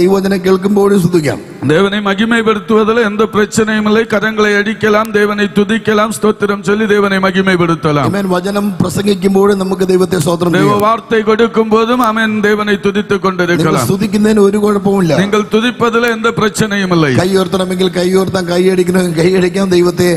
ദൈവവചനം കേൾക്കുമ്പോഴും സ്തുതിക്കാം. தேவனை மகிமைப்படுத்துவதில் எந்த பிரச்சனையும் இல்லை. கரங்களை அடிக்கலாம், தேவனை துதிக்கலாம், ஸ்தோத்திரம் சொல்லி தேவனை மகிமைப்படுத்தலாம். ஆமென். வசனம் பிரசங்கிக்கும்போது നമുക്ക് ദൈവത്തെ സ്തോത്രം ചെയ്യാം. தேவ வார்த்தை கொடுக்கும் போதும் ஆமென் தேவனை துதித்துக் கொண்டிருக்கலாம். സ്തുതിക്കുന്നതിന് ഒരു കുഴപ്പവുമില്ല. நீங்கள் துதிப்பதில் எந்த பிரச்சனையும் இல்லை. കൈ ഉയർത്തണമെങ്കിൽ കൈ ഉയർത്താം, കൈ അടിക്കണമെങ്കിൽ കൈ അടിക്കാം. ദൈവത്തെ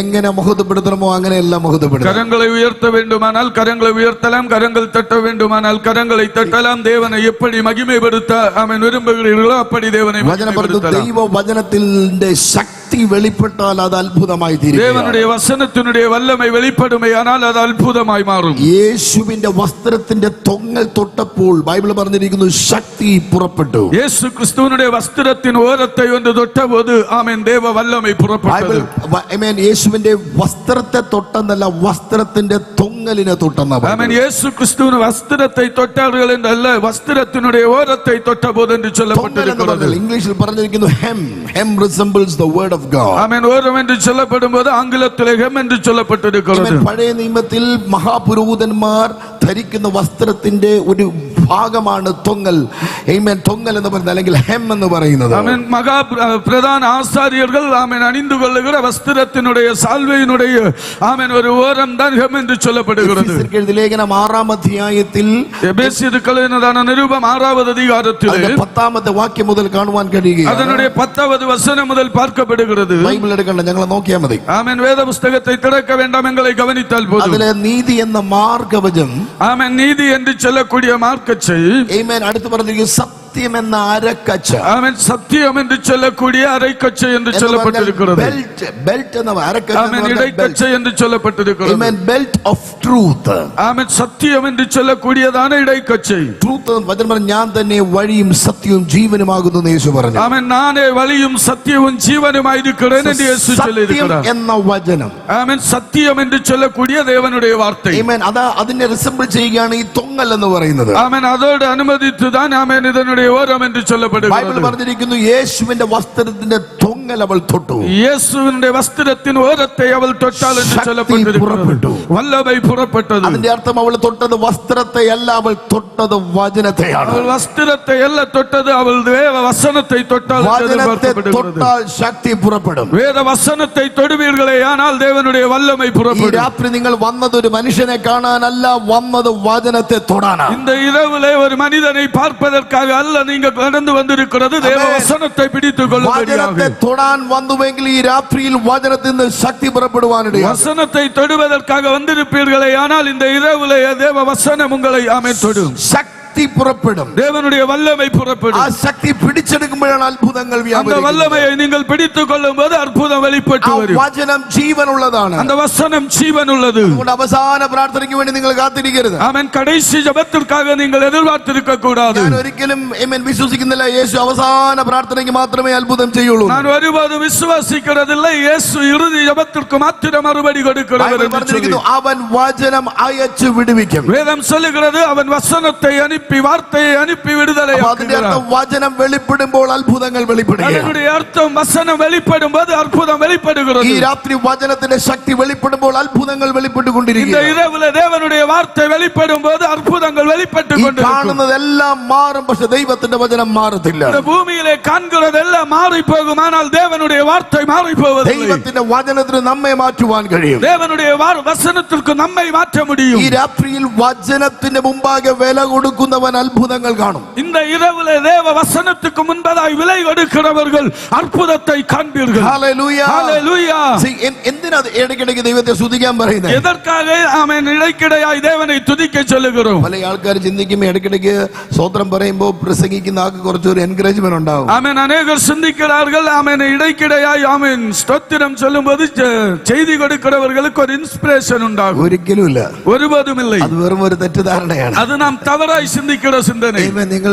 എങ്ങനെ മഹത്വപ്പെടുത്തണമോ അങ്ങനെ എല്ലാം മഹത്വപ്പെടുത്താം. கரங்களை உயர்த்த வேண்டுமானால் கரங்களை உயர்த்தலாம், கரங்கள் தட்ட வேண்டுமானால் கரங்களை தட்டலாம். தேவனை எப்படி மகிமைப்படுத்த ஆமென் விரும்புகிறீர்களோ அப்படி தேவனை மகிமைப்படுத்தலாம். ദൈവ വചനത്തിന്റെ ശക്തി വെളിപ്പെട്ടാൽ അത് അത്ഭുതമായി തീരും. தேவனுடைய வசனத்தினுடைய வல்லமை வெளிப்படுமையானால் அது அற்புதமாய் மாறும். യേശുവിന്റെ വസ്ത്രത്തിന്റെ തൊങ്ങൽ തൊട്ടപ്പോൾ ബൈബിൾ പറഞ്ഞിരിക്കുന്നു ശക്തി പുറപ്പെട്ടു. இயேசு கிறிஸ்துவினுடைய வஸ்திரத்தின் ஓரத்தை ஒன்று தொட்டபோது ஆமென் தேவ வல்லமை புறப்பட்டது. ആമേൻ. യേശുവിന്റെ വസ്ത്രത്തെ തൊട്ടെന്നല്ല, വസ്ത്രത്തിന്റെ തൊങ്ങലിനെ തൊട്ടെന്നാ. ஆமென். இயேசு கிறிஸ்துவின் வஸ்திரத்தை தொட்டார்கள் என்றல்ல, வஸ்திரத்தினுடைய ஓரத்தை தொட்டபோது என்று சொல்லப்பட்டிருக்கிறது. ഇംഗ്ലീഷിൽ പറഞ്ഞിരിക്കുന്നു hem. Hem resembles the word of God. ஆமென். ஓரம் என்று சொல்லப்படும்போது ஆங்கிலத்திலே hem என்று சொல்லப்பட்டிருக்கிறது. പഴയ നിയമത്തിൽ മഹാപുരോഹിതന്മാർ ധരിക്കുന്ന വസ്ത്രത്തിന്റെ ഒരു ഭാഗമാണ് തൊങ്ങൽ. ആമേൻ. തൊങ്ങൽ എന്ന് പറയുന്നത് അല്ലെങ്കിൽ ഹെം എന്ന് പറയുന്നത്. ஆமென். மகா பிரதான ஆசாரியர்கள் ஆமென் அணிந்து கொள்ளுகிற வஸ்திரத்தினுடைய சால்வையினுடைய ஆமென் ஒரு ஓரம் தான் ஹெம் என்று சொல்லப்படுகிறது. എഫെസ്യർക്കെഴുതിയ ലേഖനം 6-ാം അധ്യായത്തിൽ எபேசியருக்கு எழுதின நிருபம் 6வது அதிகாரத்தில் 10ാമത്തെ വാക്യം മുതൽ കാണുവാൻ കഴിയുകയാണ്. அதனுடைய 10வது வசனம் முதல் பார்க்கப்படுகிறது. ബൈബിൾ എടുക്കണ്ട, ഞങ്ങൾ നോക്കിയാൽ മതി. ஆமென். வேத புத்தகத்தை திறக்க வேண்டாம், எங்களை கவனித்தால் போதும். അതിലെ നീതി എന്ന മാർഗവചം, ஆமென், நீதி என்று சொல்லக்கூடிய மார்க்கச்சை, ആമേൻ, അടുത്ത് പറഞ്ഞിരിക്കുന്നു സത്യം എന്ന അരക്കച്ച, ஆமென், சத்தியம் என்று சொல்லக்கூடிய அரைக்கச்சை என்று சொல்லப்பட்டிருக்கிறது. ബെൽറ്റ്, ബെൽറ്റ് എന്ന അരക്കച്ച, ஆமென், இடைக்கச்சை என்று சொல்லப்பட்டிருக்கிறது. ആമേൻ, ബെൽറ്റ് ഓഫ് ട്രൂത്ത്, ஆமென், சத்தியம் என்று சொல்லக்கூடியதான இடைக்கச்சை. ട്രൂത്ത് വചനം പറഞ്ഞു, ഞാൻ തന്നെ വഴിയും സത്യവും ജീവനുമാകുന്നു എന്ന് യേശു പറഞ്ഞു. ஆமென், நானே வழியும் சத்தியமும் ஜீவனுமாய் இருக்கிறேன் என்று இயேசு சொல்லியிருக்கிறார். സത്യം എന്ന വചനം, ஆமென், சத்தியம் என்று சொல்லக்கூடிய தேவனுடைய வார்த்தை. ആമേൻ, അതാ അതിനെ റിസംബിൾ ചെയ്യുകയാണ് ഈ തൊങ്ങൽ എന്ന് പറയുന്നത്. ஆமென், அதோடு അനുമതിച്ചുதான் ആமெൻ இதனுடைய ஓரம் என்று சொல்லப்படுகிறது. ബൈബിൾ പറഞ്ഞിരിക്കുന്നു യേശുവിന്റെ വസ്ത്രത്തിന്റെ തൊങ്ങൽ അവൾ തൊട്ടു. இயேசுவினுடைய வஸ்திரத்தின் ஓரத்தை அவள் தொட்டாள் என்று சொல்லப்பட்டிருக்கிறது. வல்லமை புறப்பட்டது. അതിന്റെ അർത്ഥം അവൾ തൊട്ടത് വസ്ത്രത്തെ അല്ല, അവൾ തൊട്ടത് വചനത്തെയാണ്. அவள் வஸ்திரத்தை அல்ல தொட்டது, அவள் வேத வசனத்தை தொட்டாள். വചനത്തെ തൊട്ടാൽ ശക്തി പുറപ്പെടും. வேத வசனத்தை தொடுவீர்களே ஆனால் தேவனுடைய வல்லமை ഈ புறப்படும். രാത്രി നിങ്ങൾ വന്നത് ഒരു മനുഷ്യനെ കാണാനല്ല, വന്നത് വചനത്തെ തൊടാനാണ്. இந்த இரவிலே ஒரு மனிதனை பார்ப்பதற்காக அல்ல நீங்க கடந்து வந்திருக்கிறது, தேவ வசனத்தை பிடித்துக் கொள்ளும்படியாக. വചനത്തെ തൊടാൻ വന്നുവെങ്കിൽ ഈ രാത്രിയിൽ വചനത്തിൽ നിന്ന് ശക്തി പുറപ്പെടുവാനിടയാണ്. வசனத்தை தொடுவதற்காக வந்திருப்பீர்களே ஆனால் இந்த இரவிலே தேவ வசனம் உங்களை ஆமென் தொடும். ശക്തി പുറപ്പെടും. தேவனுடைய வல்லமை புறப்படும். ആ ശക്തി പിടിച്ചെടുക്കുമ്പോഴാണ് അത്ഭുതങ്ങൾ அந்த വ്യാപരിക്കുന്നത്. வல்லமையை நீங்கள் பிடித்துக் கொள்ளும் போது அற்புதம் வெளிப்பட்டு ആ வரும். വചനം ജീവനുള്ളതാണ്. அந்த வசனம் ஜீவன் உள்ளது. അതുകൊണ്ട് അവസാന പ്രാർത്ഥനയ്ക്ക് വേണ്ടി നിങ്ങൾ കാത്തിരിക്കരുത്. ஆமென். கடைசி ஜெபத்திற்காக நீங்கள் எதிர்பார்த்திருக்க கூடாது. ഞാൻ ഒരിക്കലും ആമേൻ വിശ്വസിക്കുന്നില്ല യേശു അവസാന പ്രാർത്ഥനയ്ക്ക് മാത്രമേ അത്ഭുതം ചെയ്യുള്ളൂ. நான் ஒருபோதும் விசுவாசிக்கிறதில்லை இயேசு இறுதி ஜெபத்திற்கு மாத்திரம் மறுபடி கொடுக்கிறவர் என்று சொல்லி. അവൻ വചനം അയച്ചു വിടുവിക്കും. வேதம் சொல்லுகிறது அவன் வசனத்தை அனுப்பி வார்த்தையை அனுப்பி விடுதலை ஆக்குகிறார். വചനം വെളിപ്പെടുമ്പോൾ അത്ഭുതങ്ങൾ വെളിപ്പെടുകയാണ്. அதனுடைய அர்த்தம் வசனம் வெளிப்படும் போது அற்புதம் வெளிப்படுகிறது. ഈ രാത്രി വചനത്തിന്റെ ശക്തി വെളിപ്പെടുമ്പോൾ അത്ഭുതങ്ങൾ இந்த വെളിപ്പെട്ടുകൊണ്ടിരിക്കുകയാണ്. இரவுல தேவனுடைய வார்த்தை வெளிப்படும் போது அற்புதங்கள் வெளிப்பட்டு ഈ கொண்டிருக்கும். കാണുന്നതെല്ലാം മാറും, പക്ഷെ ദൈവത്തിന്റെ വചനം മാറത്തില്ല. இந்த பூமியிலே காண்கிறதெல்லாம் மாறி போகும், ஆனால் தேவனுடைய வார்த்தை மாறி போவதில்லை. ദൈവത്തിന്റെ വചനത്തിന് നമ്മെ മാറ്റുവാൻ കഴിയും. தேவனுடைய வசனத்திற்கு நம்மை மாற்ற முடியும். ഈ രാത്രിയിൽ വചനത്തിന്റെ മുമ്പാകെ വില കൊടുക്കുന്നവൻ അത്ഭുതങ്ങൾ കാണും. இந்த இரவுல தேவ வசனத்துக்கு முன்பதாய் விலை கொடுக்கிறவர்கள் அற்புதத்தை காண்பீர்கள். ഹല്ലേലൂയ. ஹல்லேலூயா. എന്തിനാ ഇടയ്ക്കിടയ്ക്ക് ദൈവത്തെ സ്തുതിക്കാൻ പറയുന്നത്? எதற்காக ஆமென் இடைக்கிடையாய் தேவனை துதிக்க சொல்லுகிறோம்? പല ആൾക്കാർ ചിന്തിക്കുമ്പോൾ ഇടയ്ക്കിടയ്ക്ക് സ്തോത്രം പറയുമ്പോൾ പ്രസംഗിക്കുന്ന ആൾക്ക് കുറച്ചൊരു എൻകറേജ്മെന്റ് ഉണ്ടാവും. ஆமென். அநேகர் சிந்திக்கிறார்கள் ஆமென் இடைக்கிடையாய் ஆமென் ஸ்தோத்திரம் சொல்லும்போது செய்தி கொடுக்கிறவர்களுக்கு ஒரு இன்ஸ்பிரேஷன் உண்டாகும். ഒരിക്കലും ഇല്ല, ஒருபோதும் இல்லை. അത് വെറും ഒരു തെറ്റിദ്ധാരണയാണ്. அது நாம் தவறாய் சிந்திக்கிற சிந்தனை. നിങ്ങൾ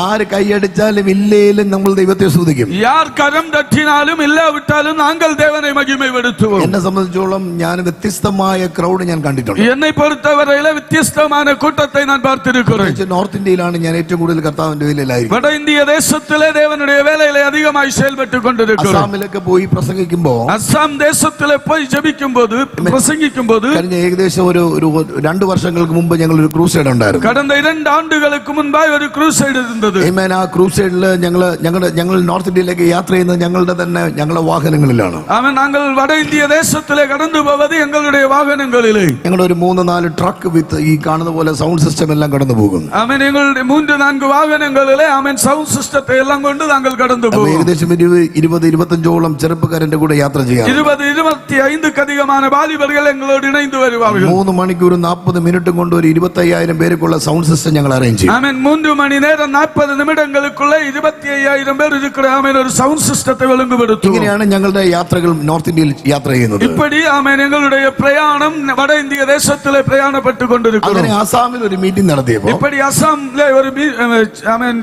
ആര് കൈയടിച്ചാലും ഇല്ലേലും നമ്മൾ ദൈവത്തെ സ്തുതിക്കും. யார் கரம் தட்டினாலும் இல்லாவிட்டாலும் நாங்கள் தேவனை மகிமைப்படுத்துவோம். എന്നെ സംബന്ധിച്ചോളം ഞാൻ വ്യത്യസ്തമായ ക്രൗഡ് ഞാൻ കണ്ടിട്ടുണ്ട്. என்னை பொறுத்தவரையில வித்தியாசமான கூட்டத்தை நான் பார்த்திருக்கிறேன். നോർത്ത് ഇന്ത്യയിലാണ് ഞാൻ ഏറ്റവും കൂടുതൽ കർത്താവിന്റെ വേലയിലായിരിക്കും. வட இந்திய தேசத்திலே தேவனுடைய வேலையிலே அதிகமாய் செயல்பட்டு கொண்டிருக்கிறோம். അസാമിലൊക്കെ പോയി പ്രസംഗിക്കുമ്പോ, அஸ்ஸாம் தேசத்திலே போய் ஜெபிக்கும் போது பிரசங்கிக்கும் போது കഴിഞ്ഞ ഏകദേശം ഒരു 2 വർഷങ്ങൾക്ക് മുമ്പ് ഞങ്ങൾ ഒരു ക്രൂസൈഡ് ഉണ്ടായിരുന്നു. கடந்த 2 ஆண்டுகளுக்கு முன்பாய் ஒரு ക്രൂസൈഡ് இருந்தது. ആമേൻ. ആ ക്രൂസൈഡിൽ ഞങ്ങൾ നോർത്ത് ഇന്ത്യയിലേക്ക് യാത്ര ചെയ്യുന്നത് ഞങ്ങളുടെ വാഹനങ്ങളിലാണ്. ആമേൻ. நாங்கள் வட இந்திய தேசத்திலே கடந்து போவது எங்களுடைய வாகனங்களிலே. ഞങ്ങളുടെ ഒരു 3-4 ട്രക്ക് വിത്ത് ഈ കാണുന്ന പോലെ സൗണ്ട് സിസ്റ്റം എല്ലാം കടന്നു പോകും. ആമേൻ. എങ്ങളുടെ 3-4 വാഹനങ്ങളിലെ ആമേൻ സൗണ്ട് സിസ്റ്റത്തെ എല്ലാം കൊണ്ട് നാங்கள் கடந்து പോകും. ഏകദേശം 20-25ഓളം ചെറുപ്പക്കാരന്റെ കൂടെ യാത്ര ചെയ്യാം. 20-25 അധികமான വാലിബர்கள் എങ്ങളോട് ഇണൈந்து வருவார்கள். 3 മണിക്കൂർ 40 മിനിറ്റും കൊണ്ട് ഒരു 25,000 പേർക്കുള്ള സൗണ്ട് സിസ്റ്റം ഞങ്ങൾ അറേഞ്ച് ചെയ്യും. ആമേൻ. 3 മണി നേരം 40 നിമിടങ്ങൾക്കുള്ള 25,000 പേർ இருக்கிற ആമേൻ ഒരു സൗണ്ട് സിസ്റ്റത്തെ ഒழுங்குபடுத்தும். ഇങ്ങനെയാണ് ഞങ്ങളുടെ യാത്രകൾ നോർത്ത് ഇന്ത്യയിൽ യാത്ര ചെയ്യുന്നത്. இப்படி ஆமென் எங்களுடைய பிரயாணம் வட இந்திய தேசத்திலே பிரயாணப்பட்டு கொண்டிருக்கிறோம். അങ്ങനെ ആസാമിൽ ഒരു മീറ്റിംഗ് നടത്തിയപ്പോൾ, இப்படி அசாம்ல ஒரு ஆமென்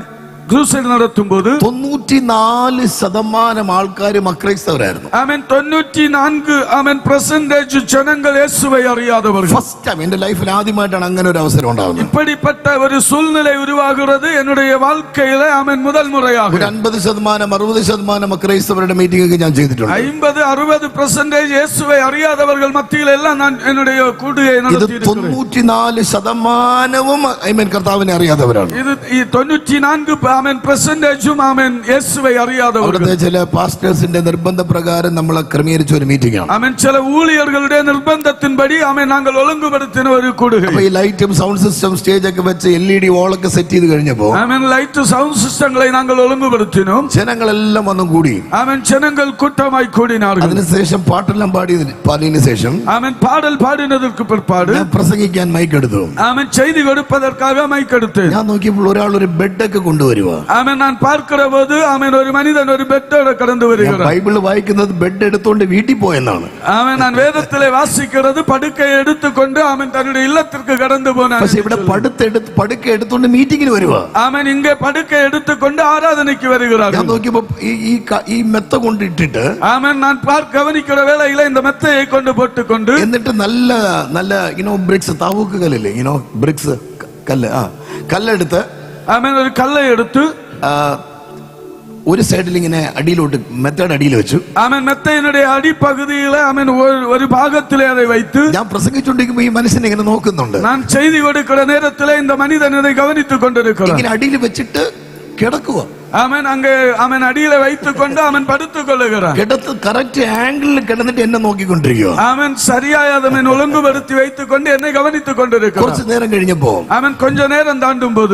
ക്രൂസൈഡ് നടത്തുമ്പോൾ 94% ആൾക്കാരും അക്രൈസ്തവരായിരുന്നു. ആമേൻ. 94% ജനങ്ങൾ യേശുവെ അറിയാதவர்கள். ഫസ്റ്റ് ടൈം എന്റെ ലൈഫിൽ ആദ്യമായിട്ടാണ് അങ്ങനെ ഒരു അവസരം ഉണ്ടാകുന്നത്. இப்படிப்பட்ட ஒரு சூழ்நிலை உருவாகிறது என்னுடைய வாழ்க்கையில. ആമേൻ. முதல் முறையாக ഒരു 50%-60% അക്രൈസ്തവരുടെ മീറ്റിംഗ് ഒക്കെ ഞാൻ ചെയ്തിട്ടുണ്ട്. 50-60% യേശുവെ അറിയാதவர்கள் மத்தியில் எல்லாம் நான் என்னுடைய கூடுகை நடத்தியிருக்கிறேன். 94% കർത്താവിനെ അറിയാത്തവരാണ്. ഇത് ഈ 94 ആമേൻ പെർസെന്റേജും ആമേൻ യേശുവെ അറിയാதவர்கள். അവിടുത്തെ ചില പാസ്റ്റേഴ്സിന്റെ നിർബന്ധ പ്രകാരം നമ്മൾ ക്രമീകരിച്ച ഒരു മീറ്റിംഗ് ആണ്. ആമേൻ. ചില ഊഴിയர்களுடைய നിർബന്ധത്തിൻപടി ആമേൻ ഞങ്ങൾ ഒഴുங்குപടുത്തിന ഒരു കൂടുകை. അപ്പോൾ ഈ ലൈറ്റും സൗണ്ട് സിസ്റ്റം സ്റ്റേജ് ഒക്കെ വെച്ച് LED വാളൊക്കെ സെറ്റ് ചെയ്ത് കഴിഞ്ഞപ്പോൾ, ആമേൻ, ലൈറ്റ് സൗണ്ട് സിസ്റ്റങ്ങളെ ഞങ്ങൾ ഒഴുங்குപടുത്തിനോം. ജനങ്ങളെല്ലാം വന്നു കൂടി. ആമേൻ. ജനങ്ങൾ കൂട്ടമായി കൂടിനാர்கள். അതിനുശേഷം പാട്ടെല്ലാം പാടിയതിനു ശേഷം ആമേൻ പാടൽ പാടിനதற்கு பிற்பாடு ഞാൻ പ്രസംഗിക്കാൻ മൈക്ക് എടുത്തു. ആമേൻ ചെയ്തി കൊടുப்பதற்காக മൈക്ക് എടുത്തു. ഞാൻ നോക്കിയപ്പോൾ ഒരാൾ ഒരു ബെഡൊക്കെ കൊണ്ടുവരുക. ആമേൻ. ഞാൻ பார்க்கிற போது ആമേൻ ഒരു മനുഷ്യൻ ഒരു ബെഡോടെ കടന്നു വരികയാണ്. ബൈബിൾ വായിക്കുന്നത് ബെഡ് എടുത്തുകൊണ്ട് വീട്ടിൽ പോയെന്നാണ്. ആമേൻ. ഞാൻ വേദത്തിലെ വാസിക്കുന്നത് പടുക്കை എടുത്തുകൊണ്ട് ആമേൻ തന്റെ ഇല്ലത്തിற்கு കടന്നു പോനാണ്. പക്ഷേ ഇവിടെ പടുക്കை എടുത്തുകൊണ്ട് മീറ്റിംഗിന് വരുക. ആമേൻ. ഇങ്ങേ പടുക്കை എടുത്തുകൊണ്ട് ആരാധനയ്ക്ക് വരികയാണ്. ഞാൻ നോക്കിയപ്പോൾ ഈ മെത്ത കൊണ്ടിട്ടിട്ട്, ആമേൻ, ഞാൻ ഗവനിക്കുന്ന വേളയിലെ இந்த மெத்தையை கொண்டு போட்டுக்கொண்டு, എന്നിട്ട് നല്ല ബ്രിക്സ്, താവൂക്ക് കല്ലില്ലേ, ബ്രിക്സ് കല്ലെടുത്ത്, ആമേൻ, ഒരു കല്ല് എടുത്ത് ഒരു സൈഡിൽ ഇങ്ങനെ അടിയിലോട്ട് മെത്തയുടെ അടിയിൽ വെച്ചു. ആമേൻ. മെത്തയുടെ അടിപ്പകുതിയിലെ ആമേൻ ഒരു ഭാഗത്തിലെ அதை வைத்து, ഞാൻ പ്രസംഗിച്ചുകൊണ്ടിരിക്കുമ്പോൾ ഈ മനുഷ്യനെ ഇങ്ങനെ നോക്കുന്നുണ്ട്. ഞാൻ ചെയ്തി കൊടുക്കുന്ന നേരത്തിലെ இந்த മനുഷ്യൻ அதை கவனித்துக் கொண்டிருக்கிறார். ഇങ്ങനെ അടിയിൽ വെച്ചിട്ട് കിടക്കുക. ആമേൻ. അങ്ങ് ആമേൻ അടിയിലെ வைத்துக்கொண்டு ആമേൻ പടുത്തുக் കൊള്ളുகிறார். കിടത്ത് കറക്റ്റ് ആംഗിളിൽ കിടന്നിട്ട് എന്നെ നോക്കിക്കൊണ്ടിരിക്കുക. ആമേൻ. ശരിയായ ആമേൻ ഒഴുங்குപടുത്തി வைத்துக்கொண்டு എന്നെ ഗവനിத்துக் കൊണ്ടിരിക്കുകയാണ്. കുറച്ച് നേരം കഴിഞ്ഞപ്പോ, ആമേൻ, கொஞ்ச നേരം താണ്ടുമ്പോൾ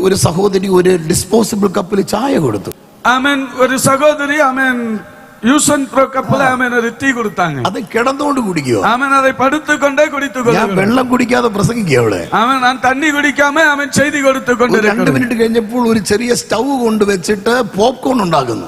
ഒരു സഹോദരി ഒരു ഡിസ്പോസിബിൾ കപ്പിൽ ചായ കൊടുത്തു. ആമേൻ. ഒരു സഹോദരി ആമേൻ യൂസൻ പ്രോ കപ്പിൽ ആമേൻ ഒരു ടീ കൊടുത്താங்க. അത് കിടന്നുകൊണ്ട് കുടിക്കുക. ആമേൻ. அதை പടുത്തുകൊണ്ടേ കുടിത്തുകൊള്ളുക. ഞാൻ വെള്ളം കുടിക്കാതെ പ്രസംഗിക്കുക അവിടെ. ആമേൻ. ഞാൻ തണ്ണി കുടിക്കാമ ആമേൻ ചെയ്തി കൊടുത്തുകൊണ്ടിരിക്കുന്നു. 2 മിനിറ്റ് കഴിഞ്ഞപ്പോൾ ഒരു ചെറിയ സ്റ്റൗ കൊണ്ടുവച്ചിട്ട് പോപ്കോൺ ഉണ്ടാക്കുന്നു.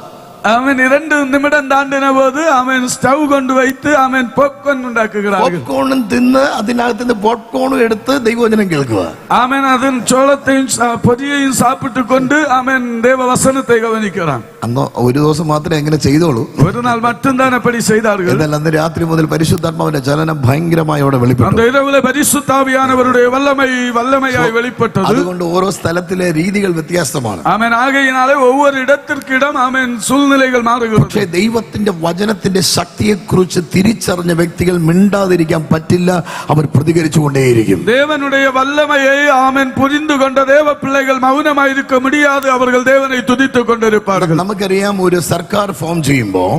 ആമേൻ. 2 നിമിഷം താണ്ടിന പോത് ആമേൻ സ്റ്റൗ കൊണ്ട് வைத்து ആമേൻ പോപ്കോൺ ഉണ്ടാക്കുകയാണ്. പോപ്കോണും തിന്ന് അതിനകത്ത് നിന്ന് പോപ്കോണും എടുത്ത് ദൈവവചനം കേൾക്കുക. ആമേൻ. അതിൻ ചോളത്തെയും പൊരിയെയും സാപ്പിട്ടുകൊണ്ട് ആമേൻ ദേവവചനത്തെ ഗവനിക്കുകയാണ്. അന്ന് ഒരു ദിവസം മാത്രമേ എങ്ങനെ ചെയ്തോളൂ. ഒരു നാൾ മറ്റുംതാൻ അപ്പടി ചെയ്താர்கள். എന്നാൽ അന്ന് രാത്രി മുതൽ പരിശുദ്ധാത്മാവിന്റെ ചലനം ഭയങ്കരമായി അവിടെ വെളിപ്പെട്ടു. அந்த இரவுல பரிசுத்தாவியானவருடைய வல்லமையாய் வெளிப்பட்டது. അതുകൊണ്ട് ഓരോ സ്ഥലത്തിലെ രീതികൾ വ്യത്യാസമാണ്. ആമേൻ. ആകയാലെ ഒவ்வொரு இடத்திற்கு இடம் ആമേൻ സൂழ்நிலைகள் മാറുகிறது. പക്ഷേ ദൈവത്തിന്റെ വചനത്തിന്റെ ശക്തിയെക്കുറിച്ച് തിരിച്ചറിഞ്ഞ വ്യക്തികൾ മിണ്ടാതിരിക്കാൻ പറ്റില്ല. അവർ പ്രതികരിച്ചുകൊണ്ടേയിരിക്കും. தேவனுடைய வல்லமையை ஆமென் புரிந்து கொண்ட தேவ பிள்ளைகள் மௌனமாய் இருக்க முடியாது. அவர்கள் தேவனை துதித்துக் கொண்டிருப்பார்கள். നമുക്കറിയാം, ഒരു സർക്കാർ ഫോം ചെയ്യുമ്പോൾ,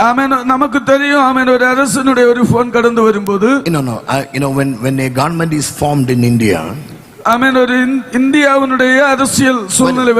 ആമേൻ, നമുക്ക് தெரியும் ആമേൻ, ഒരു அரசனுடைய ഒരു ഫോൺ കടന്നു വരുമ്പോൾ, when a government is formed in India, ആമേൻ, ഒരു ഇന്ത്യയുടെ அரசியல் സൂழ்நிலை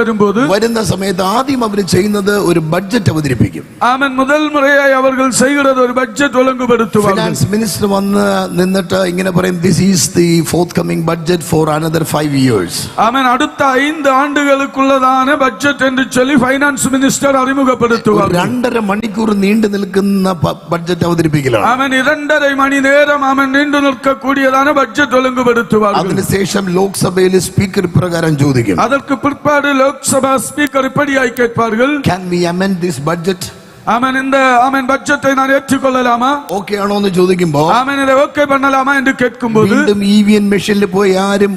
വരുന്ന സമയത്ത് ആദ്യം അവർ ചെയ്യുന്നത് ഒരു ബഡ്ജറ്റ് അവതരിപ്പിക്കും. ആമേൻ. മുതൽ മുറയായി അവர்கள் ചെയ്യുന്നത് ഒരു ബഡ്ജറ്റ് ഒഴുங்குപടുത്തുവാണ്. ഫിനാൻസ് മിനിസ്റ്റർ വന്ന് നിന്നിട്ട് ഇങ്ങനെ പറയും, this is the forthcoming budget for another 5 years. ആമേൻ. അടുത്ത 5 ആണ്ടുകൾക്കുള്ളതാണ് ബഡ്ജറ്റ് എന്ന് ചൊല്ലി ഫൈനാൻസ് മിനിസ്റ്റർ അറിമുഖപ്പെടുത്തുവാർ. 2.5 മണിക്കൂർ നീണ്ടു നിൽക്കുന്ന ബഡ്ജറ്റ് അവതരിപ്പിക്കലാണ്. ആമേൻ. 2.5 മണി നേരം ആമേൻ നീണ്ടു നിൽക്കக்கூடிയതാണ് ബഡ്ജറ്റ് ഒഴുங்குപടുത്തുവാർ. അതിനുശേഷം ലോക്സഭയിൽ സ്പീക്കർ പ്രകാരം ചോദിക്കും. அதற்கு பிற்பாடு லோக்சபா ஸ்பீக்கர் இப்படியாய் கேட்பார்கள், can we amend this budget? ஆமென் இந்த ஆமென் பட்ஜெட்டை நான் ஏற்றுக்கொள்ளலாமா ഓക്കെ ആണോ എന്ന് ചോദിക്കുമ്പോ ஆமென் இதை ஓகே பண்ணலாமா என்று கேட்கும்போது വീണ്ടും EVN മെഷീനിൽ പോയി ആരും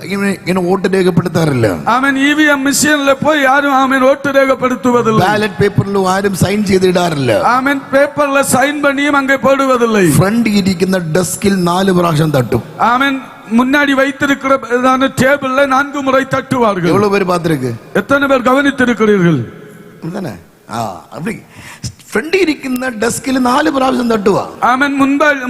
ഇങ്ങനെ വോട്ട് രേഖപ്പെടുത്താറില്ല. ஆமென் EVM மிஷின்ல போய் யாரும் ஆமென் ஓட்டு രേഖപ്പെടുത്തുவதில்லை. ബാലറ്റ് പേപ്പറിലും ആരും സൈൻ ചെയ്തിടാറില്ല. ஆமென் പേപ്പറിൽ സൈൻ பண்ணியும் அங்கே போடுவதில்லை. ഫ്രണ്ട് ഇരിക്കുന്ന ഡെസ്കിൽ 4 പ്രാവശ്യം തട്ടും. ஆமென் முன்னாடி வைத்திருக்கிற டேபிள்ல 4 முறை தட்டுவார்கள். எவ்வளவு பேர் பார்த்திருக்கு? எத்தனை பேர் கவனித்திருக்கிறீர்கள்? தானே அப்படி ഫ്രണ്ട് ഇരിക്കുന്ന ഡെസ്കിൽ 4 പ്രാവശ്യം തട്ടുക. ആമേൻ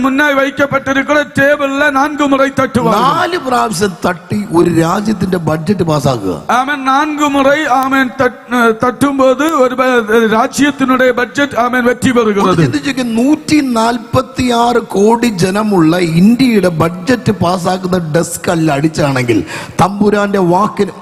മുന്നായി വയ്ക്കപ്പെട്ടിരിക്കുന്ന ടേബിളിൽ 4 മുறை തട്ടുക. 4 പ്രാവശ്യം തട്ടി ഒരു രാജ്യത്തിന്റെ ബഡ്ജറ്റ് പാസ്സാക്കുക. ആമേൻ 4 മുறை ആമേൻ തട്ടുമ്പോൾ ഒരു രാജ്യത്തിനുடைய ബഡ്ജറ്റ് ആമേൻ വെറ്റി പെറുகிறது. 146 കോടി ജനമുള്ള ഇന്ത്യയുടെ ബഡ്ജറ്റ് പാസ്സാക്കുന്ന ഡെസ്ക് അല്ല അടിച്ചാണെങ്കിൽ തമ്പുരാന്റെ വാക്കിന്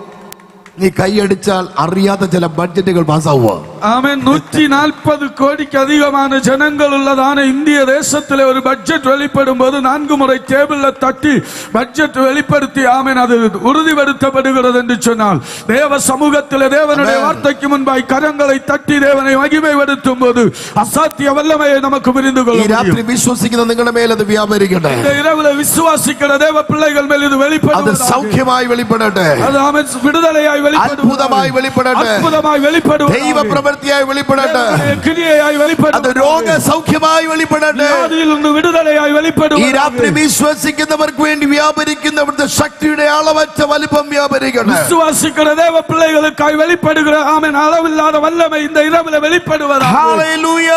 നീ കൈയടിച്ചാൽ അറിയാത്ത ചില ബഡ്ജറ്റുകൾ പാസ്സാവുക. ஆமென் 140 கோடிக்கு அதிகமான ஜனங்கள் உள்ளதான இந்திய தேசத்திலே ஒரு பட்ஜெட் வெளிப்படும் போது 4 முறை டேபிள்ல தட்டி பட்ஜெட் வெளிப்படுத்தி ஆமென் அது உறுதிப்படுத்தப்படுகிறது என்று சொன்னால் தேவ சமூகத்திலே தேவனுடைய வார்த்தைக்கு முன்பாய் கரங்களை தட்டி தேவனை மகிமைப்படுத்தும் போது அசாத்திய வல்லமையை நமக்கு புரிந்து கொள்ள முடியும். ഈ രാത്രി വിശ്വസിക്കുന്ന നിങ്ങളുടെ മേൽ അത് വ്യാപരിക്കട്ടെ. இந்த இரவுல விசுவாசிக்கிற தேவ பிள்ளைகள் மேல் இது வெளிப்படுவது അത് സൗഖ്യമായി വെളിപ്പെടട്ടെ. அது ஆமென் விடுதலையாய் வெளிப்படுவது അത്ഭുതമായി വെളിപ്പെടട്ടെ. அற்புதமாய் வெளிப்படுவது ദൈവ പ്രവൃത്തിയായി വെളിപ്പെടട്ടെ. ക്രിയയായി വെളിപ്പെടുന്നത് അത് രോഗസൗഖ്യമായി വെളിപ്പെടട്ടെ. വ്യാധിയിൽ നിന്ന് വിടുതലയായി വെളിപ്പെടുന്നത്. ഈ രാത്രി വിശ്വസിക്കുന്നവർക്ക് വേണ്ടി വ്യാപരിക്കുന്ന അവിടുത്തെ ശക്തിയുടെ അളവറ്റ വലിപ്പം വ്യാപരിക്കട്ടെ. വിശ്വാസിക്കുന്ന ദേവ പിള്ളേകൾക്കായി വെളിപ്പെടുகிற ആമേൻ அளவில்லாத വല്ലமை இந்த இரவில வெளிப்படுவதாக. ഹല്ലേലൂയ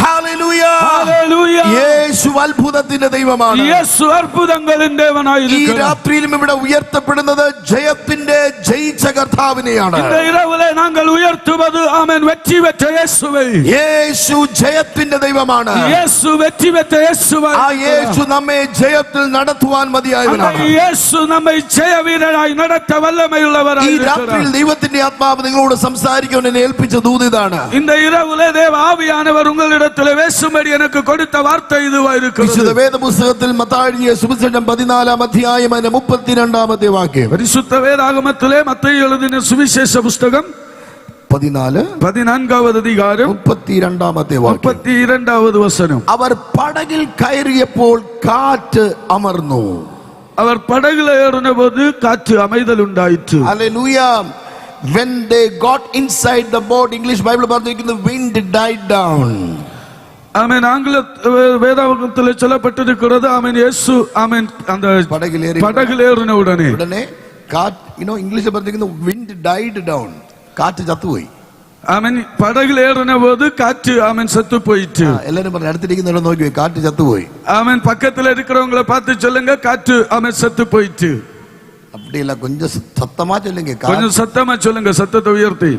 ഹല്ലേലൂയ ഹല്ലേലൂയ. യേശു അത്ഭുതത്തിന്റെ ദൈവമാണ്. യേശു അത്ഭുതങ്ങളുടെ ദേവനായിരിക്കുന്നു. ഈ രാത്രിയിലും ഇവിടെ ഉയർത്തപ്പെടുന്നത് ജയത്തിന്റെ ജയിച്ച കർത്താവിനെയാണ്. இந்த இரவிலே நாங்கள் ഉയർത്തുவது ആമേൻ വെറ്റി വെച്ച യേശുവേ. യേശു ജയത്തിന്റെ ദൈവമാണ്. യേശു വെറ്റി വെച്ച യേശുവേ. ആ യേശു നമ്മെ ജയത്തിൽ നടത്തുവാൻ മതിയായവനാണ്. യേശു നമ്മെ ജയവീരനായി നടത്ത വല്ലമയുള്ളവരാണ്. ഈ രാത്രിയിൽ ദൈവത്തിന്റെ ആത്മാവ് നിങ്ങളോട് സംസാരിക്കാൻ എന്നെ ഏൽപ്പിച്ച ദൂത് ഇതാണ്. இந்த இரவிலே தேவ ஆவியானவர் உங்களிடத்தில் பேசும்படி எனக்கு கொடுத்த வார்த்தை இதுவாயிருக்கிறது. വിശുദ്ധ വേദപുസ്തകത്തിൽ മത്തായി എഴുതിയ സുവിശേഷം 14-ാം അധ്യായം 32-ാമത്തെ വാക്യം. പരിശുദ്ധ വേദാഗമത്തിലെ മത്തായി എഴുതിയ സുവിശേഷ പുസ്തകം 14-ാമത് അധികാരം 32-ാമത്തെ വാക്യം 32-ാമത് വചനം. അവർ പടകിൽ കയറിയപ്പോൾ കാറ്റ് അമർന്നു. അവർ പടകിലേറുന്നപോത് കാറ്റ് அமைதലുണ്ടായിற்று. Hallelujah. When they got inside the boat, English Bible പറഞ്ഞിരിക്കുന്നു wind died down. ആമേൻ ആംഗ്ല വേദാഗമത്തിൽ ചൊല്ലപ്പെട്ടിരിക്കുന്നത് ആമേൻ യേശു ആമേൻ அந்த പടകിലേറുന്ന ഉടനെ കാറ്റ് ഇംഗ്ലീഷിൽ പറഞ്ഞിരിക്കുന്നു wind died down. കാറ്റ് ചത്തുപോയി. ആമേൻ പടകിലേറുന്നപോത് കാറ്റ് ആമേൻ செத்து போயிற்று. എല്ലാരും പറഞ്ഞു അടുത്തിരിക്കുന്നവരെ നോക്കി കാറ്റ് ചത്തുപോയി. ஆமேன் பக்கத்துல இருக்கிறவங்கள பார்த்து சொல்லுங்க காற்று ஆமேன் செத்து போயிற்று. அப்படி இல்ல கொஞ்சம் சத்தமா சொல்லுங்க. கொஞ்சம் சத்தமா சொல்லுங்க, சத்தத்தை உயர்த்தி.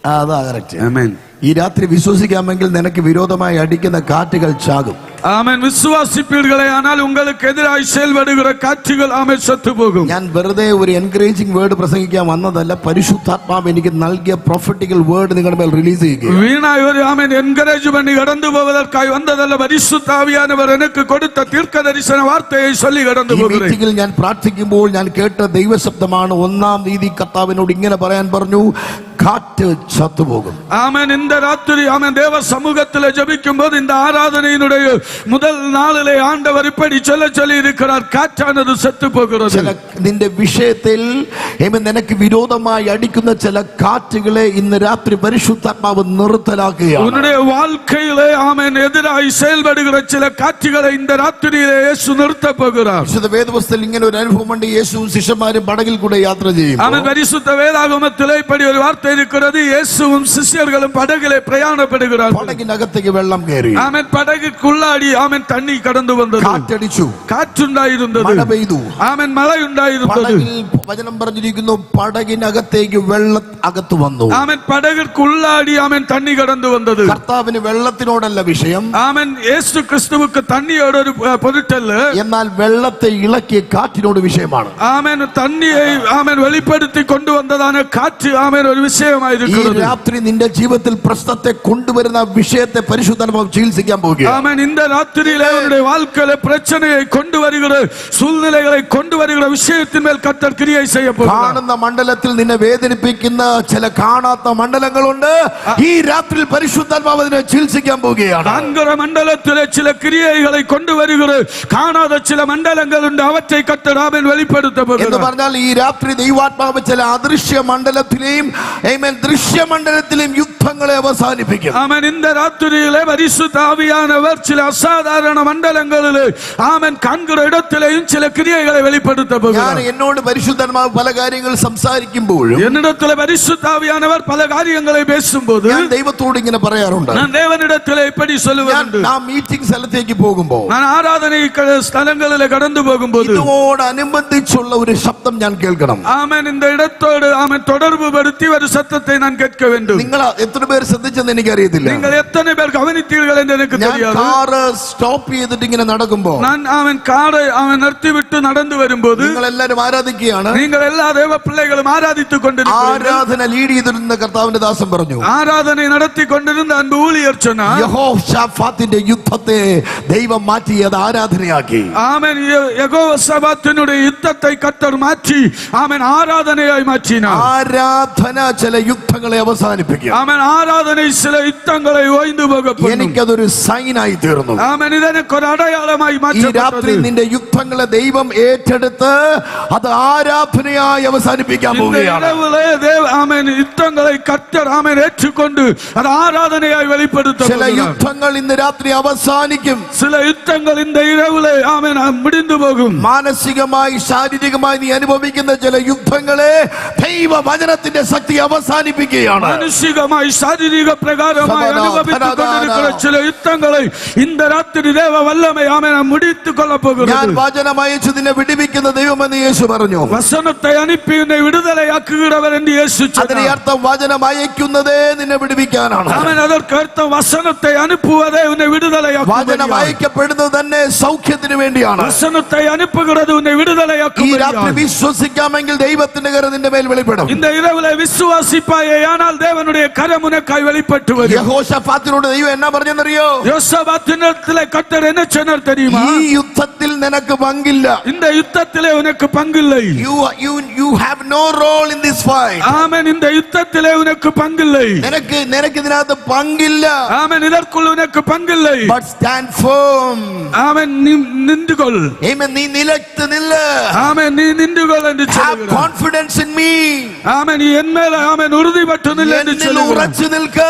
അതാ കറക്റ്റ്. ആമേൻ. ഈ രാത്രി വിശ്വസിക്കാമെങ്കിൽ നിനക്ക് വിരോധമായി അടിക്കുന്ന കാറ്റുകൾ ചാകും. ആമേൻ. വിശ്വാസിപ്പീர்களே ஆனால் உங்களுக்கு எதிராய் செயல்படுகிற காற்றுகள் ஆமென் செத்து പോകും. ഞാൻ വെറുതെ ഒരു എൻകറേജിംഗ് വേർഡ് പ്രസംഗിക്കാൻ വന്നതല്ല. പരിശുദ്ധാത്മാവ് എനിക്ക് നൽകിയ പ്രൊഫറ്റിക്കൽ വേർഡ് നിങ്ങളുടെ മേൽ റിലീസ് ചെയ്യുക. വീണായി ഒരു ആമേൻ എൻകറേജ് பண்ணி கடந்து போவதற்காய் வந்ததல்ல. പരിശുദ്ധ ആവിയാനവർ എനിക്ക് കൊടുത്ത ദീർഘദർശന വാർത്തയെ ചൊല്ലി கடந்து പോകുகிறேன். ഈ മീറ്റിംഗിൽ ഞാൻ പ്രാർത്ഥിക്കുമ്പോൾ ഞാൻ കേട്ട ദൈവശബ്ദമാണ്. ഒന്നാം തീയതി കർത്താവിനോട് ഇങ്ങനെ പറയാൻ പറഞ്ഞു, കാറ്റ് ചത്തുപോകും. ആമേൻ. இந்த ராத்திரி ஆமென் தேவ சமூகத்தில் ஜெபிக்கும்போது இந்த ஆராதனையினுடைய முதல் நாளிலே ஆண்டவர் இப்படி சொல்லி இருக்கிறார், காற்றானது செத்து போகிறது. നിന്റെ വിഷയത്തിൽ നിനക്ക് വിരോധമായി അടിക്കുന്ന ചില കാറ്റുകളെ ഇന്ന് രാത്രി പരിശുദ്ധാത്മാവ് നിർത്തലാക്കുകയാണ്. உன்னுடைய வாழ்க்கையிலே ஆமென் எதிராய் செயல்படுகிற சில காற்றுகளை இந்த ராத்திரியிலே இயேசு நிறுத்த போகிறார். വിശുദ്ധ വേദപുസ്തകത്തിൽ ഇങ്ങനെ ഒരു അനുഭവമുണ്ട്. യേശുവും ശിഷ്യന്മാരും പടകിൽ കൂടെ യാത്ര ചെയ്യും. ஆமென். பரிசுத்த வேதாகமத்திலே இப்படி ஒரு வார்த்தை இருக்கிறது. இயேசுவும் சிஷ்யர்களும் படகிலே பிரயாணப்படுகிறார்கள். പടകിനകത്തേക്ക് വെള്ളം കയറി. ஆமென். படகுக்குள்ளாடி ஆமென் தண்ணி கடந்து வந்தது. കാറ്റടിച്ചു. കാറ്റുണ്ടായിരുന്നത്. മഴ പെയ്തു. ആമെൻ. മഴ ഉണ്ടായിരുന്നത്. വചനം പറഞ്ഞിരിക്കുന്നു പടകിനകത്തേക്ക് വെള്ളം അകത്ത് വന്നു. ആമെൻ. പടകിற்குள்ளாடி ആമെൻ തണ്ണി കടന്നു വന്നത്. കർത്താവിന് വെള്ളത്തിനോടല്ല വിഷയം. ആമെൻ. യേശു ക്രിസ്തുവുക്ക് തണ്ണിയോട് ഒരു പൊരുട്ടല്ല. എന്നാൽ വെള്ളത്തെ ഇളക്കിയ കാറ്റിനോട് വിഷയമാണ്. ആമെൻ. തണ്ണിയെ ആമെൻ വെളിപ്പെടുത്തി കൊണ്ടുവന്നതാണ് കാറ്റ് ആമെൻ ഒരു വിഷയമായിരിക്കുന്നത്. ഈ രാത്രി നിന്റെ ജീവിതത്തിൽ പ്രശ്നത്തെ കൊണ്ടുവരുന്ന വിഷയത്തെ പരിശുദ്ധാത്മാവ് ചികിത്സിക്കാൻ പോകുകയാണ്. ஆமென். இந்த ராத்திரியிலே உன்னுடைய வாழ்க்கையில பிரச்சனையை கொண்டு வருகிற சூழ்நிலைகளை கொண்டு வருகிற விஷயத்தின் மேல் கர்த்தர் கிரியை செய்ய போகிறார். കാണുന്ന മണ്ഡലത്തിൽ നിന്നെ വേദനിപ്പിക്കുന്ന ചില കാണാത്ത മണ്ഡലങ്ങളുണ്ട്. ഈ രാത്രിയിൽ പരിശുദ്ധാത്മാവ് അതിനെ ചികിത്സിക്കാൻ പോകുകയാണ്. காண்கிற மண்டலத்திலே சில கிரியைகளை கொண்டு வருகிற காணாத சில மண்டலங்கள் உண்டு. அவற்றை கர்த்தர் ஆமென் வெளிப்படுத்த എന്ന് போகிறார். പറഞ്ഞാൽ ഈ രാത്രി ദൈവാത്മാവ് ചില അദൃശ്യ മണ്ഡലത്തിലെയും ദൃശ്യ മണ്ഡലത്തിലെയും യുദ്ധങ്ങളെ അവസാനിപ്പിക്കും. ஆமென். இந்த ராத்திரியிலே பரிசுத்த ஆவியானவர் சில அசாதாரண மண்டலங்களிலே ஆமென் காண்கிற இடத்திலேயும் சில கிரியைகளை வெளிப்படுத்த ഞാൻ போகிறார். എന്നോട് പരിശുദ്ധാത്മാവ് പല കാര്യങ്ങൾ സംസാരിക്കുമ്പോഴും என்னிடத்திலே பரிசுத்த ஆவியானவர் பல காரியங்களை பேசும்போது ഞാൻ ദൈവത്തോട് ഇങ്ങനെ പറയാറുണ്ട്. நான் தேவனிடத்திலே இப்படி சொல்லுவேன். ആ മീറ്റിംഗ് സ്ഥലത്തേക്ക് പോകുമ്പോൾ நான் ആരാധனை സ്ഥലങ്ങളിലെ கடந்து போகும்போது ഇതോടനുബന്ധിച്ചുള്ള ഒരു ശബ്ദം ഞാൻ കേൾക്കണം. ஆமென். இந்த இடத்தோடு ஆமென் தொடர்பு படுத்தி ஒரு சத்தத்தை நான் கேட்க வேண்டும். നിങ്ങൾ എത്ര പേര് ശ്രദ്ധിച്ചെന്ന് എനിക്കറിയത്തില്ല. நீங்கள் எத்தனை பேர் கவனித்தீர்கள் என்று எனக்கு ഞാൻ தெரியாது. കാറ് സ്റ്റോപ്പ് ചെയ്തിട്ട് ഇങ്ങനെ നടക്കുമ്പോ நான் ஆமென் காரை ஆமென் நிறுத்திவிட்டு நடந்து வரும்போது നിങ്ങൾ എല്ലാരും ആരാധിക്കുകയാണ്. நீங்கள் எல்லா தேவ பிள்ளைகளும் ஆராதித்துக் கொண்டிருக்கிறீர்கள். ആരാധന ലീഡ് ചെയ്തിരുന്ന കർത്താവിന്റെ ദാസൻ പറഞ്ഞു, ஆராதனை நடத்தி கொண்டிருந்த அன்பு ஊழியர் சொன்னார், യഹോഷാഫാത്തിന്റെ യുദ്ധത്തെ ദൈവം മാറ്റി അത് ആരാധനയാക്കി. ஆமென். யெகோவாசாபாத்தினுடைய யுத்தத்தை கர்த்தர் மாற்றி ஆமென் ஆராதனையாய் மாற்றினார். ആരാധന ചില യുദ്ധങ്ങളെ അവസാനിപ്പിക്കും. ஆமென். ஆராதனை சில யுத்தங்களை ஓய்ந்து போக பண்ணும். എനിക്കതൊരു സൈനായി തീർന്നു. ஆமென். இதற்கு ஒரு அடையாளமாய் ഈ രാത്രി மாற்றப்பட்டது. നിന്റെ യുദ്ധങ്ങളെ ദൈവം ഏറ്റെടുത്ത് അത് ആരാധനയായി അവസാനിപ്പിക്കാൻ இந்த പോവുകയാണ്. இரவிலே ஆமென் யுத்தங்களை கர்த்தர் ஆமென் ஏற்றுக்கொண்டு அது ஆராதனையாய் வெளிப்படுத்த ചില போகிறார். യുദ്ധങ്ങൾ ഇന്ന് രാത്രി അവസാനിക്കും. சில யுத்தங்கள் இந்த இரவிலே ஆமென் முடிந்து போகும். മാനസികമായി ശാരീരികമായി നീ അനുഭവിക്കുന്ന ചില യുദ്ധങ്ങളെ ദൈവവചനത്തിന്റെ ശക്തി അവസാനിപ്പിക്കുകയാണ്. மானுஷிகமாய் சாரீரிக பிரகாரமாய் அனுபவித்துக் கொண்டிருக்கிற சில யுத்தங்களை இந்த ராத்திரி தேவ வல்லமை ஆமென் முடித்துக் கொள்ள ഞാൻ போகிறது. വചനം അയച്ചു നിന്നെ വിടുവിക്കുന്ന ദൈവമെന്ന് യേശു പറഞ്ഞു. வசனத்தை அனுப்பி உன்னை விடுதலையாக்குகிறவர் என்று இயேசு അതിന്റെ சொன்னார். അർത്ഥം വചനം അയക്കുന്നതേ നിന്നെ വിടുവിക്കാനാണ്. ஆமென். அதற்கு அர்த்தம் வசனத்தை அனுப்புவதே உன்னை വചനം விடுதலையாக்குவது. അയക്കപ്പെടുന്നത് തന്നെ സൗഖ്യത്തിന് വേണ്ടിയാണ്. வசனத்தை அனுப்புகிறது உன்னை ഈ விடுதலையாக்குவது. രാത്രി വിശ്വസിക്കാമെങ്കിൽ ദൈവത്തിന്റെ കരം നിന്റെ മേൽ വെളിപ്പെടും. இந்த இரவிலே விசுவாசிப்பாயே ஆனால் தேவனுடைய கரம் உனக்காய் வெளிப்பட்டு வரும். യഹോശാഫാത്തിനോട് ദൈവം എന്നാ പറഞ്ഞെന്നറിയോ? யோசபாத்தினிடத்திலே கர்த்தர் என்ன சொன்னார் தெரியுமா? ഈ യുദ്ധത്തിൽ നിനക്ക് പങ്കില്ല. இந்த யுத்தத்திலே உனக்கு பங்கில்லை. You have no role in this fight. ஆமென். இந்த யுத்தத்திலே உனக்கு பங்கில்லை. നിനക്ക് ഇതിനകത്ത് പങ്കില്ല. ஆமென். இதற்குள் உனக்கு பங்கில்லை. But stand firm. ஆமென். நின்று கொள். Amen. നീ നിലത്ത് നില്ല്. ஆமென். நீ நின்று கொள் என்று Have சொல்லுகிறார். confidence in me. ஆமென். நீ என் மேல ஆமென் உறுதிப்பட்டு நில் என்று എന്നിൽ சொல்லுகிறார். ഉറച്ചു നിൽക്ക.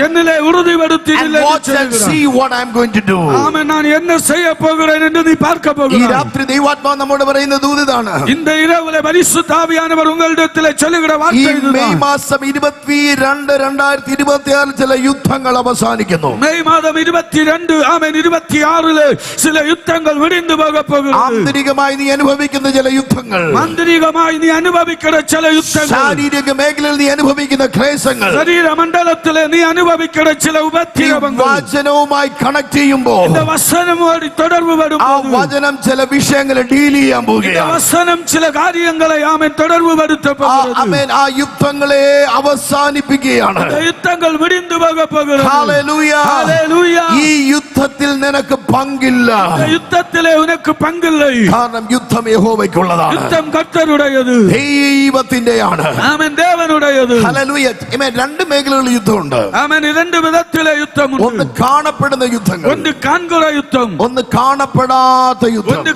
என்னிலே உறுதிப்படுத்தி And நில் என்று watch and சொல்லுகிறார். see what I am going to do. ஆமென். நான் என்ன செய்ய போகிறேன் என்று நீ பார்க்க ഈ போகிறாய். രാത്രി ദൈവാത്മാവ് നമ്മോട് പറയുന്ന ദൂത് ഇതാണ്. இந்த இரவிலே பரிசுத்த ஆவியானவர் உங்களிடத்திலே சொல்லுகிற ഈ வார்த்தை മെയ് இதுதான். മാസം 22 2026 ചില യുദ്ധങ്ങൾ അവസാനിക്കുന്നു. மே மாதம் 22 ஆமென் 26 சில யுத்தங்கள் முடிந்து போக போகிறது. ആന്തരികമായി നീ അനുഭവിക്കുന്ന ചില യുദ്ധങ്ങൾ, மந்திரிகமாய் நீ அனுபவிக்கிற சில யுத்தங்கள், ശാരീരിക മേഖലയിൽ നീ അനുഭവിക്കുന്ന ക്ലേശങ്ങൾ, சரீர மண்டலத்திலே நீ அனுபவிக்கிற சில ഈ உபத்திரவங்கள் വചനവുമായി കണക്ട് ചെയ്യുമ്പോൾ இந்த வசனமோடு தொடர்பு ആ வரும்போது വചനം ചില വിഷയങ്ങളെ ഡീൽ ചെയ്യാൻ இந்த പോവുകയാണ്. வசனம் சில காரியங்களை ஆமென் தொடர்பு படுத்த போகிறது. ആമേൻ. ആ യുദ്ധങ്ങളെ അവസാനിപ്പിക്കുകയാണ്. இந்த யுத்தங்கள் முடிந்து போக போகிறது. ഹല്ലേലൂയ. ஹல்லேலூயா. ഈ യുദ്ധത്തിൽ നിനക്ക് പങ്കില്ല. இந்த யுத்தத்திலே உனக்கு பங்கில்லை. കാരണം യുദ്ധം യഹോവയ്ക്കുള്ളതാണ്, யுத்தம் கர்த்தருடையது. ദൈവത്തിന്റെയാണ്. ஆமென். தேவனுடையது. ഹല്ലേലൂയ. ആമേൻ. രണ്ട് മേഖലകളിൽ യുദ്ധമുണ്ട്. ஆமென். இரண்டு விதத்திலே யுத்தம் ഒന്ന് உண்டு. കാണപ്പെടുന്ന യുദ്ധങ്ങൾ, ஒன்று காண்கிற யுத்தம், ഒന്ന് കാണപ്പെടാത്ത യുദ്ധം. ஒன்று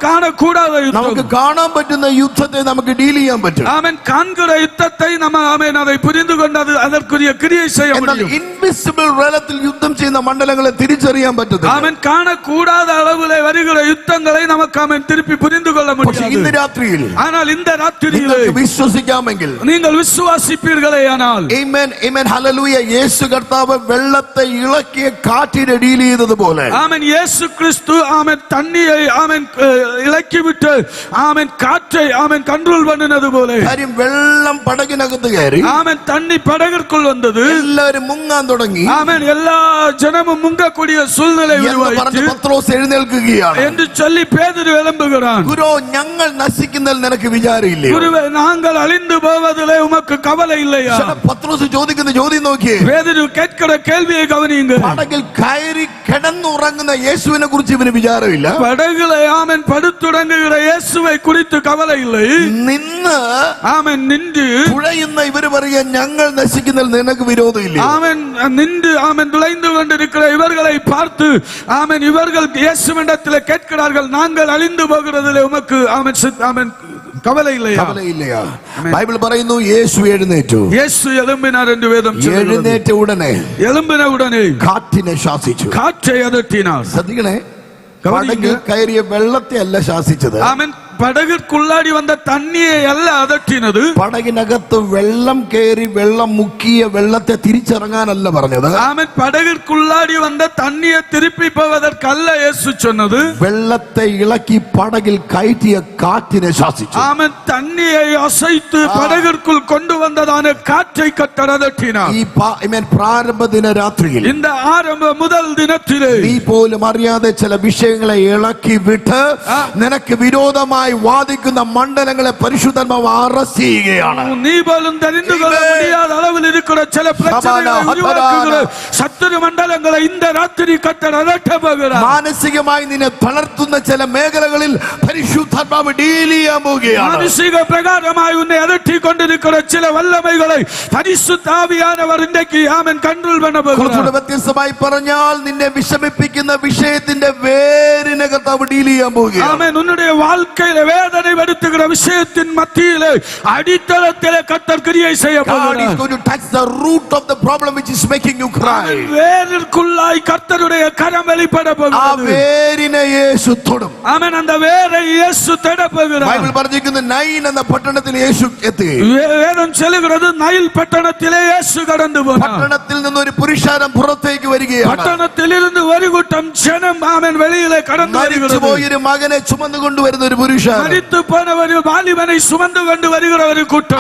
காணக்கூடாத നമുക്ക് யுத்தம். കാണാൻ പറ്റുന്ന യുദ്ധത്തെ നമുക്ക് ഡീൽ ചെയ്യാൻ പറ്റും. ஆமென். காண்கிற யுத்தத்தை நம்ம ஆமென் அதை புரிந்து கொண்டு அதற்குரிய கிரியை செய்ய എന്നാൽ முடியும். ഇൻവിസിബിൾ റേലത്തിൽ യുദ്ധം ചെയ്യുന്ന മണ്ഡലങ്ങളെ തിരിച്ചറിയാൻ പറ്റത്തില്ല. ஆமென். காணக்கூடாத அளவிலே வருகிற யுத்தங்களை நமக்கு ஆமென் திருப்பி புரிந்து கொள்ள പക്ഷെ ഇന്ന് முடியாது. രാത്രിയിൽ ஆனால் இந்த ராத்திரியிலே നിങ്ങൾക്ക് വിശ്വസിക്കാമെങ്കിൽ, நீங்கள் விசுவாசிப்பீர்களே ஆனால் ആമേൻ, ആമേൻ, ഹല്ലേലൂയ. യേശു കർത്താവ് വെള്ളത്തെ ഇളക്കിയ കാറ്റിനെ ഡീൽ ചെയ്തതുപോലെ ஆமென். இயேசு கிறிஸ்து ஆமென் தண்ணியை ஆமென் இலக்கி விட்டு ஆமென் காற்றை ஆமென் கண்ட்ரோல் பண்ணினது போல കാര്യം വെള്ളം പടകിനകത്ത് കയറി ஆமென் தண்ணி படகிற்குள் வந்தது. എല്ലാവരും മുങ്ങാൻ തുടങ്ങി ஆமென். எல்லா ஜனமும் முங்கக்கூடிய சூழ்நிலை എന്ന് പറഞ്ഞ് உருவாயிற்று പത്രോസ് എഴുന്നേൽക്കുകയാണ്. என்று சொல்லி பேதுரு எழும்புகிறான். ഗുരു, ഞങ്ങൾ നശിക്കുന്നതിൽ നിനക്ക് വിചാരമില്ലേ? குருவே, நாங்கள் அழிந்து அழிந்து போவதிலே உமக்கு கவலை இல்லையா? പത്രോസ് ചോദിക്കുന്ന ചോദ്യം നോക്കിയേ. பேதுரு கேட்கிற கேள்வியை கவனியுங்க. പടകിൽ കയറി കിടന്നുറങ്ങുന്ന യേശുവിനെ കുറിച്ച് ഇവന് വിചാരമില്ല. படகுல ஆமென் படுத்துறங்குகிற இயேசுவை குறித்து கவலை இல்லை. നിന്ന് ஆமென் நின்று തുഴയുന്ന ഇവര് പറയാ ഞങ്ങൾ നശിക്കുന്നതിൽ നിനക്ക് വിരോധമില്ല. ஆமென் நின்று ஆமென் துளைந்து கொண்டிருக்கிற இவர்களை பார்த்து ஆமென் இவர்கள் இயேசுவிடத்தில் கேட்கிறார்கள், நாங்கள் அழிந்து போகிறதிலே உமக்கு ஆமென் ஆமென் கவலை இல்லையா? കവലയില്ലയാ? ബൈബിൾ പറയുന്നു യേശു എഴുന്നേറ്റു. இயேசு எழும்பினார் என்று வேதம் சொல்கிறது. എഴുന്നേറ്റ ഉടനെ எழும்பின உடனே കാറ്റിനെ ശാസിച്ചു. காற்றை அதட்டினார். ശ്രദ്ധിക്കണേ, പടകിൽ കയറിയ വെള്ളത്തെ അല്ല ശാസിച്ചത്. ஆமென் படகிற்குள்ளாடி வந்த தண்ணியை அல்ல அதட்டினது. പടകിനകത്ത് വെള്ളം കയറി വെള്ളം മുക്കിയ വെള്ളത്തെ തിരിച്ചിറങ്ങാനല്ല പറഞ്ഞത്. ஆமென் படகிற்குள்ளாடி வந்த தண்ணியை திருப்பி போவதற்கல்ல இயேசு சொன்னது. വെള്ളത്തെ ഇളക്കി പടകിൽ കയറ്റിയ കാറ്റിനെ ശാസിച്ചു. ஆமென் தண்ணியை அசைத்து படகிற்குள் கொண்டு வந்ததான காற்றை கர்த்தர் அதட்டினார். ഈ പ്രാരംഭ ദിന രാത്രിയിൽ இந்த ആരംഭ முதல் தினத்திலே നീ പോലും അറിയാതെ ചില വിഷയങ്ങളെ ഇളക്കി വിട്ട് നിനക്ക് വിരോധമായി വാദിക്കുന്ന മണ്ഡലങ്ങളെ പരിശുദ്ധാത്മാവ് അറസ്റ്റ് ചെയ്യുകയാണ്. നീ പോലും தெரிந்து கொள்ள முடியாத அளவில் இருக்கிற சில பிரச்சனைகளை உருவாக்குகிற ശത്രു മണ്ഡലങ്ങളെ இந்த രാത്രി കർത്തർ അലട്ട പോകുകയാണ്. മാനസികമായി നിന്നെ തളർത്തുന്ന ചില മേഖലകളിൽ പരിശുദ്ധാത്മാവ് ഡീൽ ചെയ്യാൻ പോവുകയാണ്. മാനസിക പ്രകാരമായി ഉന്നെ അലട്ടിക്കൊണ്ടിരിക്കുന്ന ചില വല്ലമൈകളെ പരിശുദ്ധ ആവിയാനവർ ഇന്നേക്ക് ആമേൻ കൺട്രോൾ பண்ண പോകുകയാണ്. കുറച്ചുകൂടെ വ്യത്യസ്തമായി പറഞ്ഞാൽ നിന്നെ വിഷമിപ്പിക്കുന്ന വിഷയത്തിന്റെ വേരിനെ കർത്താവ് ഡീൽ ചെയ്യാൻ പോവുകയാണ്. ആമേൻ ഉன்னுடைய வாழ்க்கையில வேதனை படுத்துகிற விஷயத்தின் மத்தியிலே அடித்தளத்திலே கர்த்தர் கிரியை செய்ய போகிறார். God is going to touch the root of the problem which is making you cry. வேரிற்குள்ளாய் கர்த்தருடைய கரம் வெளிப்பட ആ போகிறது. വേരിനെ യേശു തൊടും. ആമേൻ அந்த வேரை இயேசு தொட போகிறார். ബൈബിൾ പറഞ്ഞിരിക്കുന്നു നൈൻ എന്ന പട്ടണത്തിൽ യേശു എത്തി. വേദം சொல்லுகிறது നൈൽ പട്ടണത്തിലെ യേശു കടന്നു പോனார். പട്ടണത്തിൽ നിന്ന് ഒരു പുരുഷാരം പുറത്തേക്ക് വരികയാണ്. പട്ടണത്തിലിருந்து ഒരു കൂട്ടം ജനം ആമേൻ വെളിയിലെ കടന്നു വരുகிறது. മരിച്ചുപോയൊരു മകനെ ചുമന്നു കൊണ്ടുവരുന്ന ഒരു പുരുഷൻ. മരിച്ചു പോയ ഒരു ബാലിബനെ ചുമന്നു കൊണ്ടുവരുന്ന ഒരു കൂട്ടം.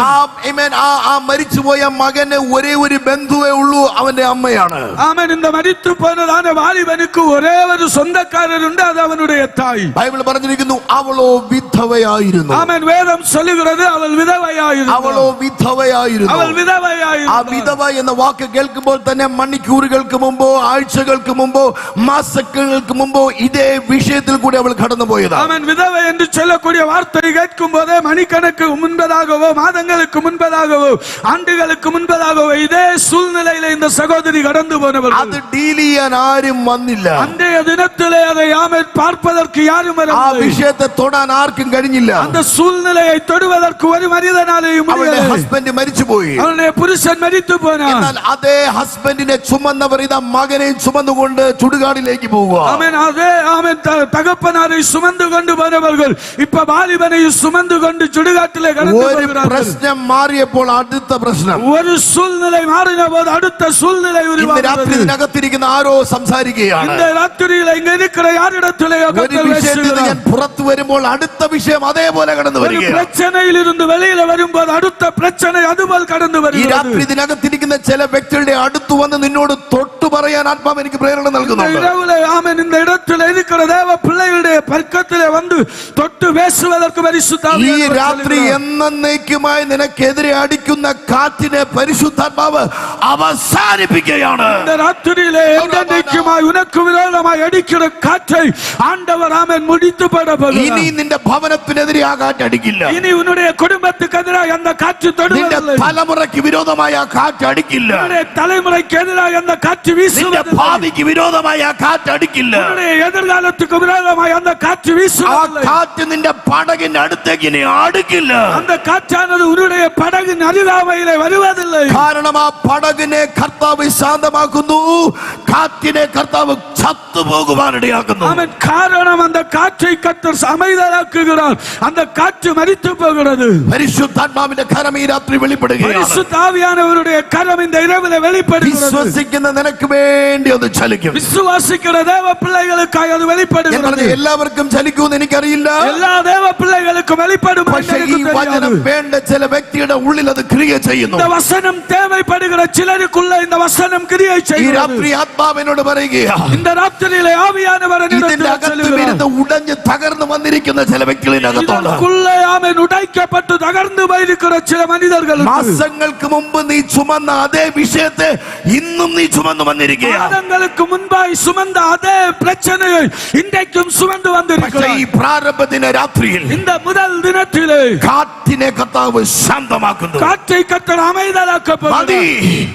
ആ മരിച്ചുപോയ മകന് ഒരേ ഒരു ബന്ധുവേ ഉള്ളൂ, അവന്റെ അമ്മയാണ്. ആമേൻ இந்த മരിച്ചു പോയതാന ബാലിബനുക്ക് ഒരേ ഒരു സ്വന്തക്കാരനുണ്ട്, അത് അവനുடைய തായ്. ബൈബിൾ പറഞ്ഞിരിക്കുന്നു അവളോ വിധവയായിരുന്നു. ആമേൻ വേദം சொல்லுகிறது അവൾ വിധവയായിരുന്നു. അവളോ വിധവയായിരുന്നു. അവൾ വിധവയായിരുന്നു. ആ വിധവ എന്ന വാക്ക് കേൾക്കുമ്പോൾ തന്നെ മണിക്കൂറുകൾക്ക് മുമ്പോ ആഴ്ചകൾക്ക് മുമ്പോ മാസങ്ങൾക്ക് മുമ്പോ ഇതേ വിഷയത്തിൽ കൂടി അവൾ കടന്നുപോയതാണ്. ആമേൻ വിധവ என்று சொல்லக்கூடிய வார்த்தை கேட்கும் போதே மணிக்கணக்கு முன்பதாகவோ மாதங்களுக்கு முன்பதாகவோ ஆண்டுகளுக்கு முன்பதாகவோ இதே சூழ்நிலையில இந்த சகோதரி கடந்து போனவர். അത് ഡീൽ ചെയ്യാൻ ആരും വന്നില്ല. അന്നേ ദിനത്തിലെ அதை ആമേൻ பார்ப்பதற்கு யாரும் ആ வரவில்லை. വിഷയത്തെ തൊടാൻ ആർക്കും കഴിഞ്ഞില്ല. அந்த சூழ்நிலையை தொடுவதற்கு ഒരു മനുഷ്യനാലെയും അവളുടെ ഹസ്ബൻഡ് മരിച്ചുപോയി. അവളുടെ പുരുഷൻ മരിച്ചു പോനാ. എന്നാൽ അതേ ഹസ്ബൻഡിനെ ചുമന്നവർ ഇതാ മകനെ ചുമന്നുകൊണ്ട് ചുടുകാടിലേക്ക് പോവുക. ആമേൻ അതേ ആമേൻ തകപ്പനാരെ ചുമന്നു കൊണ്ടുപോനവர்கள் இப்ப ബാലിബനെ ചുമന്നു കൊണ്ട് ചുടുകാട്ടിലെ കടന്നു പോകുகிறார்கள். പ്രശ്നം മാറിയപ്പോൾ അടുത്ത പ്രശ്നം. ഒരു സൂழ்நிலை മാറിയപ്പോൾ അടുത്ത സൂழ்நிலை ഇന്ന് രാത്രി ഇതിനകത്തിരിക്കുന്ന ആരോ സംസാരിക്കുകയാണ്. இந்த രാത്രിയിൽ ഇങ്ങ ഇരിക്കുന്ന யாரிடத்திலேயோ ഒരു വിഷയത്തിൽ ഞാൻ പുറത്തു വരുമ്പോൾ അടുത്ത വിഷയം അതേപോലെ കടന്നു വരികയാണ്. പ്രശ്നയിലിരുന്ന് വെളിയിൽ വരുമ്പോൾ അടുത്ത പ്രശ്നം അതുപോലെ കടന്നു വരും. ഈ രാത്രി ഇതിനകത്തിരിക്കുന്ന ചില വ്യക്തികളുടെ അടുത്ത് വന്ന് നിന്നോട് തൊട്ടു പറയാൻ ആത്മാവ് എനിക്ക് പ്രേരണ നൽകുന്നുണ്ട്. ആമേൻ இந்த இடத்தில் இருக்கிற தேவ பிள்ளைகளுடைய பக்கத்திலே வந்து தொட்டு பேசுவதற்கு പരിശുദ്ധാത്മാവ് ഈ രാത്രി എന്നേക്കുമായി നിനക്കെതിരെ അടിക്കുന്ന കാറ്റിനെ പരിശുദ്ധാത്മാവ് അവസാനിപ്പിക്കുകയാണ്. இந்த ராத்திரியிலே എന്നേക്കുമായി ഉനക്ക് വിരോധമായി അടിക്കുന്ന കാറ്റை ആണ്ടവർ ആമേൻ முடித்து போட പോകുന്നു. ഇനി നിന്റെ ഭവനത്തിനെതിരെ ആ കാറ്റ് അടിക്കില്ല. ഇനി ഉன்னுடைய കുടുംബത്തിനെതിരായി அந்த കാറ്റ് തൊടുകയില്ല. നിന്റെ തലമുറയ്ക്ക് വിരോധമായി ആ കാറ്റ് അടിക്കില്ല. ഉன்னுடைய தலைமுறைக்கு எதிராக அந்த காற்று வீசுவதில்லை. നിന്റെ ഭാവിക്ക് വിരോധമായി ആ കാറ്റ് അടിക്കില്ല. ഉன்னுடைய എതിർകാലத்துக்கு വിരോധമായി அந்த കാറ്റ് വീസുവதில்லை. ആ കാറ്റ് നിന്റെ പടകിന്റെ അടുത്തേക്ക് ഇനി അടുക്കില്ല. அந்த കാറ്റാனது ഉன்னுடைய പടകിൻ അരുകാമയിലെ വരുവதில்லை. കാരണം ആ പടകിനെ കർത്താവ് ശാന്തമാക്കുന്നു, കാറ്റിനെ കർത്താവ് ചത്തുപോകുവാനിടയാക്കുന്നു. ആമേൻ കാരണം அந்த காற்றை கர்த்தர் அமைதலாக்குகிறார். அந்த காற்று மரித்து போகிறது. പരിശുദ്ധാത്മാവിന്റെ കരം ഈ രാത്രി വെളിപ്പെടുകയാണ്. പരിശുദ്ധ ആവിയാനവരുടെ കരം இந்த இரவிலே வெளிப்படுகிறது. വിശ്വസിക്കുന്ന നിനക്ക് വേണ്ടി അത് ചലിക്കും. വിശ്വാസിക്കുന്ന ദേവ പിള്ളേകൾക്കായി അത് വെളിപ്പെടുന്നത്. എല്ലാവർക്കും ചലിക്കുമെന്ന് എനിക്കറിയില്ല. എല്ലാ ദേവ പിള്ളേകൾക്കും വെളിപ്പെടും. പക്ഷേ ഈ വചനം വേണ്ട ചില വ്യക്തിയുടെ ഉള്ളിൽ അത് ക്രിയ ചെയ്യുന്നു. இந்த வசனம் தேவைப்படுகிற சிலருக்குள்ள இந்த வசனம் கிரியை ഈ செய்கிறது. രാത്രി ആത്മാവിനോട് പറയുകയാ, இந்த ராத்திரியிலே ஆவியானவர் ഇതിന്റെ അകത്ത് ഇരുന്ന് ഉടഞ്ഞ് തകർന്നു വന്നിരിക്കുന്ന ചില വ്യക്തികളിനകത്തുണ്ട്. ஆமென் உடைக்கப்பட்டு தகர்ந்து போயிருக்கிற சில மனிதர்கள். മാസങ്ങൾക്ക് മുമ്പ് നീ ചുമന്ന അതേ വിഷയത്തെ ഇന്നും നീ ചുമന്നു വന്നിരിക്കുകയാണ്. മാസങ്ങൾക്ക് മുൻപായി സുമந்த അതേ പ്രശ്നയെ ഇന്നേക്കും സുമந்து വന്നിരിക്കുകയാണ്. ഈ പ്രാരംഭദിന രാത്രിയിൽ இந்த முதல் தினத்திலே കാറ്റിനെ കർത്താവ് ശാന്തമാക്കുന്നു. കാറ്റை കർത്താവ് அமைதலாக்கப்படுகிறது.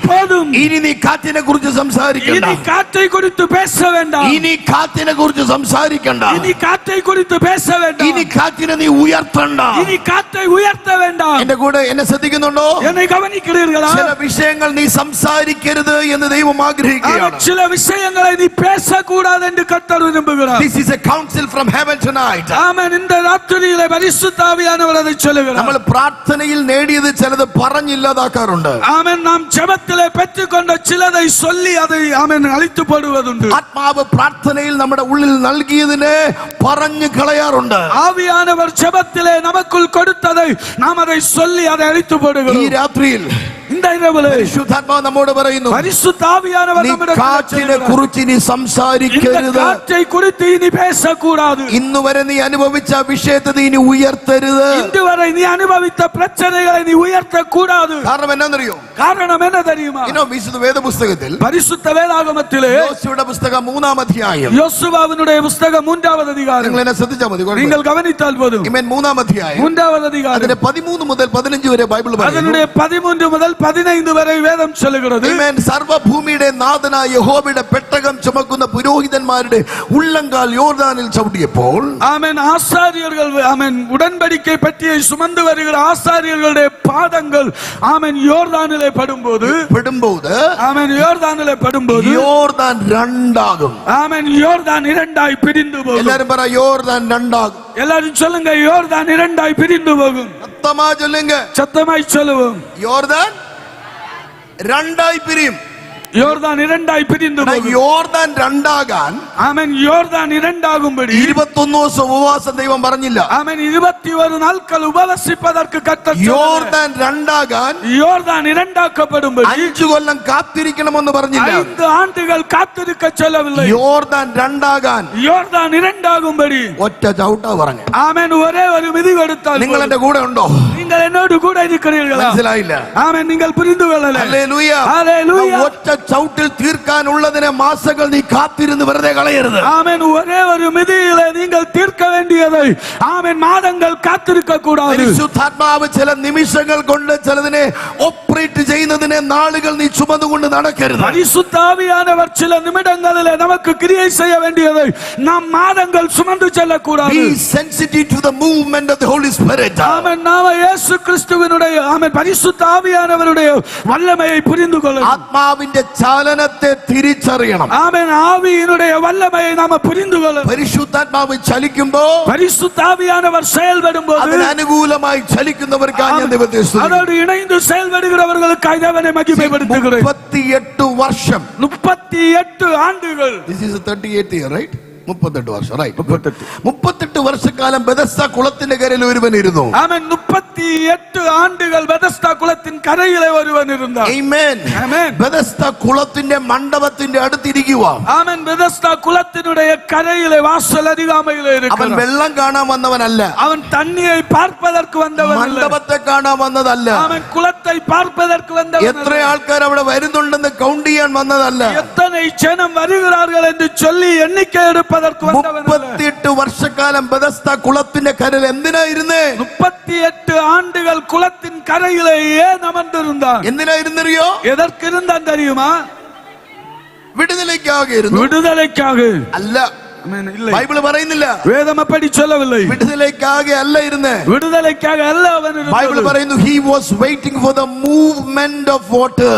போதும். ഇനി നീ കാറ്റിനെ കുറിച്ച് സംസാരിക്കണ്ട. ഇനി കാറ്റை குறித்து பேச வேண்டாம். ഇനി കാറ്റിനെ കുറിച്ച് സംസാരിക്കണ്ട. ഇനി കാറ്റை குறித்து பேச വേண்டாം. ഇനി കാറ്റിനെ നീ ഉയർത്തണ്ട. ഇനി കാറ്റை ഉയർത്ത വേண்டாം. എന്റെ കൂടെ എന്നെ ശ്രദ്ധിക്കുന്നുണ്ടോ? എന്നെ ഗവനിக்கிறீர்களா? ചില വിഷയങ്ങൾ നീ സംസാരിക്കരുത് എന്ന് ദൈവം ആഗ്രഹിക്കുകയാണ്. ചില വിഷയങ്ങളെ നീ பேசக்கூடாது என்று கர்த்தர் விரும்புகிறார். This is a counsel from heaven tonight. ആമേൻ. இந்த രാത്രിയിലെ പരിശുദ്ധ ആവിയാനവർ அதை சொல்லுகிறார். നമ്മൾ പ്രാർത്ഥനയിൽ നേടിയത് ചിലത് പറഞ്ഞില്ലാതാക്കാറുണ്ട്. ആമേൻ. നാം ജപത്തിലെ പെറ്റുകൊണ്ട ചിലதை சொல்லி அதை ആമേൻ അളിച്ചു പോടുവതുണ്ട്. ആത്മാവ് പ്രാർത്ഥനയിൽ നമ്മുടെ ഉള്ളിൽ നൽകിയതിനെ പറഞ്ഞു കളയാറുണ്ട്. ആവിയാനവർ ജപത്തിലെ നമുക്കുൾ കൊടുത്തதை നാം அதை சொல்லி அதை അളിച്ചു പോടുகிறோம். ഈ രാത്രിയിൽ இந்த இரவிலே പരിശുദ്ധാത്മാവ് നമ്മോട് പറയുന്നു, പരിശുദ്ധ ആവിയാനവർ നമ്മുടെ കാറ്റിനെ കുറിച്ച് ഇനി സംസാരിക്കരുത്. കാറ്റை குறித்து ഇനി பேசக்கூடாது. ഇന്നു വരെ നീ അനുഭവിച്ച വിഷയത്തെ നീ ഇനി ഉയർത്തരുത്. ഇന്ന് വരെ നീ അനുഭവിച്ച പ്രശ്നങ്ങളെ നീ ഉയർത്തக்கூடாது. കാരണം എന്നാന്നറിയോ? കാരണം என்ன தெரியுமா? വിശുദ്ധ വേദപുസ്തകത്തിൽ പരിശുദ്ധ വേദാഗമത്തിലെ യോശുവയുടെ പുസ്തകം 3-ാം അധ്യായം, യോശുവാവിനുடைய പുസ്തകം 3-ാவது அதிகாரம். നിങ്ങൾ എന്നെ ശ്രദ്ധിച്ചാൽ മതി. നിങ്ങൾ ഗവനിച്ചാൽ പോലും 3-ാം അധ്യായം 3-ാவது அதிகாരം അതിന്റെ 13 മുതൽ 15 വരെ ബൈബിൾ പറയുന്നു. അതിന്റെ 13 മുതൽ 15 വരെ വേദം ചൊല്ലുகிறது. സർവ്വഭൂമിയുടെ നാഥനായ യഹോവയുടെ പെട്ടകം ചുമക്കുന്ന പുരോഹിതന്മാരുടെ ഉള്ളങ്കാൽ യോർദാനിൽ ചവിട്ടിയപ്പോൾ, ആമേൻ, ആസാര്യர்கள் ആമേൻ ഉടன்பടിக்கை பெட்டியை சுமந்து வருகிற ஆசாரியர்களுடைய பாதங்கள் ஆமேன் யோர்தானிலே படும்போது ஆமேன் யோர்தானிலே படும்போது யோர்தான் இரண்டாகும். ஆமேன் யோர்தான் இரண்டாய் பிரிந்து போகும். எல்லாரும் പറ யோர்தான் இரண்டாகும். எல்லாரும் சொல்லுங்க, யோர்தான் இரண்டாய் பிரிந்து போகும். சத்தமா சொல்லுங்க. சத்தமாய் சொல்லுவோம். யோர்தான் രണ്ടായി പിരിയും. യോർദാൻ இரண்டாய் பிரிந்து പോകും. യോർദാൻ രണ്ടാകാൻ, ആമേൻ, യോർദാൻ இரண்டாகும்படி 21 ദിവസം ഉപവാസം ദൈവം പറഞ്ഞില്ല. ആമേൻ, 21 നാட்கள் ഉപവസിപ്പதற்கு കർത്താവ് യോർദാൻ രണ്ടാകാൻ, യോർദാൻ இரண்டாக்கப்படும்படி 5 കൊല്ലം കാത്തിരിക്കണമെന്ന് പറഞ്ഞില്ല. 5 ആണ്ടുകൾ കാത്തിരിക്ക சொல்லவில்லை. യോർദാൻ രണ്ടാകാൻ, യോർദാൻ இரண்டாகும்படி ഒറ്റ ചവിട്ടാ പറഞ്ഞു. ആമേൻ, ഒരേ ഒരു മിതി കൊടുത്താൽ. നിങ്ങൾ എന്റെ കൂടെ ഉണ്ടോ? നിങ്ങൾ എന്നോട് കൂടെ ഇരിக்கிறீர்களா? മനസ്സിലായില്ല? ആമേൻ, നിങ്ങൾ പുരിந்து കൊള്ളലേ? Hallelujah, hallelujah. ഒറ്റ ചവിട്ടിൽ തീർക്കാനുള്ളതിനെ മാസങ്ങൾ നീ കാത്തിരുന്ന് വെറുതെ കളയരുത്. ആമേൻ, ഒരേ ഒരു മിതിയിലെ നിങ്ങൾ തീർക്ക വേണ്ടിയதை ആമേൻ മാസങ്ങൾ കാത്തിരിക്ക കൂടാതെ. പരിശുദ്ധാത്മാവ് ചില നിമിഷങ്ങൾ കൊണ്ട് ചിലതിനെ ഓപ്പറേറ്റ് ചെയ്യുന്നതിനെ നാളുകൾ നീ ചുമന്നുകൊണ്ട് നടക്കരുത്. പരിശുദ്ധ ആവിയാനവർ ചില നിമിഷങ്ങളിലെ നമുക്ക് ക്രിയ ചെയ്യ വേണ്ടിയதை നാം മാസങ്ങൾ ചുമന്നു ചെല്ല കൂടാതെ. Be sensitive to the movement of the Holy Spirit. ആമേൻ, നാം യേശു ക്രിസ്തുവിനുடைய ആമേൻ പരിശുദ്ധ ആവിയാനവരുടെ വല്ലമയെ പുരിந்து കൊള്ളണം. ആത്മാവിന്റെ ചലനത്തെ തിരിച്ചറിയണം. ആമേൻ, ആവിയിനുடைய വല്ലമയെ നാം പുരിந்து കൊള്ളണം. പരിശുദ്ധാത്മാവ് ചലിക്കുമ്പോൾ, പരിശുദ്ധ ആവിയാനവർ செயல்படுമ്പോൾ അതിന് അനുകൂലമായി ചലിക്കുന്നവർക്കായി ഞാൻ ദൈവത്തെ സ്തുതിക്കുന്നു. അതോട് ഇണങ്ങി செயல்படுகிறவர்களுக்காയി ദൈവനെ മഹിമപ്പെടുത്തുകയാണ്. 38 വർഷം, 38 ആണ്ടുകൾ. This is the 38th year, right? 38 വർഷം, right? 38 വർഷക്കാലം ബെഥസ്ദ കുളത്തിന്റെ കരയിൽ ഒരുവൻ ഇരുന്നു. ആമേൻ, 38 ആണ്ടുകൾ ബെഥസ്ദ കുളത്തിൻ കരയിലെ ഒരുവൻ ഇരുന്നു. ആമേൻ, ആമേൻ. ബെഥസ്ദ കുളത്തിന്റെ മണ്ഡപത്തിന്റെ അടുത്തിരിക്കുക. ആമേൻ, ബെഥസ്ദ കുളത്തിനുடைய കരയിലെ വാസൽ അരികാമയിലെ ഇരിക്കുന്നു. അവൻ വെള്ളം കാണാൻ വന്നവനല്ല. അവൻ തണ്ണിയെ പാർപ്പதற்கு വന്നവനല്ല. മണ്ഡപത്തെ കാണാൻ വന്നതല്ല. ആമേൻ, കുളത്തെ പാർപ്പதற்கு വന്നവനല്ല. എത്ര ആൾക്കാർ അവിടെ വരുന്നുണ്ടെന്ന് കൗണ്ട് ചെയ്യാൻ വന്നതല്ല. എത്രனை ജനം വരുகிறார்கள் என்று சொல்லி എണ്ണിക്കை എടുപ്പதற்கு വന്നവനല്ല. 38 വർഷക്കാലം ബെഥസ്ദ കുളത്തിന്റെ കരയിൽ എന്തിനായിരുന്നേ? 38 ആണ്ടുകൾ കുളത്തിൻ കരയിലെ ഏൻ അമർന്നിരുന്നാൻ. എന്തിനായിരുന്നറിയോ? എதற்கு இருந்தான் தெரியுமா? വിടുതലയ്ക്കാകെ. വിടുതലയ്ക്കാக അല്ല, இல்லை, ബൈബിള് പറയുന്നില്ല. வேதம் அப்படி சொல்லவில்லை. വിടുതലയ്ക്കാക അല്ല ഇരുന്ന്. விடுதலைக்காக அல்ல அவன் ബൈബിള് இருந்தது. പറയുന്നു he was waiting for the movement of water.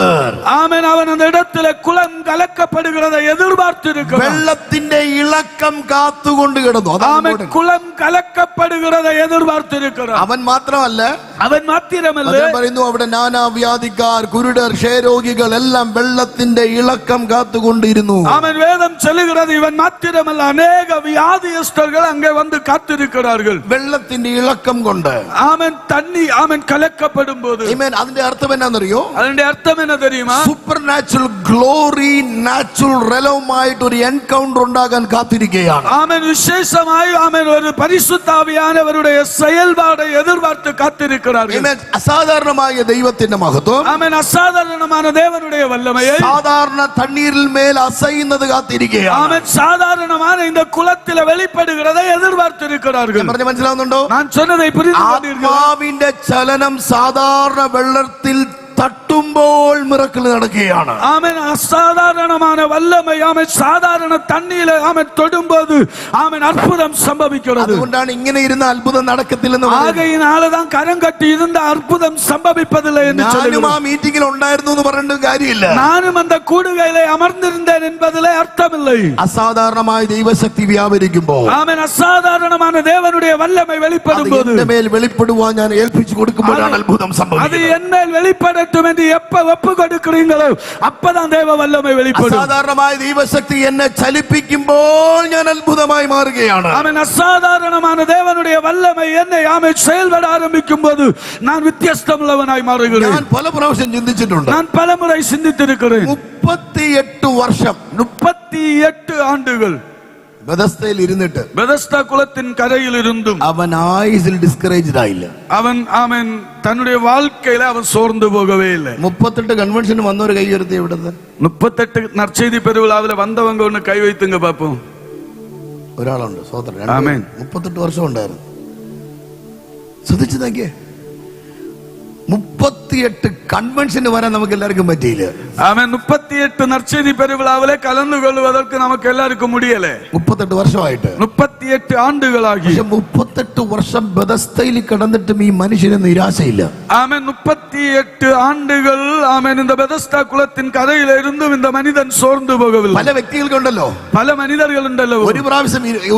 ஆமென். அவன் அந்த இடத்துல குளம் கலக்கப்படுகிறதை எதிர்பார்த்து இருக்கிறான். വെള്ളത്തിന്റെ ഇളക്കം കാത്തുകൊണ്ട് കിടന്നു. ஆமென். குளம் கலக்கப்படுகிறதை எதிர்பார்த்து இருக்கிறான். അവൻ മാത്രമല്ല, அவன் மாத்திரமல்ல, അദ്ദേഹം പറയുന്നു അവിടെ നാനാവ്യാധിക്കാർ, കുരുടർ, ക്ഷയരോഗികൾ എല്ലാം വെള്ളത്തിന്റെ ഇളക്കം കാത്തുകൊണ്ടിരുന്നു. அவன் வேதம் சொல்லுகிறது இவன் மாத்திரமல்ல, அநேக வியாதியஸ்தர்கள் அங்கே வந்து காத்திருக்கிறார்கள். വെള്ളത്തിന്റെ ഇളക്കം കൊണ്ട്. ஆமென். தண்ணி ஆமென் கலக்கப்படும் போது, ആമേൻ. അതിന്റെ അർത്ഥം എന്നാണെന്നറിയോ? அதனுடைய அர்த்தம் என்ன தெரியுமா? സൂപ്പർ നാച്ചുറൽ ഗ്ലോറി, നാച്ചുറൽ റെലവുമായിട്ട് ഒരു എൻകൗണ്ടർ ഉണ്ടാകാൻ കാത്തിരിക്കുകയാണ്. ஆமென். விசேஷமாய் ஆமென் ஒரு பரிசுத்த ஆவியானவருடைய செயல்பாடை எதிர்பார்த்து காத்திருக்கிறார்கள். ആമേൻ. അസാധാരണമായ ദൈവത്തിന്റെ മഹത്വം, ஆமென். அசாதாரணமான தேவனுடைய வல்லமையை സാധാരണ തണ്ണീരിൽ മേൽ അസൈന്നത് കാത്തിരിക്കുകയാണ്. ஆமென். சாதாரணமான இந்த குளத்தில வெளிப்படுகிறதை எதிர்பார்த்து இருக்கிறார்கள். പറഞ്ഞ മനസ്സിലാവുന്നുണ്ടോ? நான் சொன்னதை புரிந்து கொண்டீர்களா? ആത്മാവിന്റെ ചലനം സാധാരണ വെള്ളത്തിൽ തട്ടുമ്പോൾ മിറക്കിൾ നടക്കുകയാണ്. ஆமென். அசாதாரணமான வல்லமை ஆமென் சாதாரண தண்ணீரில ஆமென் தொடும்போது ஆமென் அற்புதம் சம்பவிக்கிறது. അതുകൊണ്ടാണ് ഇങ്ങനെ ഇരുന്ന അത്ഭുതം നടക്കത്തില്ലെന്ന് പറയുന്നത്. ஆகையினாலதான் கரம் கட்டி இருந்த அற்புதம் சம்பவிப்பதில்லை என்று ഞാനും சொல்லுகிறோம். ആ മീറ്റിംഗിൽ ഉണ്ടായിരുന്നു എന്ന് പറഞ്ഞിട്ട് കാര്യമില്ല. நானும் அந்த கூடுகையிலே அமர்ந்திருந்தேன் என்பதிலே அர்த்தமில்லை. അസാധാരണമായ ദൈവശക്തി വ്യാപരിക്കുമ്പോൾ, ஆமென். அசாதாரணமான தேவனுடைய வல்லமை வெளிப்படும் போது, എന്റെ മേൽ വെളിപ്പെടുവാൻ ഞാൻ ഏൽപ്പിച്ചു കൊടുക്കുമ്പോഴാണ് അത്ഭുതം அது സംഭവിക്കുന്നത്. என் மேல் வெளிப்படட்டும் என்று எப்ப ஒப்பு கொடுக்கிறீங்களோ அப்பதான் தேவ வல்லமை வெளிப்படும். അസാധാരണമായ ദൈവശക്തി എന്നെ ചലിപ്പിക്കുമ്പോൾ ഞാൻ അത്ഭുതമായി മാറുകയാണ്. ஆமென். அசாதாரணமான தேவனுடைய வல்லமை என்னை ஆமென் செயல்பட ஆரம்பிக்கும் போது நான் வித்தியாசமுள்ளவனாய் மாறுகிறேன். ഞാൻ പല പ്രാവശ്യം ചിന്തിച്ചിട്ടുണ്ട്. நான் பலமுறை சிந்தித்திருக்கிறேன். 38 വർഷം 38 ஆண்டுகள் ബെഥസ്ദയിൽ ഇരുന്നിട്ട് பெதஸ்தா குளத்தின் கரையில் இருந்தும் അവൻ ആയുസിൽ ഡിസ്കറേജ്ഡ് ആയില്ല. அவன் ஆமென் தன்னுடைய வாழ்க்கையில அவன் சோர்ந்து போகவே இல்லை. 38 കൺവെൻഷന് വന്നവർ കൈ ഉയർത്തി ഇവിടുന്ന് 38 நற்செய்தி பெருவிழாவில் வந்தவங்க ஒண்ணு கை வைத்துங்க பாப்போம். ഒരാളുണ്ട്. സ്വതന്ത്രൻ. ആമേൻ. 38 വർഷം ഉണ്ടായിരുന്നു. ശ്രദ്ധിച്ചു നോക്കിയേ, 38 കൺവെൻഷന് വരാൻ നമുക്ക് എല്ലാവർക്കും പറ്റിയില്ല. ஆமென். 38 நற்செய்தி பெருவிழாவிலே கலந்து கொள்வதற்கு நமக்கு எல்லாருக்கும் முடியல. 38 വർഷമായിട്ട്. 38 ஆண்டுகளாகி. പക്ഷെ 38 വർഷം ബെഥസ്ദയിൽ കിടന്നിട്ടും ഈ മനുഷ്യന് നിരാശയില്ല. ஆமென். 38 ஆண்டுகள் ஆமென் இந்த பெதஸ்தா குளத்தின் கரையில இருந்தும் இந்த மனிதன் சோர்ந்து போகவில்லை. പല വ്യക്തികൾക്കുണ്ടല്ലോ, பல மனிதர்கள் ഉണ്ടല്ലോ,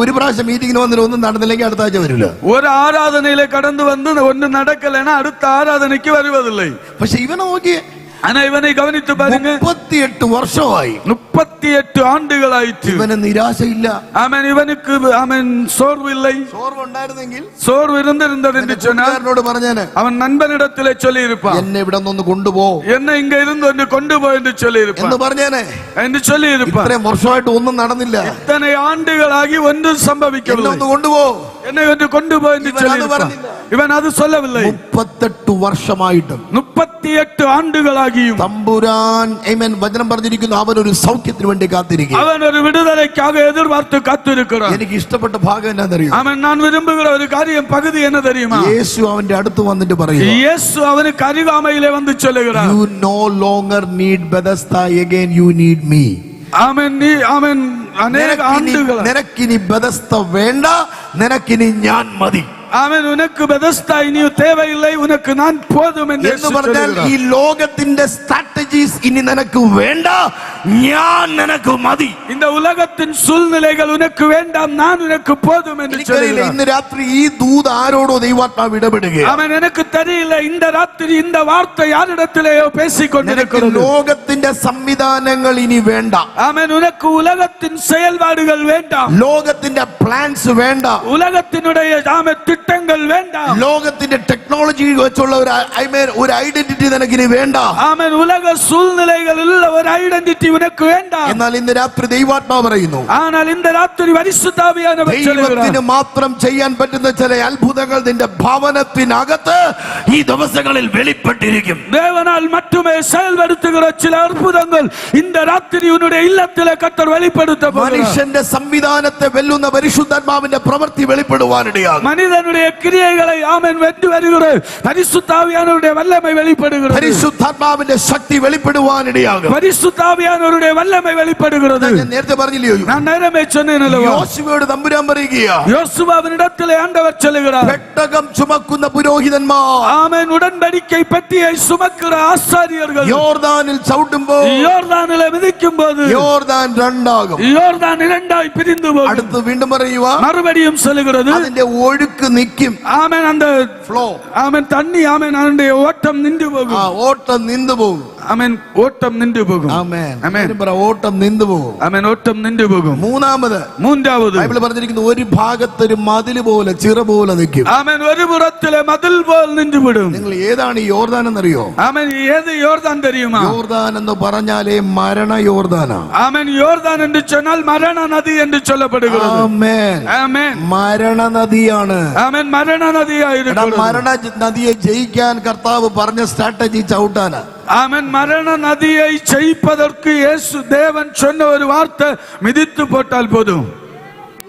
ഒരു പ്രാവശ്യം മീറ്റിംഗിന് വന്നിട്ട് ഒന്നും നടന്നില്ലെങ്കിൽ അടുത്ത ആഴ്ച വരില്ല. ஒரு ஆராதனையில கடந்து வந்து ஒன்னு நடக்கலைன்னா அடுத்த ஆராதனைக்கு வருவதில்லை. പക്ഷെ ഇവനെ നോക്കിയേ, ஆனா இவனை கவனித்து பாருங்க, 38 വർഷമായി 38 ஆண்டுகளாயிற்று. ഇവന് നിരാശയില്ല. ஆமென். இவனுக்கு ஆமென் சோர்வு இல்லை. ചോർവ് ഉണ്ടായിരുന്നെങ്കിൽ சோர்வு இருந்திருந்தது என்று சொன்னால் കൂട്ടുകാരനോട് പറഞ്ഞേനെ, அவன் நண்பனிடத்திலே சொல்லி இருப்பான், എന്നെ ഇവിടെ നിന്ന് കൊണ്ടുപോ என்ன இங்க இருந்து ஒன்று கொண்டு போ என்று சொல்லி இருப்பான், എന്ന് പറഞ്ഞേനെ. என்று சொல்லி இருப்பான். ഇത്രയും വർഷമായിട്ട് ഒന്നും നടന്നില്ല, இத்தனை ஆண்டுகளாகி ஒன்றும் എന്നെ சம்பவிக்கவில்லை, ഒന്ന് കൊണ്ടുപോ. என்னை ஒன்று கொண்டு போ என்று சொல்லி இருப்பான். இவன் அது சொல்லவில்லை. 38 വർഷമായിട്ടും 38 ஆண்டுகளாகியும் തമ്പുരാൻ ആമേൻ വചനം പറഞ്ഞിരിക്കുന്നു, അവൻ ഒരു സൗഖ്യത്തിന് വേണ്ടി കാത്തിരിക്കുക. அவன் ஒரு விடுதலைக்காக எதிர்பார்த்து காத்திருக்கிறான். എനിക്ക് ഇഷ്ടപ്പെട്ട ഭാഗം എന്നാ അറിയോ? அவன் நான் விரும்புகிற ஒரு காரியம் பகுதி என்ன தெரியுமா? യേശു അവന്റെ അടുത്ത് വന്നിട്ട് പറയുന്നു, இயேசு அவனுக்கு அருகாமையிலே வந்து சொல்லுகிறார், you no longer need Bethesda again, you need me. ஆமென். நீ ஆமென் அநேக ஆண்டுகள் നിനക്കിനി ബെഥസ്ദ വേണ്ട, നിനക്കിനി ഞാൻ മതി. ஆமென். உனக்கு பெதஸ்தா இனி தேவையில்லை, உனக்கு நான் போதும் என்று എന്ന് പറഞ്ഞാൽ ഈ ലോകത്തിന്റെ സ്ട്രാറ്റജീസ് ഇനി നിനക്ക് വേണ്ട, ഞാൻ നിനക്ക് മതി. இந்த உலகத்தின் சூழ்நிலைகள் உனக்கு வேண்டாம், நான் உனக்கு போதும் என்று சொல்லுகிறார். ഇന്ന് രാത്രി ഈ ദൂത് ആരോടോ ദൈവാത്മാവ് ഇടപെടുകയാണ്. ஆமென். எனக்கு தெரியல இந்த ராத்திரி இந்த வார்த்தை யாரிடத்திலேயோ பேசிக் கொண்டிருக்கிறது. ലോകത്തിന്റെ സംവിധാനങ്ങൾ ഇനി വേണ്ട, ஆமென். உனக்கு உலகத்தின் செயல்பாடுகள் வேண்டாம், ലോകത്തിന്റെ പ്ലാൻസ് വേണ്ട, உலகத்தினுடைய ஆமென் திட்டங்கள் வேண்டாம், ലോകത്തിന്റെ ടെക്നോളജി വെച്ചുള്ള ഒരു ഐഡന്റിറ്റി നിനക്കിനി വേണ്ട. ஆமென். உலக சூழ்நிலைகளில் ஒரு ஐடென்டிட்டி உனக்கு வேண்டாம். എന്നാൽ ഇന്ന് രാത്രി ദൈവാത്മാവ് പറയുന്നു, ஆனால் இந்த ராத்திரி பரிசுத்த ஆவியானவர் சொல்லுகிறார், ദൈവത്തിന് മാത്രം ചെയ്യാൻ പറ്റുന്ന ചില അത്ഭുതങ്ങൾ നിന്റെ ഭവനത്തിനകത്ത് ഈ ദിവസങ്ങളിൽ വെളിപ്പെട്ടിരിക്കും. தேவனால் மட்டுமே செயல்படுத்துகிற சில அற்புதங்கள் இந்த ராத்திரி உன்னுடைய இல்லத்திலே கர்த்தர் வெளிப்படுத்த போகிறார். മനുഷ്യന്റെ സംവിധാനത്തെ വെല്ലുന്ന പരിശുദ്ധാത്മാവിന്റെ പ്രവൃത്തി വെളിപ്പെടുവാനിടയാകും. மனிதனுடைய தேவனுடைய கிரியைகளை ஆமென் வென்று வருகிறது. பரிசுத்த ஆவியானவருடைய வல்லமை வெளிப்படுகிறது. പരിശുദ്ധാത്മാവിന്റെ ശക്തി വെളിപ്പെടുവാനിടയാകും. பரிசுத்த ஆவியானவருடைய வல்லமை வெளிப்படுகிறது. ഞാൻ നേരത്തെ പറഞ്ഞില്ലയോ, நான் നേരമേ சொன்னேனല്ലോ, യോശുവയോട് തമ്പുരാൻ പറയുകയാ, யோசுவாவினிடத்திலே ஆண்டவர் சொல்லுகிறார், പെട്ടകം ചുമക്കുന്ന പുരോഹിതന്മാർ, ஆமென், உடன்படிக்கை பெட்டியை சுமக்கிற ஆசாரியர்கள் യോർദാനിൽ ചവിട്ടുമ്പോൾ, யோர்தானிலே மிதிக்கும்போது യോർദാൻ രണ്ടാകും. யோர்தான் இரண்டாய் பிரிந்து போகும். അടുത്ത് വീണ്ടും പറയുക, மறுபடியும் சொல்லுகிறது, അതിന്റെ ഒഴുക്ക് നിൽക്കും. ஆமென், அந்த ഫ്ലോ, ஆமென், தண்ணி ஆமென், அதனுடைய ஓட்டம் நின்று போகும். ഓട്ടം നിന്നു പോകും. ஆமென், ஓட்டம் நின்று போகும். ആമേൻ. ആമേൻ. ഓട്ടം നിന്നു പോകും. ஆமென், ஓட்டம் நின்று போகும். மூன்றாவது ബൈബിൾ പറഞ്ഞിരിക്കുന്നു, ഒരു ഭാഗത്ത് ഒരു മതിൽ പോലെ, ചിറ പോലെ നിൽക്കും. ஆமென், ஒரு புறத்திலே மதில் போல் நின்று விடும். നിങ്ങൾ ഏതാണ് ഈ യോർദാൻ എന്നറിയോ? ஆமென், ஏது யோர்தான் தெரியுமா? യോർദാൻ എന്ന് പറഞ്ഞാലേ മരണ യോർദാനാ. ஆமென், யோர்தான் என்று சொன்னால் மரண நதி என்று சொல்லப்படுகிறது. ആമേൻ. ஆமென், മരണ നദിയാണ്. ஆமென், மரண நதியாயிருக்கிறது. മരണ നദിയെ ജയിക്കാൻ കർത്താവ് പറഞ്ഞ സ്ട്രാറ്റജി ചവിട്ടാനാ. ஆமென், மரண நதியை ஜெயிப்பதற்கு இயேசு தேவன் சொன்ன ஒரு வார்த்தை, மிதித்து போட்டால் போதும்.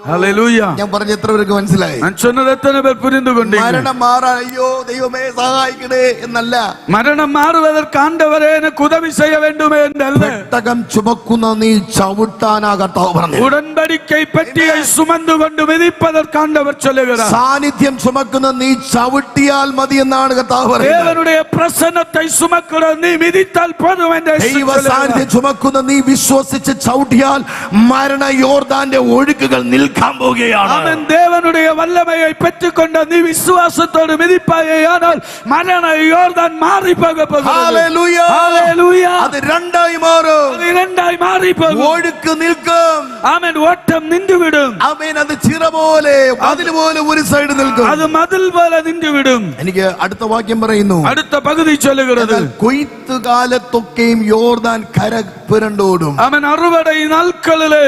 ഹല്ലേലൂയ. ഞാൻ പറഞ്ഞ എത്ര പേർക്ക് മനസ്സിലായി? ഞാൻ சொன்னது എത്ര പേർ പുരിந்து കൊണ്ടീங்க? മരണം മാറാൻ അയ്യോ ദൈവമേ സഹായിക്കണേ എന്നല്ല. മരണം മാറുവதற்கு ആண்டവരേ எனக்கு உதவி செய்ய வேண்டுமே എന്നല്ല. പെട്ടകം ചുമക്കുന്ന നീ ചവിട്ടാനാ കർത്താവ് പറഞ്ഞു. ഉടമ്പടിക്കൈ പെട്ടിயை சுமந்து கொண்டு மிதிப்பதற்கு ஆண்டவர் சொல்லுகிறார். സാന്നിധ്യം ചുമക്കുന്ന നീ ചവിട്ടിയാൽ മതി എന്നാണ് കർത്താവ് പറയുന്നത്. தேவனுடைய பிரசன்னத்தை சுமக்கிற நீ மிதித்தால் போதும் என்று ദൈവ സാന്നിധ്യം ചുമക്കുന്ന നീ വിശ്വസിച്ച് ചവിട്ടിയാൽ മരണ യോർദാന്റെ ഒഴുക്കുകൾ നിൽക്കാൻ പോവുകയാണ്. ആമേൻ. தேவனுடைய வல்லமையை பெற்றுக்கொண்ட நீ விசுவாசத்தோடு மிதிப்பாயானால் மரண யோர்தான் மாறி போக போகிறது. ഹല്ലേലൂയ. ഹല്ലേലൂയ. അത് രണ്ടായി മാറും. அது இரண்டாய் மாறி போகும். ഒഴുക്ക് നിൽക്കും. ஆமென், ஓட்டம் நின்றுவிடும். ആമേൻ. അത് ചിറ പോലെ, മതിൽ പോലെ ഒരു സൈഡ് നിൽക്കും. அது மதில் போல நின்றுவிடும். എനിക്ക് അടുത്ത വാക്യം പറയുന്നു, அடுத்த பகுதி சொல்லுகிறது, കൊയ്ത്ത് കാലത്തൊക്കെയും യോർദാൻ കര പുരണ്ടോടും. ஆமென், அறுவடை நாட்களிலே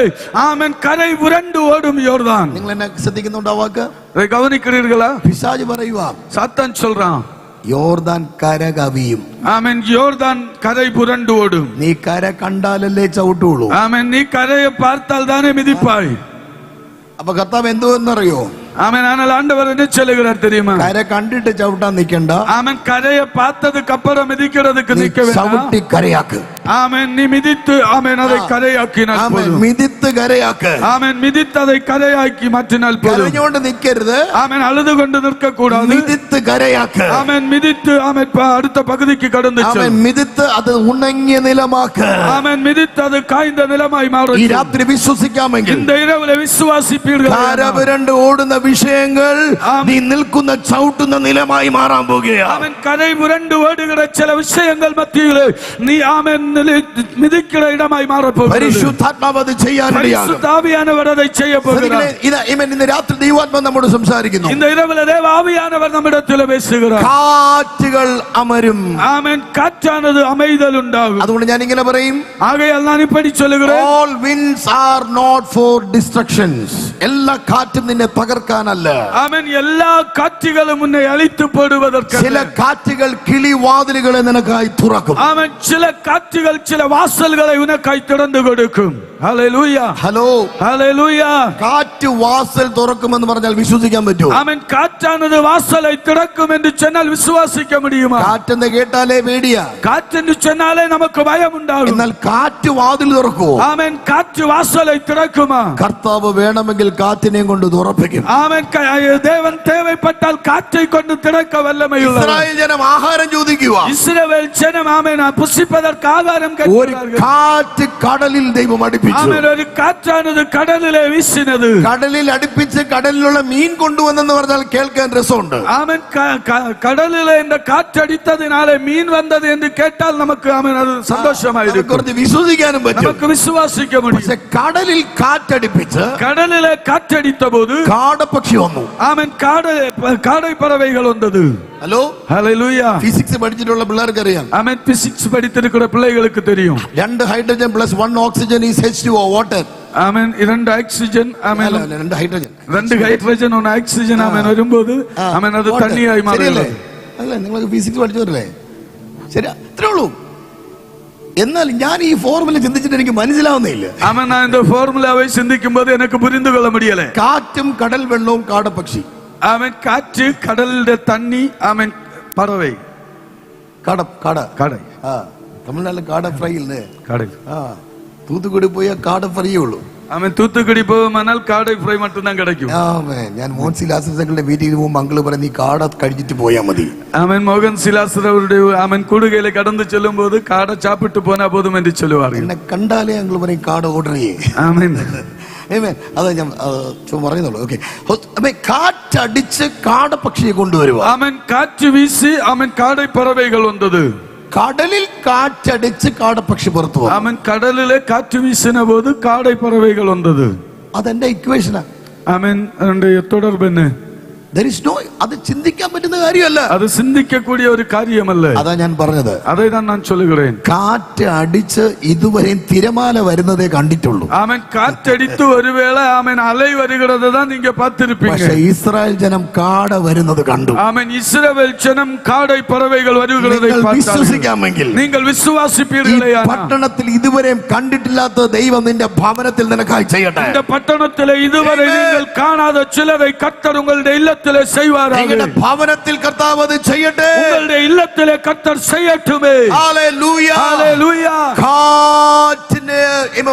ஆமென் கரை புரண்டு ஓடும் யோர்தான். നിങ്ങൾ എന്നെ ശ്രദ്ധിക്കുന്നുണ്ടോ? വാക്ക് இதை கவனிக்கிறீர்களா? പിശാച് പറയുക, சாத்தான் சொல்றான், യോർദാൻ കര കവിയും. ஆமென், யோர்தான் கரை புரண்டு ஓடும். നീ കര കണ്ടാലല്ലേ ചവിട്ടുള്ളൂ. ஆமென், நீ கரையை பார்த்தால் தானே மிதிப்பாய். അപ്പൊ കർത്താവ് എന്തുവെന്നറിയോ? ஆமென், ஆனால் ஆண்டவர் என்ன சொல்லுகிறார் தெரியுமா? കര കണ്ടിട്ട് ചവിട്ടാൻ നിൽക്കണ്ട. ஆமென், கரையை பார்த்ததுக்கு அப்புறம் மிதிக்கிறதுக்கு നീ நிக்க வேண்டாம். ചവിട്ടി കരയാക്ക്. ஆமென், நீ மிதித்து ஆமென் அதை கரையாக்கினால் ആമേൻ. போதும். മിതിത്ത് കരയാക്ക്. ஆமென், மிதித்து அதை கரையாக்கி மாற்றினால் போதும். കരഞ്ഞോണ്ട് നിൽക്കരുത്. ஆமென், அழுது கொண்டு நிற்க கூடாது. മിതിത്ത് കരയാക്ക്. ஆமென், மிதித்து ஆமென் அடுத்த பகுதிக்கு கடந்து செல். ആമേൻ. മിതിത്ത് അത് ഉണങ്ങിയ നിലമാക്ക്. ஆமென், மிதித்து அது காய்ந்த நிலமாய் ഈ மாறும். രാത്രി വിശ്വസിക്കാമെങ്കിൽ இந்த இரவுல விசுவாசிப்பீர்கள். കരപുരണ്ട് ഓടുന്ന വിഷയങ്ങൾ നീ നിൽക്കുന്ന ചവിട്ടുന്ന നിലമായി മാറാൻ പോകുകയാണ്. ஆமென், கரை புரண்டு ஓடுகிற சில விஷயங்கள் மத்தியிலே நீ ஆமென் மிதிக்கிற இடமாய் மாறப் போகிறது. പരിശുദ്ധാത്മാവ് അത് ചെയ്യാനിടയാകും. பரிசுத்த ஆவியானவர் அதை செய்ய போகிறார். ഇന്ന് രാത്രി ദൈവാത്മാവ് നമ്മോട് സംസാരിക്കുന്നു. இந்த இரவுல தேவ ஆவியானவர் நம்மிடத்தில் பேசுகிறார். കാറ്റുകൾ അമരും. ஆமென், காற்றானது அமைதல் உண்டாகும். അതുകൊണ്ട് ഞാൻ ഇങ്ങനെ പറയും, ஆகையால் நான் இப்படி சொல்லுகிறேன், all winds are not for destructions. എല്ലാ കാറ്റും നിന്നെ തകർക്കാനല്ല. ஆமென், எல்லா காற்றுகளும் உன்னை அழித்து போடுவதற்கு. ചില കാറ്റുകൾ കിളിവാതിലുകളെ നിനക്കായി തുറക്കും. ஆமென், சில காற்றுகள் சில வாசல்களை உனக்காய் திறந்து கொடுக்கும். ஹல்லேலூயா. ഹലോ, ஹல்லேலூயா. കാറ്റ് വാസൽ തുറക്കുമെന്ന് പറഞ്ഞാൽ വിശ്വസിക്കാൻ പറ്റുമോ? ஆமென், காற்றானது வாசலை திறக்கும் என்று சொன்னால் விசுவாசிக்க முடியுமா? കാറ്റെന്ന് കേട്ടാലേ പേടിയാ. காற்று என்று சொன்னாலே நமக்கு பயம் உண்டாகும். എന്നാൽ കാറ്റ് വാതിൽ തുറക്കുമോ? ஆமென், காற்று வாசலை திறக்குமா? കർത്താവ് വേണമെങ്കിൽ കാറ്റിനെയും കൊണ്ട് തുറപ്പിക്കും. ஆமென், தேவன் தேவைப்பட்டால் காற்றை கொண்டு திறக்க வல்லமையுள்ளவர். ഇസ്രായേൽ ജനം ആഹാരം ചോദിക്കുക. இஸ்ரவேல் ஜனம் ஆமென் புசிப்பதற்கு ஆகாரம் ഒരു கேட்கிறார்கள். കാറ്റ് കടലിൽ ദൈവം അടുപ്പിച്ചു. ஆமென், ஒரு காற்றானது கடலிலே வீசினது. കടലിൽ അടുപ്പിച്ച് കടലിലുള്ള മീൻ കൊണ്ടുവന്നെന്ന് പറഞ്ഞാൽ കേൾക്കാൻ രസമുണ്ട്. ஆமென், கடலிலே இந்த காற்றடித்ததினாலே மீன் வந்தது என்று கேட்டால் நமக்கு ஆமென் அது சந்தோஷமாயிருக்கும். കുറച്ച് വിശ്വസിക്കാനും പറ്റും. நமக்கு விசுவாசிக்க முடியும். പക്ഷെ കടലിൽ കാറ്റടിപ്പിച്ച് கடலிலே காற்றடித்த போது കാടപ്പക്ഷി വന്നു. ஆமென் காடை பறவைகள் வந்தது. ഹലോ, ஹல்லேலூயா. ഫിസിക്സ് പഠിച്ചിട്ടുള്ള പിള്ളേർക്ക് അറിയാം. ஆமென், பிசிக்ஸ் படித்திருக்கிற பிள்ளைகளுக்கு தெரியும். 2 hydrogen plus 1 oxygen is H2O water. ஆமென், 2 ஆக்சிஜன் ஆமென் 2 ഹൈഡ്രജൻ 2 ഹൈഡ്രജൻ 1 ஆக்சிஜன் ஆமென் வரும்போது ஆமென் அது தண்ணியாയി മാറുന്നു. അല്ലേ, നിങ്ങൾക്ക് ഫിസിക്സ് പഠിച്ചവരല്ലേ? ശരി, അത്രേ ഉള്ളൂ. എന്നാൽ ഞാൻ ഈ ഫോർമുല ചിന്തിച്ചിട്ട് എനിക്ക് മനസ്സിലാവുന്നില്ല. ஆமென், நான் இந்த ஃபார்முலாவை சிந்திக்கும்போது எனக்கு புரிந்து கொள்ள முடியல. കാറ്റും കടൽ വെള്ളവും കാടപ്പക്ഷി. ആമേൻ കാറ്റ്, കടലിന്റെ തണ്ണി, ആമേൻ പറവൈ. கடை தமிழ்நாட்டில் காடை ஃப்ரை இல்லை. கடை தூத்துக்குடி போய் காடை ஃப்ரையே உள்ளு. ஆமேன் தூத்துக்குடி போகுமானால் காடை ஃப்ரை மட்டும்தான் கிடைக்கும். ആമേൻ. ഞാൻ മോഹൻ സിലാസങ്ങളുടെ വീട്ടിൽ പോകുമ്പോൾ അങ്കിള് പറഞ്ഞ് നീ കാട കഴിച്ചിട്ട് പോയാൽ മതി. ആമേൻ മോഹൻ സിലാസരുടെ ആമേൻ കൂടുകയിലെ കടന്നു ചെല്ലുമ്പോൾ കാട ചാപ്പിട്ട് പോനാ പോതും എന്ന് ചൊല്ലുവാർ. എന്നെ കണ്ടാലേ അങ്കിള് പറയും കാട ഓർഡർ ചെയ്യേ. ആമേൻ. അതാ ഞാൻ പറയുന്നുള്ളൂ. ഓക്കെ, കാറ്റടിച്ച് കാടപ്പക്ഷിയെ കൊണ്ടുവരുക. ആമേൻ കാറ്റ് വീശി ആമേൻ കാടை பறவைகள் வந்தது. കടലിൽ കാറ്റടിച്ച് കാടപ്പക്ഷി പുറത്തു വന്നു. ആമേൻ കടലിലെ കാറ്റ് വീശിന പോത് കാടை பறவைகள் വന്നത്. അതെന്റെ ഇക്വേഷനാ. ആമേൻ അതിന്റെ തുടർബെന്നെ. അത് ചിന്തിക്കാൻ പറ്റുന്ന കാര്യമല്ല. അത് ചിന്തിക്കக்கூடிய ഒരു കാര്യമല്ല. അതാ ഞാൻ പറഞ്ഞത്. അതാണ് ഞാൻ ചൊല്ലുകേൻ. കാറ്റ് അടിച്ച് ഇതുവരെ തിരമാല വരുന്നതേ കണ്ടിട്ടുള്ളൂ. ആമേൻ കാറ്റടിത്ത് ഒരു വേള ആമേൻ അലൈ വരുகிறது தான் நீங்க பார்த்திருப்பீங்க. പക്ഷേ ഇസ്രായേൽ ജനം കാട വരുന്നത് കണ്ടു. ആമേൻ ഇസ്രായേൽ ജനം കാടை பறவைகள் വരുகிறதை பார்த்தார்கள். വിശ്വസിക്കാമെങ്കിൽ, നിങ്ങൾ വിശ്വാസിപ്പീர்களേയാണ്, പട്ടണത്തിൽ ഇതുവരെ കണ്ടിട്ടില്ലാത്ത ദൈവം നിന്റെ ഭവനത്തിൽ നിനക്കായി ചെയ്യട്ടെ. இந்த പട്ടണത്തിലെ ഇതുവരെ നിങ്ങൾ കാണാத ചിലரை കർത്തർ ഉങ്ങളുടെ இல்லத்திலே செய்வாராக. നിങ്ങളുടെ ഭവനത്തിൽ കർത്താവ് അത് ചെയ്യട്ടെ. ഉങ്ങളുടെ இல்லத்திலே കർത്തർ ചെയ്യട്ടുമേ. Hallelujah, hallelujah. കാറ്റിനെ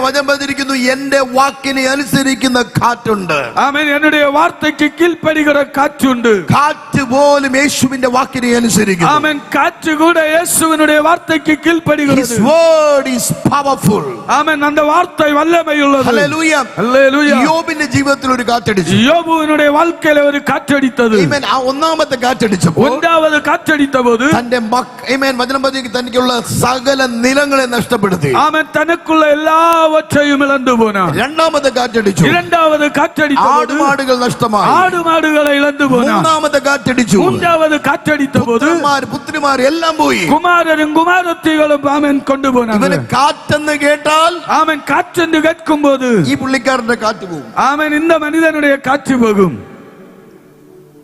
വചനം പറഞ്ഞിരിക്കുന്നു, എന്റെ വാക്കിനെ അനുസരിക്കുന്ന കാറ്റുണ്ട്. ആമേൻ. എന്നുடைய വാർത്തയ്ക്ക് കീഴ്പ്പെടുகிற കാറ്റുണ്ട്. കാറ്റ് പോലും യേശുവിന്റെ വാക്കിനെ അനുസരിക്കുന്നു. ആമേൻ. കാറ്റ് കൂടെ യേശുവിനുடைய വാർത്തയ്ക്ക് കീഴ്പ്പെടുகிறது. His word is powerful. ആമേൻ. அந்த வார்த்தை வல்லமையுள்ளது. Hallelujah, hallelujah. യോബിന്റെ ജീവിതത്തിൽ ഒരു കാറ്റടിച്ചു. യോബുവിനുடைய வாழ்க்கையில ഒരു കാറ്റടിത്തது. ആമേൻ. ആ ഒന്നാമത്തെ കാറ്റടിച്ചപ്പോൾ, ഒന്നാമത് കാറ്റടിത്ത പോത് തന്റെ വചനം പറഞ്ഞ തനിക്കുള്ള സകല നിലങ്ങളെ നഷ്ടപ്പെടുത്തി. ആമേൻ. തനക്കുള്ള എല്ലാവற்றையும் ഇളന്നു പോന. രണ്ടാമത്തെ കാറ്റടിച്ചു. இரண்டாவது കാറ്റടിത്ത പോത് ആടുമാടുകൾ നഷ്ടമായി. ആടുമാടുകളെ ഇളന്നു പോന. മൂന്നാമത്തെ കാറ്റടിച്ചു. മൂന്നാമത് കാറ്റടിത്ത പോത് പുത്രിമാർ എല്ലാം പോയി. കുമാരരും കുമാരത്തികളും ആമേൻ കൊണ്ടുപോന. ഇവന് കാറ്റെന്ന് കേട്ടാൽ, ആമേൻ കാറ്റെന്ന് കേൾക്കുമ്പോൾ ഈ പുള്ളിക്കാരന്റെ കാറ്റ് പോകും. ആമേൻ. இந்த മനുഷ്യനുடைய കാറ്റ് പോകും.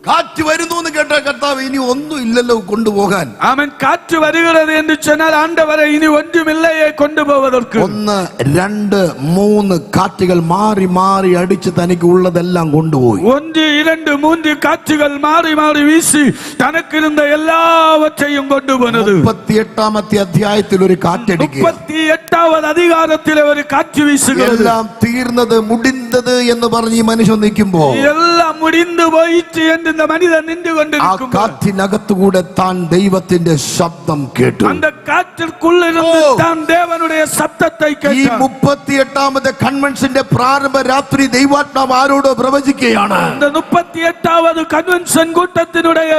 കാറ്റ് വരുന്നു എന്ന് കേട്ട കർത്താവ് ഇനി ഒന്നും ഇല്ലല്ലോ കൊണ്ടുപോകാൻ. ആമേൻ. കാറ്റ് വരുகிறது என்று சொன்னால் ஆண்டவரே இனி ஒன்றுமில்லையே கொண்டு போவதற்கு. 1, 2, 3 കാറ്റുകൾ മാറി മാറി അടിച്ച് തനിക്ക് ഉള്ളതെല്ലാം കൊണ്ടുപോയി. 1, 2, 3 കാറ്റുകൾ മാറി മാറി വീശി തനക്കിരുന്ന എല്ലാവற்றையும் കൊണ്ടുപോനது. 38ാമത്തെ അധ്യായത്തിൽ ഒരു കാറ്റടിക്കുക. 38வது அதிகாரத்திலே ഒരു കാറ്റ് വീശുகிறது. എല്ലാം തീർന്നത് മുടിന്തത് എന്ന് പറഞ്ഞ് ഈ മനുഷ്യൻ നിൽക്കുമ്പോൾ, എല്ലാം മുടിந்து പോയിട്ട് എന്ന് இந்த மனிதன் நின்று கொண்டிருக்கும். ആ കാറ്റിനകത്തുകൂടെ താൻ ദൈവത്തിന്റെ ശബ്ദം കേട്ടു. அந்த കാറ്റിற்குള്ളിருந்து താൻ ദേവനുடைய ശബ്ദത്തെ കേട്ടു. ഈ 38ാമത്തെ കൺവെൻഷന്റെ പ്രാരംഭ രാത്രി ദൈവാത്മാവ് ആരോട് പ്രവചിക്കുകയാണ്. இந்த 38வது கன்வென்ஷன் கூட்டத்தினுடைய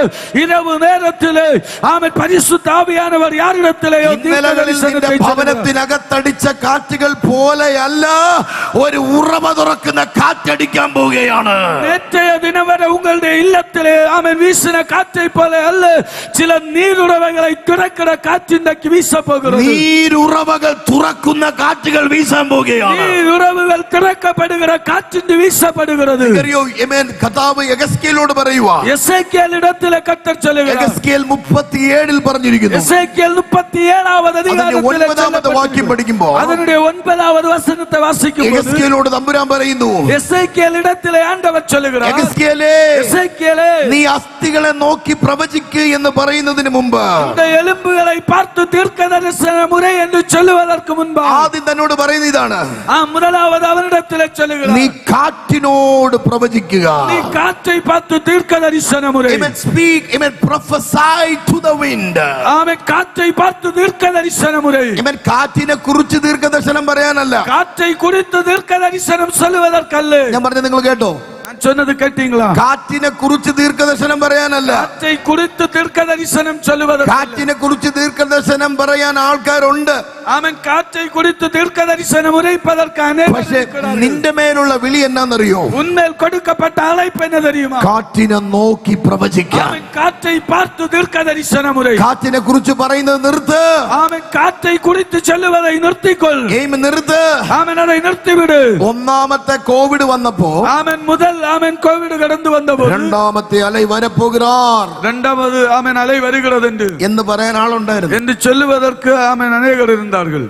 இரவு நேரத்திலே ஆமென் பரிசுத்த ஆவியானவர் யாரிடத்திலேயோ നിന്റെ ഭവനത്തിനകത്തടിച്ച കാറ്റുകൾ പോലെയല്ല, ഒരു ഉറവ തുറക്കുന്ന കാറ്റടിക്കാൻ പോവുകയാണ്. നേറ്റയ ദിനം വരെ ഉങ്ങളുടെ இல்லத்திலே ஆமென் வீசின காற்றை போல அல்ல, சில നീരുറവകളെ തുറക്കുന്ന കാറ്റ് ഇന്നേക്ക് വീശ പോകുന്നത്. നീരുറവകൾ തുറക്കുന്ന കാറ്റുകൾ വീശാൻ പോവുകയാണ്. നീരുറവകൾ തുറക്കപ്പെടുகிற കാറ്റ് വീശപ്പെടുகிறது. കർത്താവ് എസെക്കിയേലോട് പറയുക. എസെക്കിയേലിടത്തിലെ കർത്തർ ചൊല്ലുക. എസെക്കിയേൽ 37 പറഞ്ഞിരിക്കുന്നു. എസെക്കിയേൽ 37வது അധികാരത്തിലെ 9ാമത്തെ വാക്യം പഠിക്കുമ്പോൾ, അതിന്റെ 9வது വചനത്തെ വാസിക്കുമ്പോൾ എസെക്കിയേലോട് തമ്പുരാൻ പറയുന്നു, എസെക്കിയേലിടത്തിലെ ആണ്ടവൻ ചൊല്ലുക, എസെക്കിയേലേ, നീ അസ്ഥികളെ നോക്കി പ്രവചിക്കുക എന്ന് പറയുന്നതിന് മുമ്പ്, എലുമ്പുകളെ പാർത്ത് ദീർഘദർശന മുறை എന്ന് ചൊല്ലുവதற்கு മുൻപ് ആദ്യം തന്നോട് പറയുന്നത് ഇതാണ്. முதலாவது அவனிடத்திலே ചൊല്ലുക, നീ കാറ്റിനോട് പ്രവചിക്കുക. നീ കാറ്റை பார்த்து ദീർഘദർശന മുறை. Amen. Speak, amen. Prophesy to the wind. ആമേൻ. കാറ്റை பார்த்து ദീർഘദർശന മുறை. Amen. കാറ്റിനെ കുറിച്ച് ദീർഘദർശനം പറയാനല്ല, കാറ്റை குறித்து ദീർഘദർശനം ചൊല്ലുവதற்கല്ല. ഞാൻ പറഞ്ഞത് നിങ്ങൾ കേട്ടോ? சொன்னது கேட்டீங்களா? കാറ്റിനെ കുറിച്ച് ദീർഘദർശനം പറയാനല്ല, കാറ്റை குறித்து ദീർഘദർശനം ചൊല്ലുവதற்கு. കാറ്റിനെ കുറിച്ച് ദീർഘദർശനം പറയാൻ ആൾക്കാരുണ്ട്. ആമേൻ. കാറ്റை குறித்து ദീർഘദർശനം ഉരൈപ്പதற்கான. പക്ഷേ നിന്റെ മേലുള്ള വിളി എന്നാന്നറിയോ? ഉന്മേൽ കൊടുക്കപ്പെട്ട അழைപ്പ് என்ன தெரியுமா? കാറ്റിനെ നോക്കി പ്രവചിക്കാൻ. ആമേൻ. കാറ്റை பார்த்து ദീർഘദർശനം ഉരൈ. കാറ്റിനെ കുറിച്ച് പറയുന്നത് നിർത്ത്. ആമേൻ. കാറ്റை குறித்து ചൊല്ലുവதை നിർത്തിക്കൊள். നിർത്ത്. ആമേൻ. அதை നിർത്തിവിട്. ഒന്നാമത്തെ കോവിഡ് വന്നപ്പോ, ആമേൻ, മുതൽ ആമേൻ കോവിഡ് കടന്നു വന്നപ്പോൾ, രണ്ടാമത്തെ അലൈ വരപ്പോകുറാർ, രണ്ടാമത് ആമേൻ അലൈ വരുகிறது എന്ന് പറയാൻ ആളുണ്ടായിരുന്നു. എന്ന് ചൊല്ലുവதற்கு ആമേൻ അനേകർ இருந்தார்கள்.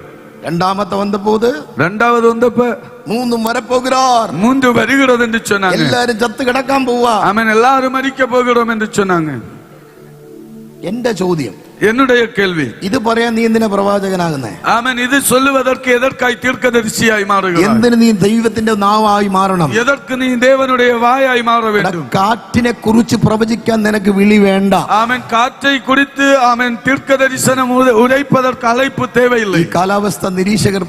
രണ്ടാമത്തെ വന്നപ്പോൾ, രണ്ടാമത് വന്നപ്പോ മൂന്നും വരപ്പോகிறார். மூன்று வருகிறது என்று சொன்னாங்க. എല്ലാരും ചത്ത് കിടക്കാൻ പോവാ. ஆமென். எல்லாரும் மரிக்க போகிறோம் என்று சொன்னாங்க. എന്റെ ചോദ്യം, என்னுடைய கேள்வி, ഇത് പറയാൻ നീ എന്തിനാ പ്രവാചകനാകുന്നേ? ஆமென். இது சொல்லுவதற்கு எதற்காய் தீர்க்கதரிசியாய் மாறுகிறாய்? എന്തിന് നീ ദൈവത്തിന്റെ നാവായി മാറണം? எதற்கு நீ தேவனுடைய வாயாய் மாற வேண்டும்? കാറ്റിനെ കുറിച്ച് പ്രവചിക്കാൻ നിനക്ക് വിളി വേണ്ട. ஆமென். காற்றை குறித்து ஆமென் தீர்க்க தரிசனம் உரைப்பதற்கு அழைப்பு தேவையில்லை. ഈ കാലാവസ്ഥ നിരീക്ഷകർ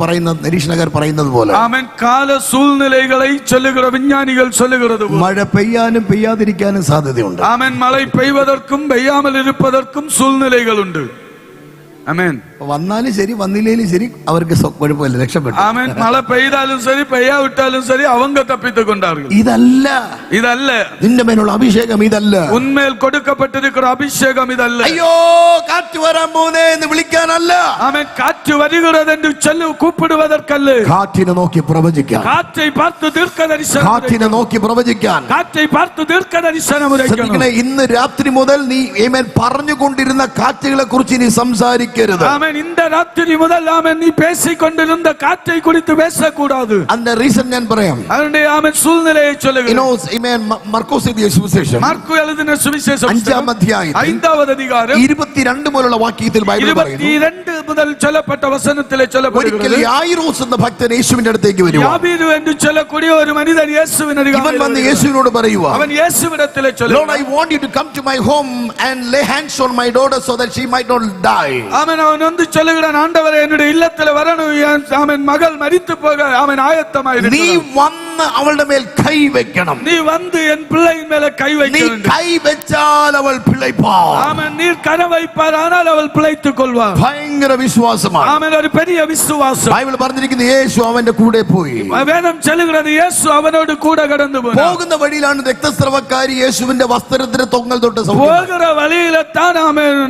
പറയുന്നത് പോലെ ஆமென். கால சூழ்நிலைகளை சொல்லுகிற விஞ்ஞானிகள் சொல்லுகிறது போல മഴ പെയ്യാനും പെയ്യാതിരിക്കാനും സാധ്യതയുണ്ട്. ஆமென். மழை பெய்வதற்கும் பெய்யாமல் இருப்பதற்கும் சூழ்நிலைகள் உண்டு. ஆமென். വന്നാലും ശരി വന്നില്ലേലും ശരി അവർക്ക് കുഴപ്പമില്ല, രക്ഷപ്പെട്ടു. ஆமென். மழை பெய்தாலும் சரி பெய்யாவிட்டாலும் சரி அவங்க தப்பித்துக் கொண்டார்கள். இதல்ல നിന്റെ മേലുള്ള അഭിഷേകം ഇതല്ല. உன்மேல் கொடுக்கப்பட்டிருக்கிற அபிஷேகம் இதல்ல. അയ്യോ കാറ്റ് വരാൻ പോകുന്നേ എന്ന് വിളിക്കാനല്ല. ஆமென். காற்று வருகிறது என்று சொல்லி கூப்பிடுவதற்கல்ல. കാറ്റിനെ നോക്കി പ്രവചിക്കാൻ. காற்றை பார்த்து தீர்க்க தரிசனம். കാറ്റിനെ നോക്കി പ്രവചിക്കാൻ. காற்றை பார்த்து தீர்க்க தரிசனம் உரைக்கணும். ഇന്ന് രാത്രി മുതൽ നീ പറഞ്ഞുകൊണ്ടിരുന്ന കാറ്റുകളെ കുറിച്ച് നീ സംസാരിക്കരുത്. ஆமென். இந்த ராத்திரி முதல் ஆமென் நீ பேசிக் கொண்டிருந்த காற்றை குறித்து பேசக்கூடாது. அந்த ரீசன் ഞാൻ പറയാം. அதனுடைய ஆமென் சூழ்நிலையை சொல்லுகிறேன். മർക്കോസ് എഴുതിയ സുവിശേഷം മാർക്ക് എഴുതിയ സുവിശേഷം 5-ാം അധ്യായം 5-ാമത് അധികാരം 22 മുതലുള്ള വാക്യത്തിൽ ബൈബിൾ പറയുന്നു. 22 മുതൽ ചൊല്ലപ്പെട്ട വചനത്തിലെ ഒരിക്കൽ യായിറോസ് എന്ന ഭക്തൻ യേശുവിന്റെ അടുത്തേക്ക് വരുവാ. യാബീരു എന്ന് ചൊല്ലக்கூடிய ഒരു മനുഷ്യൻ യേശുവിന്റെ അരികിൽ ഇവൻ വന്ന് യേശുവിനോട് പറയുവാ, അവൻ യേശുവിടത്തിലെ ചൊല്ലുന്നു, Lord, I want you to come to my home and lay hands on my daughter so that she might not die. அவன் வந்து சொல்லுகிறான், ஆண்டவரே என்னுடைய இல்லத்துல வரணும், அவன் மகள் மரித்து போக அவன் ஆயத்தமாயிருக்கிறான். നീ വന്ന് അവളുടെ മേൽ കൈ വെക്കണം. நீ வந்து என் பிள்ளையின் மேல கை வைக்க வேண்டும். നീ കൈ വെച്ചാൽ അവൾ പിഴയ്പ്പാൾ. அவன் நீர் கரம் வைப்பார், ஆனால் அவள் பிழைத்துக் கொள்வார். ഭയങ്കര വിശ്വാസമാണ്. அவன் ഒരു பெரிய விசுவாசம். ബൈബിൾ പറഞ്ഞിരിക്കുന്നു യേശു അവന്റെ കൂടെ പോയി. വേദം ചൊല്ലുகிறது യേശു അവനോട് കൂടെ കടന്നു പോയി. പോകുന്ന വഴിയിലാണ് രക്തസ്രവക്കാരി യേശുവിന്റെ വസ്ത്രത്തിന് തൊങ്ങൽ തൊട്ട് പോകുന്ന വഴിയിലെത്താൻ അവൻ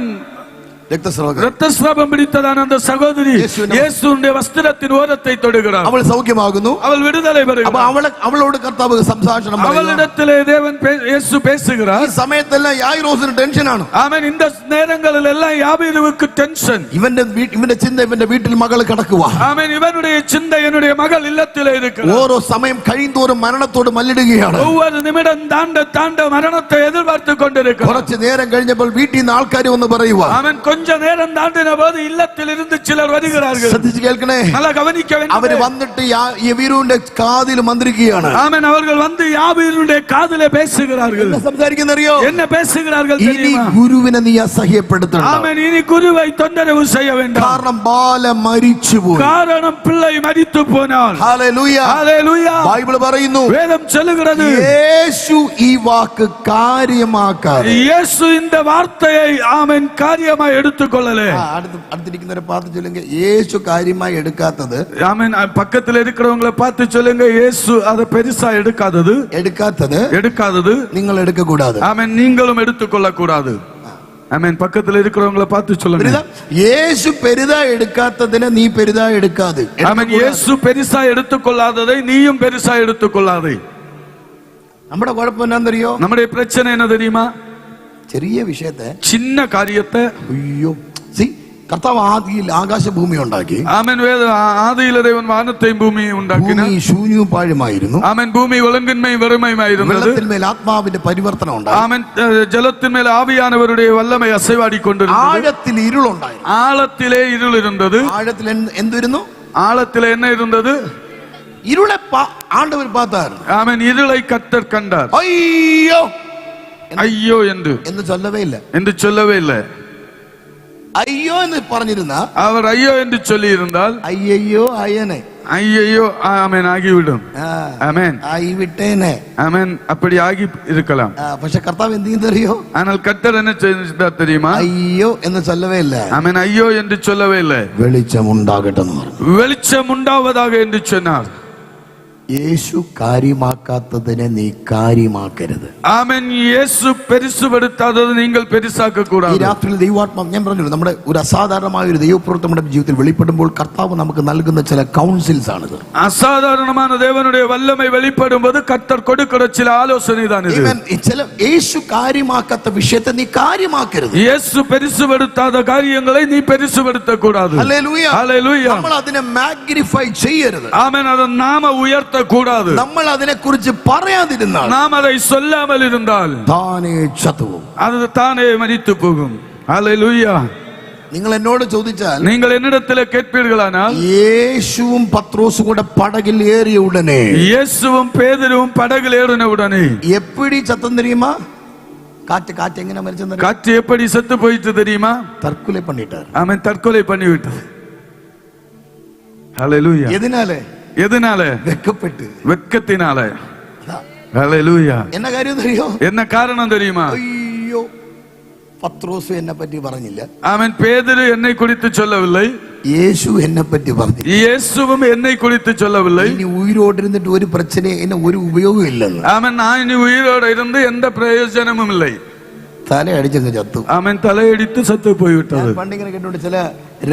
രക്തസ്രാവം പിടിത്തതാണ് அந்த சகோதரி യേശുവിന്റെ വസ്ത്രത്തിൻ ഓരത്തെ തൊടുகிறார். അവൾ സൗഖ്യമാകുന്നു, അവൾ വിടുതலை പെറുகிறார். അവളോട് കർത്താവ് സംഭാഷണം പറയുന്നു. അവളിടത്തിലെ ദേവൻ യേശു പേசுகிறார். ഈ സമയത്തെല്ലാം യായിറോസിന് ടെൻഷനാണ്. അവൻ இந்த நேரங்களிலெல்லாம் யாபீருக்கு டென்ஷன். ഇവന്റെ ചിന്ത ഇവന്റെ വീട്ടിൽ മകൾ കിടക്കുക. അവൻ ഇവനുடைய ചിന്ത என்னுடைய மகள் இல்லத்திலே இருக்கிறார். ഓരോ സമയം കഴിയുന്തോറും മരണത്തോട് മല്ലിടുകയാണ്. ஒவ்வொரு நிமிடம் தாண்ட மரணத்தை எதிர்பார்த்து கொண்டிருக்கிறார். കുറച്ച് നേരം കഴിഞ്ഞപ്പോൾ വീട്ടിൽ നിന്ന് ആൾക്കാർ വന്ന് പറയുക, അവൻ கொஞ்ச நேரம் தாண்டின போது இல்லத்தில் இருந்து சிலர் வருகிறார்கள். ശ്രദ്ധിച്ചു കേൾക്കണേ, நல்லா கவனிக்க வேண்டும். അവർ വന്നിട്ട് യാബീരുവിന്റെ കാതിൽ മന്ത്രിക്കുകയാണ്. ஆமென். அவர்கள் வந்து யாபீருடைய காதிலே பேசுகிறார்கள். என்ன സംസാരിക്കുന്നറിയോ? என்ன பேசுகிறார்கள் ഇനി தெரியுமா? ഗുരുവിനെ നീ അസഹ്യപ്പെടുത്തണം. ஆமென். இனி குருவை தொந்தரவு செய்ய வேண்டாம். കാരണം ബാല മരിച്ചുപോയി. காரணம் பிள்ளை மரித்து போனார். Hallelujah, hallelujah. ബൈബിൾ പറയുന്നു, வேதம் சொல்லுகிறது, യേശു ഈ വാക്ക് കാര്യമാക്കാതെ, യേശു இந்த வார்த்தையை ஆமென் காரியமாய் எடுத்துக்கொள்ளலே. അടുത്തിരിക്കുന്നവരെ பார்த்து சொல்லுங்க, യേശു കാര്യമായി എടുക്കാത്തത്. ஆமென். பக்கத்துல இருக்கிறவங்களை பார்த்து சொல்லுங்க, യേശു அதை பெருசா எடுக்காதது നിങ്ങൾ എടുക്കக்கூடாது. ஆமென். நீங்களும் எடுத்துக்கொள்ள கூடாது. ஆமென். பக்கத்துல இருக்கிறவங்களை பார்த்து சொல்லுங்க, യേശു പെരുതാ എടുക്കാത്തതിനെ നീ പെരുതാ എടുക്കാതെ. ஆமென். യേശു பெருசா எடுத்துக்கொள்ளாததை நீயும் பெருசா எடுத்துக்கொள்ளாதே. നമ്മുടെ കുഴപ്പം എന്താണെന്നറിയോ? നമ്മുടെ பிரச்சனை என்ன தெரியுமா? ചെറിയ വിഷയത്തെ, ചിന്ന കാര്യത്തെ, അയ്യോ, കർത്താവ് ആദിയിൽ ആകാശഭൂമി ഉണ്ടാക്കി. ആമേൻ. ആദിയിലെ ദൈവം വാനത്തെയും ഭൂമിയും ഉണ്ടാക്കി. ഭൂമി ശൂന്യവും പാഴുമായിരുന്നു. ആമേൻ. ഭൂമി ഒളുങ്കിന്മയും വെറുമയുമായിരുന്നു. വെള്ളത്തിന്മേൽ ആത്മാവിന്റെ പരിവർത്തനം ഉണ്ടായി. ആമേൻ. ജലത്തിന്മേൽ ആവിയാനവരുടെ വല്ലമൈ അസൈവാടിക്കൊണ്ടിരുന്നു. ആഴത്തിൽ ഇരുളുണ്ടായിരുന്നു. ആഴത്തിലെ ഇരുളിരുന്നത്. ആഴത്തിൽ എന്തിരുന്നു? ആഴത്തിലെ എന്ന ഇരുന്നത്? ഇരുളെ ആണ്ടവർ பார்த்தார். ആമേൻ. ഇരുളை கர்த்தர் கண்டார். അയ്യോ എന്ന് சொல்லவே இல்லை. അയ്യോ എന്ന് പറഞ്ഞിരുന്ന അവർ അയ്യോ എന്ന് ചൊല്ലിയിരുന്നാൽ അയ്യോ അയ്യനെ ஐயோ ஆமென் ஆகிவிடும். ஆமென். ஆகிவிட்டேனே. ஆமென். அப்படி ஆகி இருக்கலாம். പക്ഷേ കർത്താവ് എന്ത് ചെയ്യുന്നറിയോ? ஆனால் கர்த்தர் என்ன செய்தார் தெரியுமா? അയ്യോ എന്ന് சொல்லவே இல்லை. ஆமென். ஐயோ என்று சொல்லவே இல்லை. വെളിച്ചം ഉണ്ടാകട്ടെ എന്ന് പറഞ്ഞു. வெளிச்சம் உண்டாவதாக என்று சொன்னார். യേശു കാര്യമാക്കാത്തതിനെ നീ കാര്യമാക്കരുത്. ആമേൻ. യേശു പെരുസുപെടുത്താത്തത് നിങ്ങൾ പെരുസാക്ക ഈ കൂടാതെ. രാത്രിയിൽ ദൈവാത്മാ, ഞാൻ പറഞ്ഞല്ലോ, നമ്മുടെ ഒരു അസാധാരണമായ ഒരു ദൈവപ്രവൃത്തി നമ്മുടെ ജീവിതത്തിൽ വെളിപ്പെടുമ്പോൾ കർത്താവ് നമുക്ക് നൽകുന്ന ചില കൗൺസിൽസ് ആണിത്. അസാധാരണமான தேவனுடைய வல்லமை வெளிப்படும்போது கர்த்தர் கொடுக்கிற சில ஆலோசனை தான் இது. ചില യേശു കാര്യമാക്കാത്ത വിഷയത്തെ നീ കാര്യമാക്കരുത്. യേശു പെരുസുപെടുത്താത്ത കാര്യങ്ങളെ നീ പെരുസുപെടുത്ത കൂടാതെ. ഹല്ലേലൂയ. ഹല്ലേലൂയ. നമ്മൾ അതിനെ മാഗ്നിഫൈ ചെയ്യരുത്. ആമേൻ. അത് നാമ ഉയർത്ത കൂടാതെ. നമ്മൾ അതിനെ കുറിച്ച് പറയാതിരുന്നാൽ, നാം அதை சொல்லாமல் இருந்தால் താനേ ചത്തുപോകും, அது தானே மரித்து போகும். ஹல்லேலூயா. നിങ്ങൾ എന്നോട് ചോദിച്ചാൽ, നിങ്ങൾ എന്നിടത്തിലെ കേൾപ്പീர்களാനാൽ, യേശുവും പത്രോസും കൂടെ പടകിൽ ഏറിയ ഉടനെ, യേശുവും പേതുരുവും പടകിൽ ഏറിന ഉടനെ എപ്പടി ചത്തം தெரியுமா? காற்று எങ്ങനെ மரிச்சது? காற்று எப்படி செத்து போயிட்டு தெரியுமா? தற்கொலை பண்ணிட்டார். ஆமென். தற்கொலை பண்ணி விட்டது. ஹல்லேலூயா. எதனால? வெட்கத்தினால. ஹல்லேலூயா. என்ன காரியம் தெரியும்? என்ன காரணம் தெரியுமா? ஐயோ, பத்ரோஸ் என்னை பற்றி പറഞ്ഞില്ല. ஆமென். பேதுரு என்னை குறித்து சொல்லவில்லை. യേശു എന്നെ പറ്റി പറഞ്ഞു. യേശുവും என்னை குறித்து சொல்லவில்லை. ഇനി ഉയിരോട് ഇരുന്നിട്ട് ഒരു പ്രശ്നം, എന്നെ ഒരു ഉപയോഗം ഇല്ലെന്ന്. ஆமென். நான் இனி உயிரோடு இருந்து எந்த பிரயோஜனமும் இல்லை. തലയടിച്ചങ്ങ് ചത്തു. ആമേൻ. തലയടിച്ച് ചത്തു പോയിട്ടത്. പണ്ടിങ്ങനെ കേട്ടോണ്ട് ചില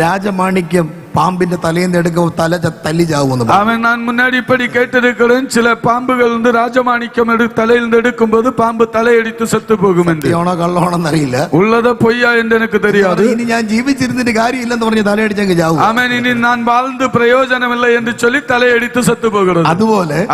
രാജമാണിക്യം பாம்பிന്റെ തലയിൽ എടുക്കുമ്പോൾ തല തല്ലി ചാവുന്നു. அவன் நான் முன்னாடி இப்படி கேட்டிருக்கிறேன். சில பாம்புகள் வந்து ராஜமாணிக்கம் தலையிலிருந்து எடுக்கும்போது பாம்பு தலையடித்து செத்து போகும் என்று. സത്യമാണോ കള്ളമാണോന്ന് അറിയില്ല. உள்ளத பொய்யா என்று எனக்கு தெரியாது. ഇനി ഞാൻ ജീവിച്ചിരുന്നിട്ട് കാര്യമില്ലെന്ന് പറഞ്ഞ് തലയടിച്ചങ്ങ് ചാവും. ஆமென். இனி நான் வாழ்ந்து பிரயோஜனம் இல்லை என்று சொல்லி தலையடித்து செத்து போகிறது.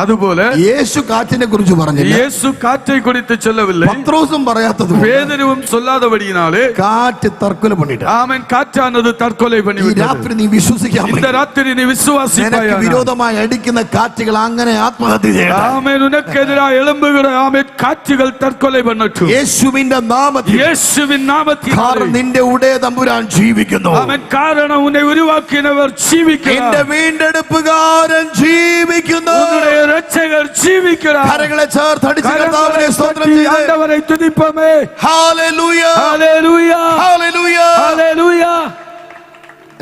അതുപോലെ യേശു കാറ്റിനെ കുറിച്ച് പറഞ്ഞില്ല. യേശു காற்றை குறித்து சொல்லவில்லை. പത്രോസും പറയാത്തത്, பேதுருவும் சொல்லாதபடியினாலே കാറ്റ് തർക്കൊല பண்ணிட்டார். ஆமென். காற்றானது தற்கொலை பண்ணி விட்டது. രാത്രി നീ இந்த ராத்திரி நீ விசுவாசிப்பாய். വിരോധമായി അടിക്കുന്ന കാറ്റുകൾ അങ്ങനെ ആത്മഹത്യ ചെയ്യട്ടെ. ആമേൻ. ഉനക്കെതിരായി എഴുമ്പുകിற ആമേൻ കാറ്റുകൾ തற்கொலை பண்ணட்டும். യേശുവിന്റെ നാമത്തിൽ. യേശുവിൻ നാമത്തിൽ. കാരണം നിന്റെ ഉടയ തമ്പുരാൻ ജീവിക്കുന്നു. ആമേൻ. കാരണം ഉന്നെ ഉരുവാക്കിയവർ ജീവിക്കുന്നു. നിന്റെ വീണ്ടെടുപ്പുകാരൻ ജീവിക്കുന്നു. ഉன்னுடைய രക്ഷകർ ജീവിക്കുന്നു. കരങ്ങളെ ചേർത്ത് അടിച്ച് കർത്താവിനെ സ്തോത്രം ചെയ്ത് ആണ്ടവരെ തുതിപ്പമേ. ഹല്ലേലൂയ. ഹല്ലേലൂയ. ഹല്ലേലൂയ. ഹല്ലേലൂയ.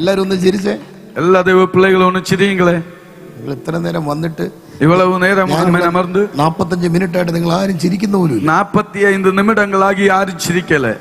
എല്ലാവരും ഒന്ന് ചിരിച്ചേ. എല്ലാ ദൈവ പിള്ളേകളും ഒന്ന് ചിരിയുങ്ങളെ. നിങ്ങൾ ഇത്ര നേരം വന്നിട്ട് ഇവളവ് നേരം അമർന്ന് 45 മിനിറ്റ് ആയിട്ട് നിങ്ങൾ ആരും ചിരിക്കുന്ന പോലും 45 നിമിടങ്ങളാകി ആരും ചിരിക്കല്ലേ.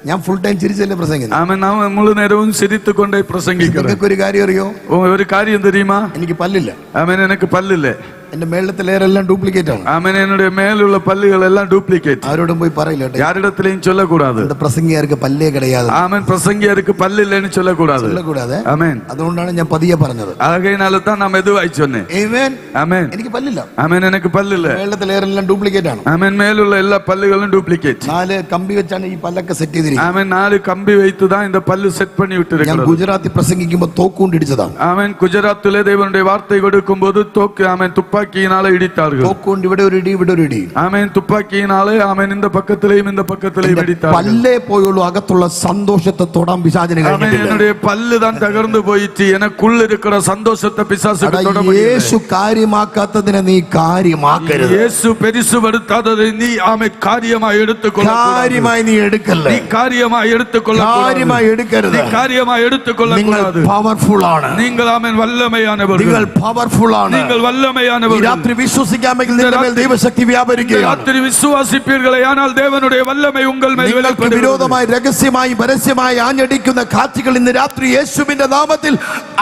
ഞാൻ ഫുൾ ടൈം ചിരിച്ചല്ലേ പ്രസംഗിക്കുന്നത്. ആമേൻ. നാം മുഴു നേരവും ചിരിത്തുകൊണ്ടേ പ്രസംഗിക്കണം. നിങ്ങൾക്ക് ഒരു കാര്യം അറിയോ? ഒരു കാര്യം தெரியுமா? എനിക്ക് പല്ലില്ല. ആമേൻ. എനിക്ക് പല്ലില്ല. എന്റെ മേളത്തെ ലെയറെല്ലാം ഡ്യൂപ്ലിക്കേറ്റ് ആണ്. ആമേൻ. என்னுடைய மேலுள்ள பல்லுகள் எல்லாம் டூப்ளிகேட். ആരോടും போய் പറയില്ല കേട്ടോ. யாரிடத்திலையும் சொல்லக்கூடாது. இந்த പ്രസംഗിയാർക്ക് പല്ലേ கிடையாது. ஆமென். பிரசங்கியாருக்கு பல்லு இல்லைன்னு சொல்லக்கூடாது. ஆமென். അതുകൊണ്ടാണ് ഞാൻ പതിയെ പറഞ്ഞത്. ആകയാൽ தான் நான் மெதுவாய் சொன்னேன். ആമേൻ. ആമേൻ. എനിക്ക് പല്ലില്ല. ആമേൻ. എനിക്ക് പല്ലില്ല. മേളത്തെ ലെയറെല്ലാം ഡ്യൂപ്ലിക്കേറ്റ് ആണ്. ആമേൻ. മേലുള്ള എല്ലാ പല്ലുകളും ഡ്യൂപ്ലിക്കേറ്റ്. 4 കമ്പി വെച്ചാണ് ഈ പല്ലൊക്കെ സെറ്റ് ചെയ്തിരിക്കുന്നത്. ആമേൻ. 4 കമ്പി வைத்து தான் இந்த பல்லு செட் பண்ணி விட்டிருக்கிறது. ഞാൻ ഗുജറാത്തി പ്രസംഗിക്കുമ്പോൾ തോക്കുകൊണ്ട് ഇടിച്ചതാണ്. ആമേൻ. ഗുജറാത്തിലെ ദൈവന്റെ വാർത്ത കൊടുക്കുമ്പോൾ തോക്ക് ആമേൻ തുപ്പാക്കിയിനാലെ ഇടിത്താர்கள். തോക്കുകൊണ്ട് ഇവിടെ ഒരു ഇടി, ഇവിടെ ഒരു ഇടി. ആമേൻ. തുപ്പാക്കിയിനാലെ ആമേൻ இந்த பக்கத்திலேயும் இந்த பக்கத்திலேயும் இடித்தார்கள். പല്ലേ പോയുള്ളൂ അകത്തുള്ള സന്തോഷത്തെ തൊടാൻ പിശാചിന് കഴിഞ്ഞിട്ടില്ല. என்னுடைய பல்லு தான் தகர்ந்து போயிட்டு எனக்குள்ள இருக்கிற சந்தோஷத்தை பிசாசுக்கு தொட முடியல. യേശു കാര്യമാക്കാത്തതിനെ നീ കാര്യമാക്കരുത്. യേശു പെരുസുപെടുത്താത്തതിനെ നീ ആമേൻ കാര്യമായി എടുത്തുകൊള്ള. കാര്യമായി നീ എടുക്കല്ല. നീ കാര്യമായി എടുത്തുകൊള്ള. കാര്യമായി എടുക്കരുത്. നീ കാര്യമായി എടുത്തുകൊള്ള. നിങ്ങൾ പവർഫുൾ ആണ്. നിങ്ങൾ ആമേൻ വല്ലമയാനവർ. നിങ്ങൾ പവർഫുൾ ആണ്. നിങ്ങൾ വല്ലമയാനവർ. ഈ രാത്രി വിശ്വസിക്കാമെങ്കിൽ നിന്റെ മേൽ ദൈവശക്തി വ്യാപരിക്കുകയാണ്. രാത്രി വിശ്വാസിപ്പീர்களே ஆனால் தேவனுடைய വല്ലമை உங்கள் மேல் வெளிப்படுகிறது. വിരോധമായി രഹസ്യമായി പരസ്യമായി ആഞ്ഞടിക്കുന്ന കാറ്റുകൾ ഇന്ന് രാത്രി യേശുവിന്റെ നാമത്തിൽ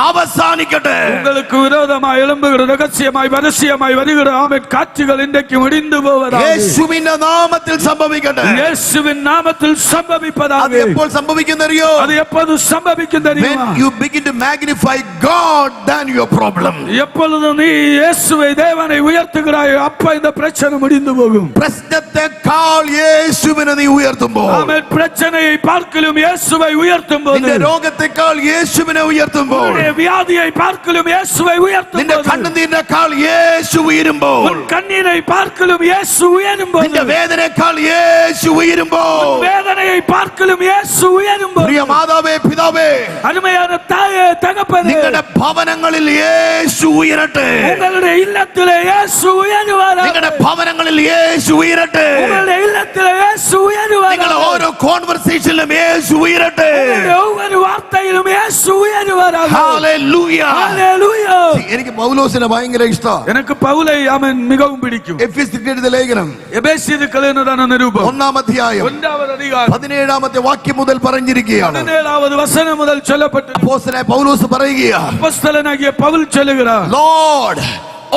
അവസാനിക്കട്ടെ. உங்களுக்கு விரோதമായി எழும்புகிற രഹസ്യമായി പരസ്യമായി വരുகிற ആമേൻ കാറ്റുകൾ ഇன்றைக்கு முடிந்து போவதாக യേശുവിന്റെ നാമത്തിൽ സംഭവിക്കട്ടെ. യേശുവിൻ നാമത്തിൽ സംഭവിപ്പதாக. അത് എപ്പോൾ സംഭവിക്കുന്നറിയോ? അത് എപ്പോൾ സംഭവിക്കുന്നറിയോ? When you begin to magnify God than your problem. எப்பொழுது நீ இயேசுவை தேவனை உயர்த்துகிறாயோ அப்ப இந்த பிரச்சனை முடிந்து போகும். പ്രശ്നത്തെക്കാൾ യേശുവിനെ നീ ഉയർത്തുമ്പോൾ, ആമേൻ, பிரச்சனையை பார்க்கலும் இயேசுவை உயர்த்தும்போது, നിന്റെ രോഗത്തെക്കാൾ യേശുവിനെ ഉയർത്തുമ്പോൾ, வியாதியை பார்க்கலும் இயேசுவை உயர்த்தும்போது, നിന്റെ കണ്ണുനീരിനേക്കാൾ യേശു ഉയരുമ്പോൾ, உன் கண்ணீரை பார்க்கலும் இயேசு உயரும்போது, നിന്റെ വേദനയേക്കാൾ യേശു ഉയരുമ്പോൾ, வேதனையை பார்க்கலும் இயேசு உயரும்போது, പ്രിയ മാതാവേ പിതാവേ, அருமையான தாயே தகப்பனே, നിങ്ങളുടെ ഭവനങ്ങളിൽ യേശു ഉയരട്ടെ. உங்களுடைய இல்லத்திலே இயேசு உயருவாராக. നിങ്ങളുടെ ഭവനങ്ങളിൽ യേശു ഉയരട്ടെ. உங்களுடைய இல்லத்திலே இயேசு உயருவாராக. നിങ്ങളുടെ ഓരോ കോൺവെർസേഷനിലും യേശു ഉയരട്ടെ. உங்களுடைய ஒவ்வொரு வார்த்தையிலும் இயேசு உயருவாராக. ഹല്ലേലൂയ. ஹல்லேலூயா. എനിക്ക് പൗലോസിനെ ഭയങ്കര ഇഷ്ടമാണ്. எனக்கு பவுலை ஆமென் மிகவும் பிடிக்கும். എഫെസ്യർക്ക് എഴുതിയ ലേഖനം எபேசியருக்கு எழுதின நிருபம் 1-ാം അധ്യായം 1-ാவது அதிகாரம் 17-ാമത്തെ വാക്യം മുതൽ പറഞ്ഞിരിക്കുകയാണ്. 17-வது വചനം മുതൽ சொல்லப்பட்டு അപ്പോസ്തലനായ പൗലോസ് പറയുകയാണ്, அப்போஸ்தலனாகிய பவுல் சொல்லுகிறார், Lord,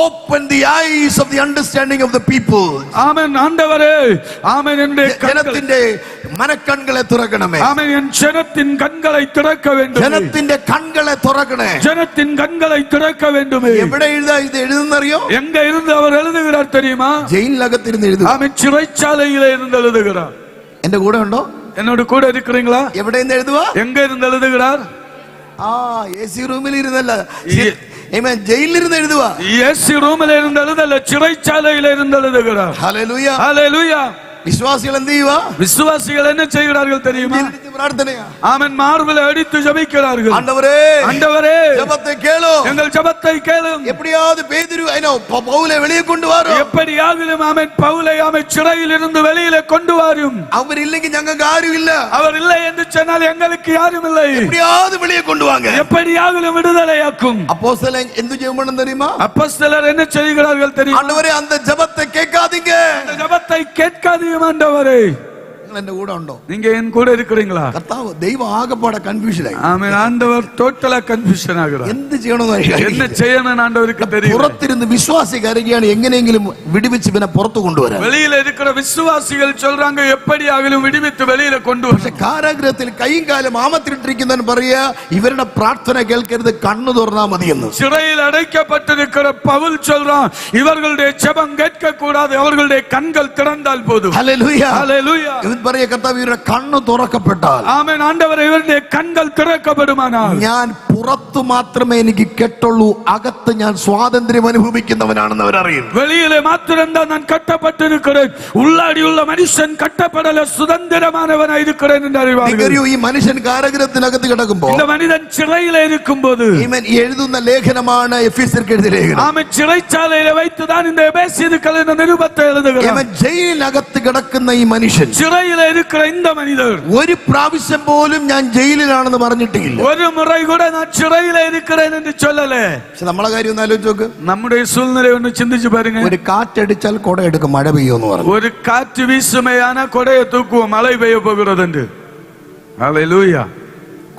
open the eyes of the understanding of the people. ஆமென். ஆண்டவரே, ஆமென். என்னுடைய ജനത്തിന്റെ മനക്കണ്ണുകളെ തുറക്കണമേ. ஆமென். என் ஜனத்தின் கண்களை திறக்க வேண்டும். ജനത്തിന്റെ കണ്ണുകളെ തുറക്കണേ. ஜனத்தின் கண்களை திறக்க வேண்டும். എവിടെ എഴുതാ ഇത് എഴുതുന്നറിയോ? எங்க இருந்து அவர் எழுதுகிறார் தெரியுமா? ജയിലിനകത്തിരുന്ന് എഴുതുക. ஆமென். சிறைச்சாலையிலே இருந்து எழுதுகிறார். എന്റെ കൂടെ ഉണ്ടോ? என்னோட கூட இருக்கிறீங்களா? എവിടെ നിന്ന് എഴുതുക? எங்க இருந்து எழுதுகிறார்? AC റൂമിൽ ഇരുന്നല്ല, ജയിലിലിരുന്ന് എഴുതുക. ஏசி ரூமில் இருந்து எழுதல, சிறைச்சாலையில இருந்து எழுதுகிறார். ഹല്ലേലൂയ. ஹல்லேலூயா. വിശ്വാസികൾ എന്ത് ചെയ്യുക? விசுவாசிகள் என்ன செய்கிறார்கள் தெரியுமா? പ്രാർത്ഥനയാ. ஆமென். மார்பில் அடித்து ஜெபிக்கிறார்கள். ஆண்டவரே, ஆண்டவரே, ஜெபத்தை கேளும். எங்கள் ஜெபத்தை கேளும். எப்படியாவது பேதுரு பவுலை வெளியே கொண்டு வரும். எப்படியாகிலும் ஆமென் பவுலை ஆமென் சிறையில் இருந்து வெளியில கொண்டு வரும். அவர் இல்லைங்க ഞങ്ങൾക്ക് ആരും ഇല്ല. அவர் இல்லை என்று சொன்னால் எங்களுக்கு யாரும் இல்லை. எப்படியாவது வெளியே கொண்டு வாங்க. எப்படியாகிலும் விடுதலையாக்கும். அப்போஸ்தலன் എന്തു ചെയ്യണം தெரியுமா? அப்போஸ்தலர் என்ன செய்கிறார்கள் தெரியுமா? ஆண்டவரே, அந்த ஜெபத்தை கேட்காதீங்க. அந்த ஜெபத்தை கேட்காதீங்க ஆண்டவரே. എന്റെ കൂടെ ഉണ്ടോ? நீங்க என் கூட இருக்கிறீங்களா? കർത്താവ് ദൈവം ആകപ്പാടെ കൺഫ്യൂഷനായി. ஆமென். ஆண்டவர் டோட்டலா கன்ஃபியூஷன் ஆகிறார். എന്ത് ചെയ്യണമെന്ന് என்ன செய்யணும் ஆண்டவருக்கு தெரியும். പുറത്തിരുന്ന് വിശ്വാസി കരയുകയാണ്, എങ്ങനെയെങ്കിലും വിടുവിച്ച് ഇവനെ പുറത്തു കൊണ്ടുവരാൻ. வெளியில இருக்கிற விசுவாசிகள் சொல்றாங்க எப்படியாகிலும் விடுவித்து வெளியில கொண்டு പക്ഷെ കാരാഗ്രഹത്തിൽ കൈയും കാലും ആമത്തിട്ടിരിക്കുന്നവൻ പറയാ, ഇവരുടെ പ്രാർത്ഥന കേൾക്കരുത്, കണ്ണു തുറന്നാ മതിയെന്ന്. சிறையில் அடைக்கப்பட்டிருக்கிற பவுல் சொல்றான், இவர்களுடைய ஜெபம் கேட்க கூடாது, அவர்களுடைய கண்கள் திறந்தால் போதும். ഹല്ലേലൂയ. ஹல்லேலூயா. ഇവൻ പറയാ, കർത്താവ് ഇവരുടെ കണ്ണു തുറക്കപ്പെട്ടാൽ, ஆமென், ஆண்டவரே, இவருடைய கண்கள் திறக்கப்படுமானால் ഞാൻ പുറത്തു മാത്രമേ എനിക്ക് കെട്ടുള്ളൂ, അകത്ത് ഞാൻ സ്വാതന്ത്ര്യം അനുഭവിക്കുന്നവനാണെന്ന് അവരറിയും. வெளியிலே மாத்திரம்தான் நான் கட்டப்பட்டிருக்கிறேன், உள்ளாடியுள்ள மனுஷன் கட்டப்படல, சுதந்திரமானவனாய் இருக்கிறேன் என்று அறிவார்கள். ഈ മനുഷ്യൻ കാരാഗ്രഹത്തിനകത്ത് കിടക്കുമ്പോൾ, இந்த மனிதன் சிறையிலே இருக்கும்போது ഇവൻ എഴുതുന്ന ലേഖനമാണ് എഫെസ്യർക്ക് എഴുതിയ ലേഖനം. ஆமென். சிறைச்சாலையில வைத்துதான் இந்த எபேசியருக்கு என்ற நிருபத்தை எழுதுகிறார். ഇവൻ ജയിലിനകത്ത് കിടക്കുന്ന ഈ മനുഷ്യൻ சிறையில இருக்கிற இந்த மனிதர் ഒരു പ്രാവശ്യം പോലും ഞാൻ ജയിലിലാണെന്ന് പറഞ്ഞിട്ടില്ല. ஒரு முறை கூட நான் சிறையில இருக்கிறேன் என்று சொல்லல. പക്ഷെ നമ്മളെ കാര്യം ഒന്ന് ആലോചിച്ച് നോക്ക്. நம்முடைய சூழ்நிலை ஒன்று சிந்திச்சு பாருங்க. ഒരു കാറ്റടിച്ചാൽ കുട എടുക്കും, മഴ പെയ്യുമെന്ന് പറഞ്ഞു. ஒரு காற்று வீசுமையான கொடையை தூக்குவோம், மழை பெய்ய போகிறது என்று. ஹல்லேலூயா.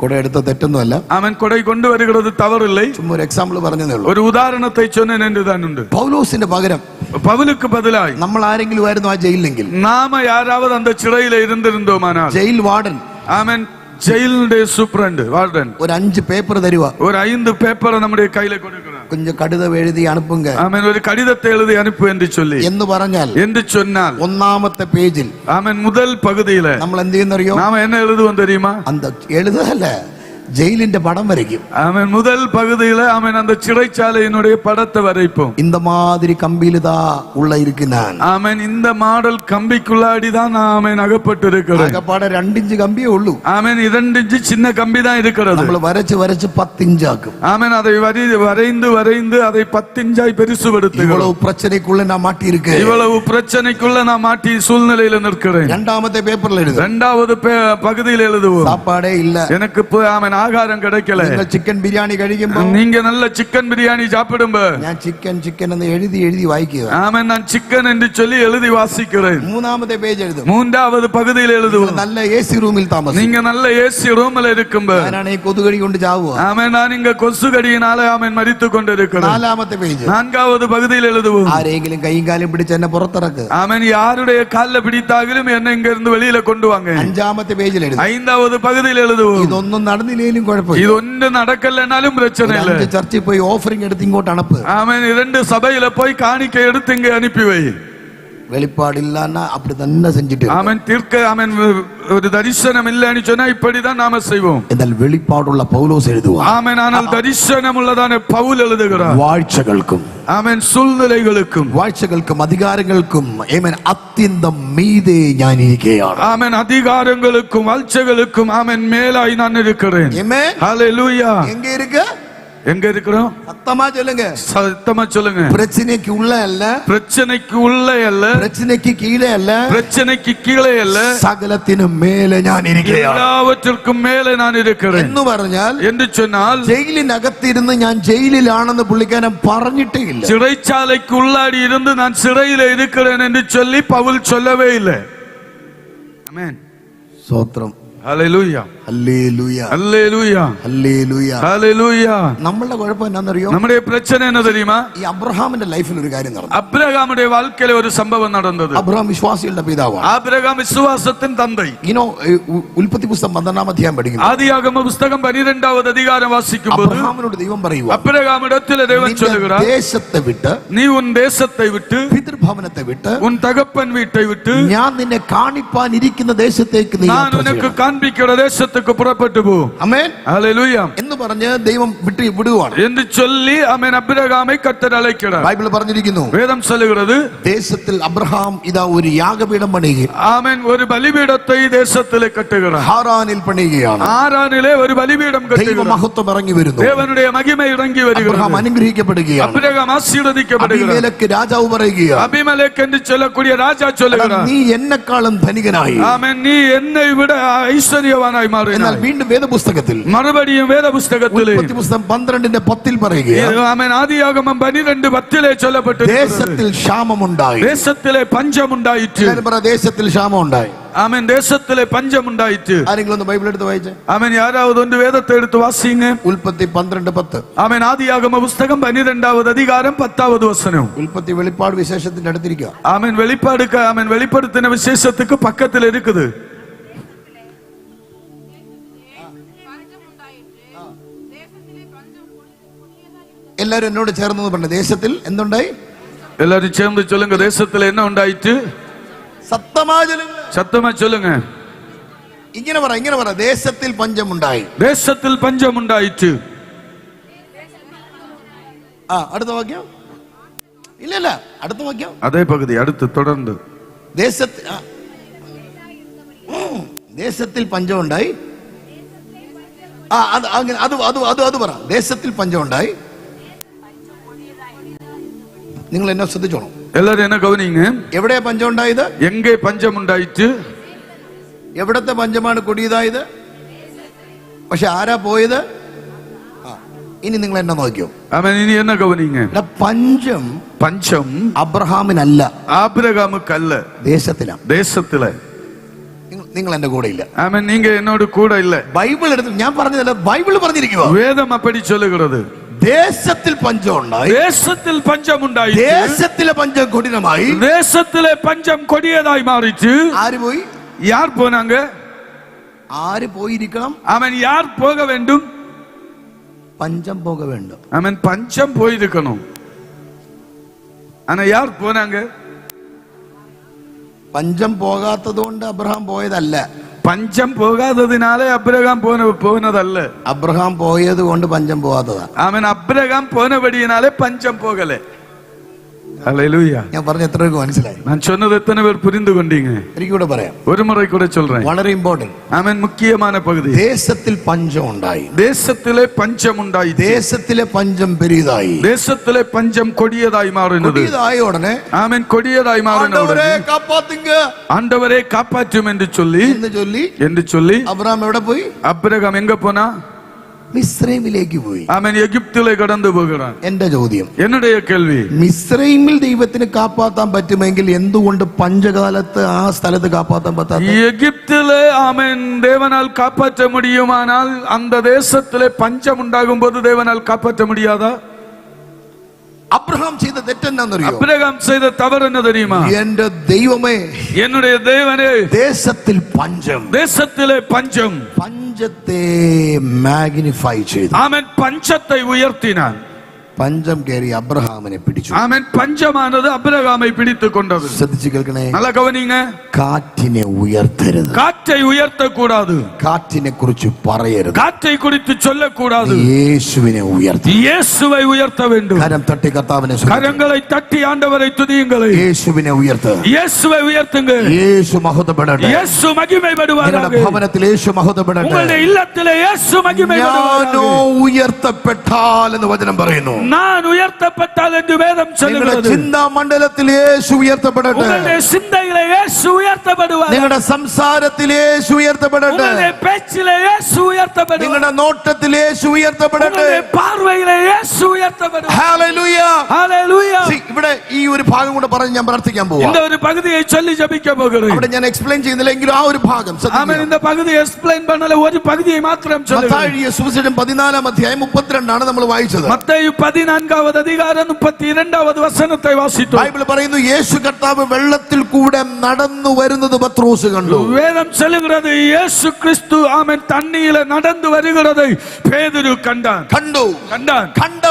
കുട എടുത്ത തെറ്റൊന്നുമല്ല. அவன் கொடை கொண்டு வருகிறது தவறில்லை. ചുമ്മാ ഒരു എക്സാമ്പിൾ പറഞ്ഞതേ ഉള്ളൂ. ஒரு உதாரணத்தை சொன்னேன் என்றுதான் உண்டு. പൗലോസിന്റെ പകരം பவுலுக்கு பதிலாய் നമ്മൾ ആരെങ്കിലും ആയിരുന്നു ആ ജയിലിലെങ്കിൽ, நாம யாராவது அந்த சிறையில இருந்திருந்தோமானால், ജയിൽ വാർഡൻ, ஆமென், ஜெயிலுடைய சூப்பரண்ட் வார்டன் ഒരു 5 പേപ്പർ തരുക, ஒரு 5 പേപ്പரை நம்முடைய கையில கொடுக்கிறார். கொஞ்சம் கடிதம் எழுதி அனுப்புங்க, ஆமென், ஒரு கடிதத்தை எழுதி அனுப்பு என்று சொல்லி എന്ന് പറഞ്ഞാൽ என்று சொன்னால், ഒന്നാമത്തെ പേജിൽ ஆமென், முதல் பகுதியில നമ്മൾ എന്ത് ചെയ്യുന്നറിയോ? நாம என்ன எழுதுவோம் தெரியுமா? அந்த எழுதல, ஜெயிலிന്റെ படம் வரைக்கும். ஆமென், முதல் பகுதியில ஆமென் அந்த சிறைச்சாலையினுடைய படத்தை வரைப்போம். இந்த மாதிரி கம்பியில உள்ள இருக்கு நான். ஆமென், இந்த மாடல் கம்பிக்குள்ளாடி தான் ஆமென் அகப்பட்டு இருக்கிறது. அகப்பாட 2 இன்ச் கம்பியே உள்ளு. ஆமென், 2 இன்ச் சின்ன கம்பி தான் இருக்கிறது. നമ്മൾ வரைச்சு 10 இன்ச் ஆக்கும். ஆமென், அதை வரைந்து அதை 10 இன்ச்சாய் பெருசுபடுத்துகிறோம். இவ்வளவு பிரச்சனைக்குள்ள நான் மாட்டி இருக்கேன். இவ்வளவு பிரச்சனைக்குள்ள நான் மாட்டி சூழ்நிலையில நிற்கிறேன். இரண்டாவது பேப்பர்ல எழுது. இரண்டாவது பகுதியில் எழுதுவோம். சாப்பாடே இல்ல, எனக்கு ஆமென் ஆகாரம் கிடைக்கல. നിങ്ങൾ ചിക്കൻ ബിരിയാണി കഴിക്കുമ്പോൾ, நீங்க நல்ல சிக்கன் பிரியாணி சாப்பிடும்போது, ഞാൻ ചിക്കൻ എന്ന് എഴുതി വായിക്കുക. ஆமென், நான் சிக்கன் என்று சொல்லி எழுதி வாசிக்கிறேன். മൂന്നാമത്തെ പേജ് എഴുതും. மூன்றாவது பகுதியில் எழுதுவோம். நல்ல ஏசி ரூமில் தாமസം. நீங்க நல்ல ஏசி ரூம்ல இருக்கும்போது, ഞാനാണ് ഈ കൊതുകടി കൊണ്ട് ചാവുക. ஆமென், நான் இங்க கொசுகடியினால ஆமென் மரித்து கொண்டிருக்கிறேன். നാലാമത്തെ പേജ്. நான்காவது பகுதியில் எழுதுவோம். ആരെങ്കിലും കൈയും കാലും പിടിച്ച് എന്നെ പുറത്തിറക്ക്. ஆமென், யாருடைய கால்ல பிடித்தாலும் என்ன இங்க இருந்து வெளியில கொண்டு வாங்க. അഞ്ചാമത്തെ പേജിൽ എഴുതും. ஐந்தாவது பகுதியில் எழுதுவோம். ഇതൊന്നും നടന്നില്ലേലും കുഴപ്പമില്ല, இது ஒன்று நடக்கலனாலும் பிரச்சனை இல்ல. 5 ചർച്ചിൽ പോയി ഓഫറിംഗ് എടുത്ത് ഇങ്ങോട്ട് അണപ്പ്. ஆமென், 2 சபையில போய் காணிக்கை எடுத்து இங்க அனுப்பி வை. வெளிப்பாடில்லான்னா அப்படி തന്നെ செஞ்சுட்டு ஆமென். தீர்க்க ஆமென் ஒரு தரிசனம் இல்லைன்னு சொன்னா இப்படிதான் நாம செய்வோம். എന്നാൽ വെളിപ്പാടുള്ള പൗലോസ് എഴുതുവാ. ஆமென். ஆனால் தரிசனம் உள்ளதான பவுல் எழுதுகிறார். വാഴ്ചകൾക്കും ஆமென் சூழ்நிலைகளுக்கும் വാഴ്ചകൾക്കും അധികാരങ്ങൾക്കും ആമേൻ അത്യന്തം മീതെ ഞാൻ ഇരിക്കുകയാണ്. ஆமென் அதிகாரங்களுக்கும் வாழ்ச்சைகளுக்கும் ஆமென் மேலாய் நான் இருக்கிறேன். ആമേൻ. ஹalleluya. எங்க இருக்கு? எங்க இருக்கிறோம்? சத்தமா சொல்லுங்க. சத்தமா சொல்லுங்க. பிரச்சனைக்கு உள்ள அல்ல, பிரச்சனைக்கு உள்ள அல்ல, பிரச்சனைக்கு கீழே அல்ல, பிரச்சனைக்கு கீழே அல்ல, സകലത്തിനും മേലെ ഞാൻ ഇരിക്കുകയാണ്. എല്ലാവറ്റിற்கும் മേലെ ഞാൻ இருக்கிறேன் എന്ന് പറഞ്ഞാൽ എന്ന് சொன்னால் ജയിലിനകത്തിരുന്ന് ഞാൻ ജയിലിലാണെന്ന് പുള്ളിക്കാരൻ പറഞ്ഞിട്ടേ ഇല്ല. சிறைச்சாலைக்கு உள்ளாடி இருந்து நான் சிறையில இருக்கிறேன் என்று சொல்லி பவுல் சொல்லவே இல்லை. ஆமென். സ്തോത്രം. ഹല്ലേലൂയ. ഹല്ലേലൂയ. ഹല്ലേലൂയ. ഹല്ലേലൂയ. ഹല്ലേലൂയ. നമ്മളുടെ കുഴപ്പം എന്നാന്നറിയോ? നമ്മുടെ பிரச்சனை என்ன தெரியுமா? ഈ അബ്രഹാമിന്റെ ലൈഫിൽ ഒരു കാര്യം നടന്നു. അബ്രഹാമുடைய வாழ்க்கையில ഒരു സംഭവം നടന്നത്. അബ്രഹാം വിശ്വാസികളുടെ പിതാവാണ്. അബ്രഹാം വിശ്വാസത്തിൻ തந்தை. ഉൽപ്പത്തി പുസ്തകം 12-ാം അധ്യായം പഠിക്കുന്നു. ആദിയാഗമ പുസ്തകം 12-ാவது அதிகாரம் വാസിക്കുമ്പോൾ അബ്രഹാമിനോട് ദൈവം പറയുക, അബ്രഹാമിടത്തിൽ ദൈവം சொல்லுகிறார், ദേശത്തെ വിട്ട്, നീ ഉൻ ദേശത്തെ വിട്ട്, പിതൃഭവനത്തെ വിട്ട്, ഉൻ തകപ്പൻ വീട്ടை വിട്ട്, ഞാൻ നിന്നെ കാണിപ്പാൻ ഇരിക്കുന്ന ദേശത്തേക്ക് നീ ഞാൻ നിനക്ക് കാണിക്കുന്ന ദേശത്തേക്ക് പുറപ്പെട്ടു പോ. ആമേൻ. ഹല്ലേലൂയ. എന്ന് പറഞ്ഞ് ദൈവം വിടുവാണ് എന്ന് ചൊല്ലി ആമേൻ അബ്രഹാമെ കർത്തർ അழைக்கிறார். ബൈബിൾ പറഞ്ഞിരിക്കുന്നു, വേദം சொல்லுகிறது, ദേശത്തിൽ അബ്രഹാം ഇതാ ഒരു യാഗപീഠം പണിയുകയും, ആമേൻ ഒരു ബലിപീഠത്തെ ദേശത്തിലെ കെട്ടുகிறார். ഹാറാനിൽ പണിയുകയാണ്. ഹാറാനിലെ ഒരു ബലിപീഠം കെട്ടുகிறார். ദൈവമഹത്വം ഇറങ്ങി വരുന്നു. ദേവനുடைய മഹിമ ഇറങ്ങി വരികയാണ്. അബ്രഹാം അനുഗ്രഹിക്കപ്പെടുകയാണ്. അബ്രഹാം ആശീർവദിക്കപ്പെടുകയാണ്. അബീമേലെക്ക് രാജാവ് പറയുകയാണ്, അബീമേലെക്ക് എന്ന് ചൊല്ലக்கூடிய രാജാ சொல்லுகிறார், നീ എന്നെക്കാളും ധനികനായി, ആമേൻ നീ എന്നെ വിட ഐശ്വര്യവാനായി മാറി. എന്നാൽ വീണ്ടും വേദപുസ്തകത്തിൽ മറുപടിയും വേദപുസ്തകത്തിൽ ഉൽപ്പത്തി പുസ്തകം 12:10 പറയുകയാണ്, ആമേൻ ആദിയാഗമം 12:10 ചൊല്ലപ്പെട്ടു, ദേശത്തിൽ ക്ഷാമമുണ്ടായി. ദേശത്തിലെ പഞ്ചമുണ്ടായിറ്റ്. ദേശത്തിൽ ക്ഷാമമുണ്ടായി. ആമേൻ ദേശത്തിലെ പഞ്ചമുണ്ടായിറ്റ്. ആരെങ്കിലും ഒന്ന് ബൈബിൾ എടുത്ത് വായിച്ചേ. ആമേൻ யாராவது ഒന്ന് വേദത്തെ എടുത്ത് വാസിங்க. ഉൽപ്പത്തി 12:10. ആമേൻ ആദിയാഗമ പുസ്തകം 12-ാவது அதிகாரம் 10வது വചനം. ഉൽപ്പത്തി വെളിപ്പാട് വിശേഷത്തിന്റെ അടുത്തിരിക്കുക. ആമേൻ വെളിപ്പാടുക്ക് ആമേൻ വെളിപ്പെടുത്തിன വിശേഷத்துக்கு பக்கத்துல இருக்குது. എല്ലാരും എന്നോട് ചേർന്ന് പറഞ്ഞു, ദേശത്തിൽ എന്തുണ്ടായി? எல்லாரும் சேர்ந்து சொல்லுங்க, ദേശത്തിൽ என்ன ഉണ്ടായിട്ട്? சத்தமா சொல்லுங்க. ഇങ്ങനെ പറ, ദേശത്തിൽ പഞ്ചമുണ്ടായി. ദേശത്തിൽ പഞ്ചമുണ്ടായിട്ട്. അടുത്ത വാക്യം ഇല്ല, അടുത്ത വാക്യം അതേ പകുതി അടുത്ത് തുടർന്ന്. ദേശത്തിൽ പഞ്ചമുണ്ടായി. അത് പറ, ദേശത്തിൽ പഞ്ചമുണ്ടായി. നിങ്ങൾ എന്നെ ശ്രദ്ധിച്ചോണം, എല്ലാരും എന്നെ ഗവനിங்க. എവിടെയാ പഞ്ചം ഉണ്ടായത്? എங்கே പഞ്ചമുണ്ടായിട്ട്? എവിടത്തെ പഞ്ചമാണ് കൊടിയതായത്? പക്ഷെ ആരാ പോയത്? ഇനി നിങ്ങൾ എന്നെ നോക്കിയോ. ഇനി എന്നെ ഗവനിங்க. പഞ്ചം അബ്രഹാമിനല്ല, ആബ്രഹാമുക്കല്ല, ദേശത്തിലാണ്. ദേശത്തിലെ. നിങ്ങൾ എന്റെ കൂടെ ഇല്ല. ആമേൻ. നീங்க എന്നോട് കൂടെ ഇല്ല. ബൈബിൾ എടുത്ത് ഞാൻ പറഞ്ഞതല്ല, ബൈബിൾ പറഞ്ഞിരിക്കുക. വേദം അപ്പടി ചൊല്ലുகிறது, ദേശത്തിൽ പഞ്ചം ഉണ്ടായി. ദേശത്തിൽ പഞ്ചമുണ്ടായി. ദേശത്തിലെ പഞ്ചം കൊടിനമായി. ദേശത്തിലെ പഞ്ചം കൊടിയതായി മാറിച്ചു. ആര് പോയി? യാർ പോനാങ്ക? ആര് പോയിരിക്കണം? ആമേൻ. യാർ പോക വേണ്ടും? പഞ്ചം പോക വേണ്ടും. ആമേൻ. പഞ്ചം പോയിരിക്കണം. ആന യാർ പോനാങ്ക? പഞ്ചം പോകാത്തത് കൊണ്ട് അബ്രഹാം പോയതല്ല. പഞ്ചം പോകാത്തതിനാലേ അബ്രഹാം പോനതല്ല. അബ്രഹാം പോയത് കൊണ്ട് പഞ്ചം പോകാത്തതാണ്. ആമേൻ. അബ്രഹാം പോനപടിയിനാലേ പഞ്ചം പോകലേ. ഹല്ലേലൂയ. ഞാൻ പറഞ്ഞ എത്ര പേർക്ക് മനസ്സിലായി? ഞാൻ சொன்னது எத்தனை பேர் புரிந்து கொண்டீங்க? എനിക്ക് കൂടെ പറയാം, ഒരു മുறை கூட சொல்றேன். വളരെ ഇമ്പോർട്ടന്റ്. ആമേൻ. മുഖ്യமான പകുതി. ദേശത്തിൽ പഞ്ചം ഉണ്ടായി. ദേശത്തിലെ പഞ്ചമുണ്ടായി. ദേശത്തിലെ പഞ്ചം പെരിയതായി. ദേശത്തിലെ പഞ്ചം കൊടിയതായി മാറുന്നത്. കൊടിയതായ ഉടനെ ആമേൻ. കൊടിയതായി മാറുന്ന ഉടനെ ആണ്ടവരെ കാപ്പാറ്റും എന്ന് ചൊല്ലി അബ്രഹാം എവിടെ പോയി? അബ്രഹാം എങ്ക പോനാ? മിസ്രൈമിലേക്ക് പോയി. ആമേൻ. എഗിപ്തിലേക്ക് കടന്നു പോകുകയാണ്. എന്റെ ചോദ്യം, என்னுடைய கேள்வி, മിസ്രൈമിൽ ദൈവത്തിന് കാപ്പാത്താൻ പറ്റുമെങ്കിൽ എന്തുകൊണ്ട് പഞ്ചകാലത്ത് ആ സ്ഥലത്ത് കാപ്പാത്താൻ പറ്റാത്ത? എഗിപ്തിലെ ആമേൻ தேவனால் காப்பாற்ற முடியுமானால் அந்த தேசத்திலே பஞ்சம் ഉണ്ടാകും போது தேவனால் காப்பாற்ற முடியாதா? അബ്രഹാം ചെയ്ത തെറ്റെന്നറിയോ? അബ്രഹാം ചെയ്ത തവറ് என்ன தெரியுமா? എന്റെ ദൈവമേ, என்னுடைய தேவனே, ദേശത്തിൽ പഞ്ചം, ദേശത്തിലെ പഞ്ചം, പഞ്ചത്തെ മാഗ്നിഫൈ ചെയ്തു. ആമേൻ. പഞ്ചത്തെ ഉയർത്തിനാൻ. പഞ്ചം കയറി അബ്രഹാമിനെ പിടിച്ചു. ആമേൻ. പഞ്ചമാനത് അബ്രഹാമെ പിടിച്ചു കൊണ്ടത്. ശ്രദ്ധിച്ചു കേൾക്കണേ, നല്ല ഗവനിங்க. കാറ്റിനെ ഉയർത്തരുത്, കാറ്റை ഉയർത്തக்கூடாது, കാറ്റിനെ കുറിച്ച് പറയരുത്, കാറ്റை குறித்து சொல்லக்கூடாது, യേശുവിനെ ഉയർത്തി, இயேசுவை உயர்த்த வேண்டும். കരം തട്ടി കർത്താവിനെ, കരങ്ങളെ തട്ടി ആണ്ടവരെ തുതിയുങ്ങളെ. യേശുവിനെ ഉയർത്ത്, இயேசுவை உயர்த்துங்க. യേശു മഹത്വപ്പെടട്ടെ, இயேசு மகிமைப்படுவாராக. ഭവനത്തിൽ യേശു മഹത്വപ്പെടട്ടെ, உங்களுடைய இல்லத்திலே இயேசு மகிமைப்படுவாராக. ഞാനോ ഉയർത്തപ്പെട്ടാൽ എന്ന് വചനം പറയുന്നു. நான் உயர்த்தப்பட்டால் என்று வேதம் சொல்லுகிறது. ചിന്താ മണ്ഡലത്തിൽ യേശു ഉയർത്തപ്പെടട്ടെ, உங்களுடைய சிந்தையிலே இயேசு உயர்த்தப்படுவார். നിങ്ങളുടെ സംസാരത്തിൽ യേശു ഉയർത്തപ്പെടട്ടെ, உங்களுடைய பேச்சிலே இயேசு உயர்த்தப்படுவார். നിങ്ങളുടെ നോട്ടത്തിൽ യേശു ഉയർത്തപ്പെടട്ടെ, உங்களுடைய பார்வையிலே இயேசு உயர்த்தப்படுவார். Hallelujah, hallelujah. ഇവിടെ ഈ ഒരു ഭാഗം കൂടെ പറഞ്ഞ് ഞാൻ പ്രാർത്ഥിക്കാൻ പോവാം. இந்த ஒரு பகுதியை சொல்லி ஜெபிக்க போகிறேன். അവിടെ ഞാൻ എക്സ്പ്ലെയിൻ ചെയ്യുന്നില്ല, എങ്കിലും ആ ഒരു ഭാഗം ആമേൻ. இந்த பகுதியை എക്സ്പ്ലെയിൻ பண்ணல, ഒരു പകുതിயை മാത്രം சொல்லுகிறேன். മത്തായി സുവിശേഷം 14 അധ്യായം 32 ആണ് നമ്മൾ വായിച്ചത്. മത്തായി 14 അധികാരം 32 വചനത്തെ വാസിച്ചു. ബൈബിൾ പറയുന്നു, യേശു കർത്താവ് വെള്ളത്തിൽ കൂടെ നടന്നു വരുന്നത് പത്രോസ് കണ്ടു. വേദം சொல்லுகிறது, இயேசு கிறிஸ்து ആമേൻ തണ്ണീരിലെ നടന്നു വരുகிறதை പേതുരു കണ്ടാൻ. കണ്ട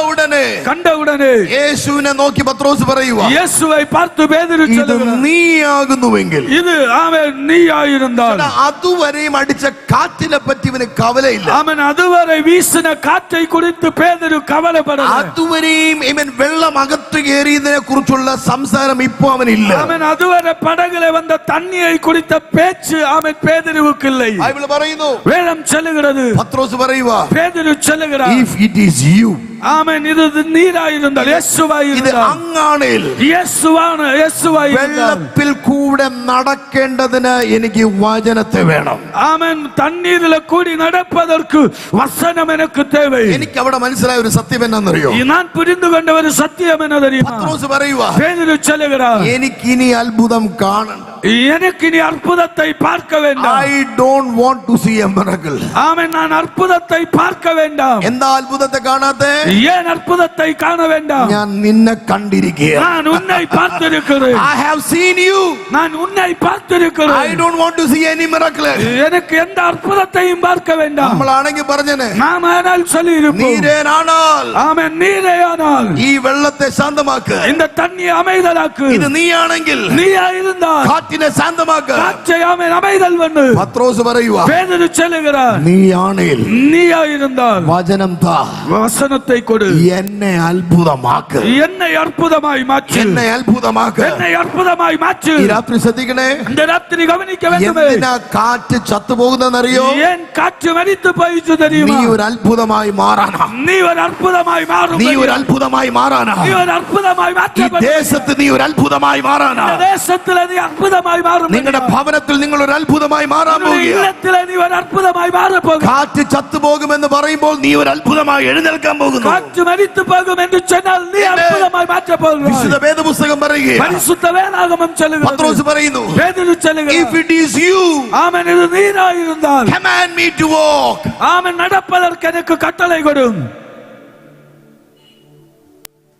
ഉടനെ യേശുവിനെ നോക്കി പത്രോസ് പറയുക, യേശുവെ பார்த்து പേതുരു சொல்லுகிறார், നീയാകുന്നുവെങ്കിൽ, ഇത് ആമേൻ നീയായിരുന്നാൽ. അതുവരെയും അടിച്ച കാറ്റിനെ പറ്റി ഇവന് കവലയില്ല. ആമേൻ. അതുവരെ വീശിന കാറ്റை குறித்து പേതുരു കവലപ്പെടല. അതുവരെയും ഇവൻ വെള്ളം അകത്ത് കയറിയതിനെ കുറിച്ചുള്ള സംസാരം ഇപ്പോ അവനില്ല. ആമേൻ. അതുവരെ പടകിലെ വന്ന തണ്ണിയെ குறித்த പേച്ച് ആമേൻ പേതുരുவுக்கு இல்லை. ബൈബിൾ പറയുന്നു, വേദം சொல்லுகிறது, പത്രോസ് പറയുക, പേതുരു சொல்லுகிறார், if it is you, ആമേൻ, ഇത് നീരായിരുന്നാൽ, യേശുവായിരുന്നാൽ, അങ്ങാണേൽ, യേശുവായിരുന്നാൽ, വെള്ളത്തിൽ കൂടെ നടക്കേണ്ടതിന് എനിക്ക് വചനത്തെ വേണം. ആമേൻ. തണ്ണീരിലെ കൂടി നടപ്പதற்கு വചനം എനിക്ക് தேவை. എനിക്ക് അവിടെ മനസ്സിലായ ഒരു സത്യം എന്നാണെന്നറിയോ? ഞാൻ പുരിഞ്ഞു കണ്ട ഒരു സത്യം എന്ന தெரியுமா? പത്രോസ് പറയുക, പേതുരു சொல்லுகிறார், എനിക്കിനി അത്ഭുതം കാണണ്ട, എനിക്കിനി അത്ഭുതത്തെ பார்க்க வேண்டாம். I don't want to see a miracle. ആമേൻ. ഞാൻ അത്ഭുതത്തെ பார்க்க വേண்டாം. എന്താ അത്ഭുതത്തെ കാണാത്തെ? ഏൻ അത്ഭുതത്തെ കാണ വേണ്ടാം? ഞാൻ നിന്നെ കണ്ടിരിക്കുകയാണ്. ഞാൻ ഉന്നെ பார்த்திருக்கிறேன். I have seen you. ഞാൻ ഉന്നെ பார்த்திருக்கிறேன். I don't want to see any miracle. എനിക്ക് എന്ത് അത്ഭുതത്തെയും பார்க்க വേണ്ടാം. നമ്മളാണെങ്കിൽ പറഞ്ഞനെ, നാം ആനാൽ ചൊല്ലിയിരിക്കും, നീരേനാണാൽ, ആമേൻ, നീരേയാനാൽ ഈ വെള്ളത്തെ ശാന്തമാക്ക്, இந்த தண்ணியை அமைதலாக்கு. ഇത് നീയാണെങ്കിൽ നീയായിരുന്നാൽ കാറ്റിനെ ശാന്തമാക്ക്, കാറ്റை ആമേൻ அமைதல் பண்ணு. പത്രോസ് പറയുക, പേതുരു சொல்லுகிறார், നീയാണെങ്കിൽ, നീയായിരുന്നാൽ വചനം താ, വചനത്തെ കൊട്, എന്നെ അത്ഭുതമാക്ക്, എന്നെ അത്ഭുതമായി മാറ്റ്, എന്നെ അത്ഭുതമാക്ക്, എന്നെ അത്ഭുതമായി മാറ്റ്. ഈ രാത്രി ശ്രദ്ധിക്കണേ, இந்த രാത്രി ഗവനിക്ക വേണ്ടുമേ. എന്തിനാ കാറ്റ് ചത്തുപോകുന്നറിയോ? ഏൻ കാറ്റ് മരിച്ചു പോയിച്ചു தெரியுமா? നീ ഒരു അത്ഭുതമായി മാറാനാ, നീ ഒരു അത്ഭുതമായി മാറും. നീ ഒരു അത്ഭുതമായി മാറാനാ, നീ ഒരു അത്ഭുതമായി ഈ മാറ്റപ്പെടും. ദേശത്ത് നീ ഒരു അത്ഭുതമായി മാറാനാ, ദേശത്തിലെ നീ അത്ഭുതമായി മാറും. നിങ്ങളുടെ ഭവനത്തിൽ നിങ്ങൾ ഒരു അത്ഭുതമായി മാറാൻ പോകുക. ഇല്ലത്തിലെ നീ ഒരു അത്ഭുതമായി മാറപ്പോകും. കാറ്റ് ചത്തുപോകുമെന്ന് പറയുമ്പോൾ നീ ഒരു അത്ഭുതമായി എഴുന്നേൽക്കാൻ പോകുന്നു. കാറ്റ് മരിച്ചു പോകും എന്ന് ചൊന്നാൽ നീ അത്ഭുതമായി മാറ്റപ്പെടും. വിശുദ്ധ വേദപുസ്തകം പറയുക, പരിശുദ്ധ വേദാഗമം ചൊല്ലുക. പത്രോസ് പറയുന്നു, പേതുരു ചൊല്ലുക, if it is you, ആമേൻ, ഇത് നീരായിരുന്നാൽ, command me to walk. ആമേൻ, നടപ്പதற்கு എനിക്ക് കട്ടളை കൊടും.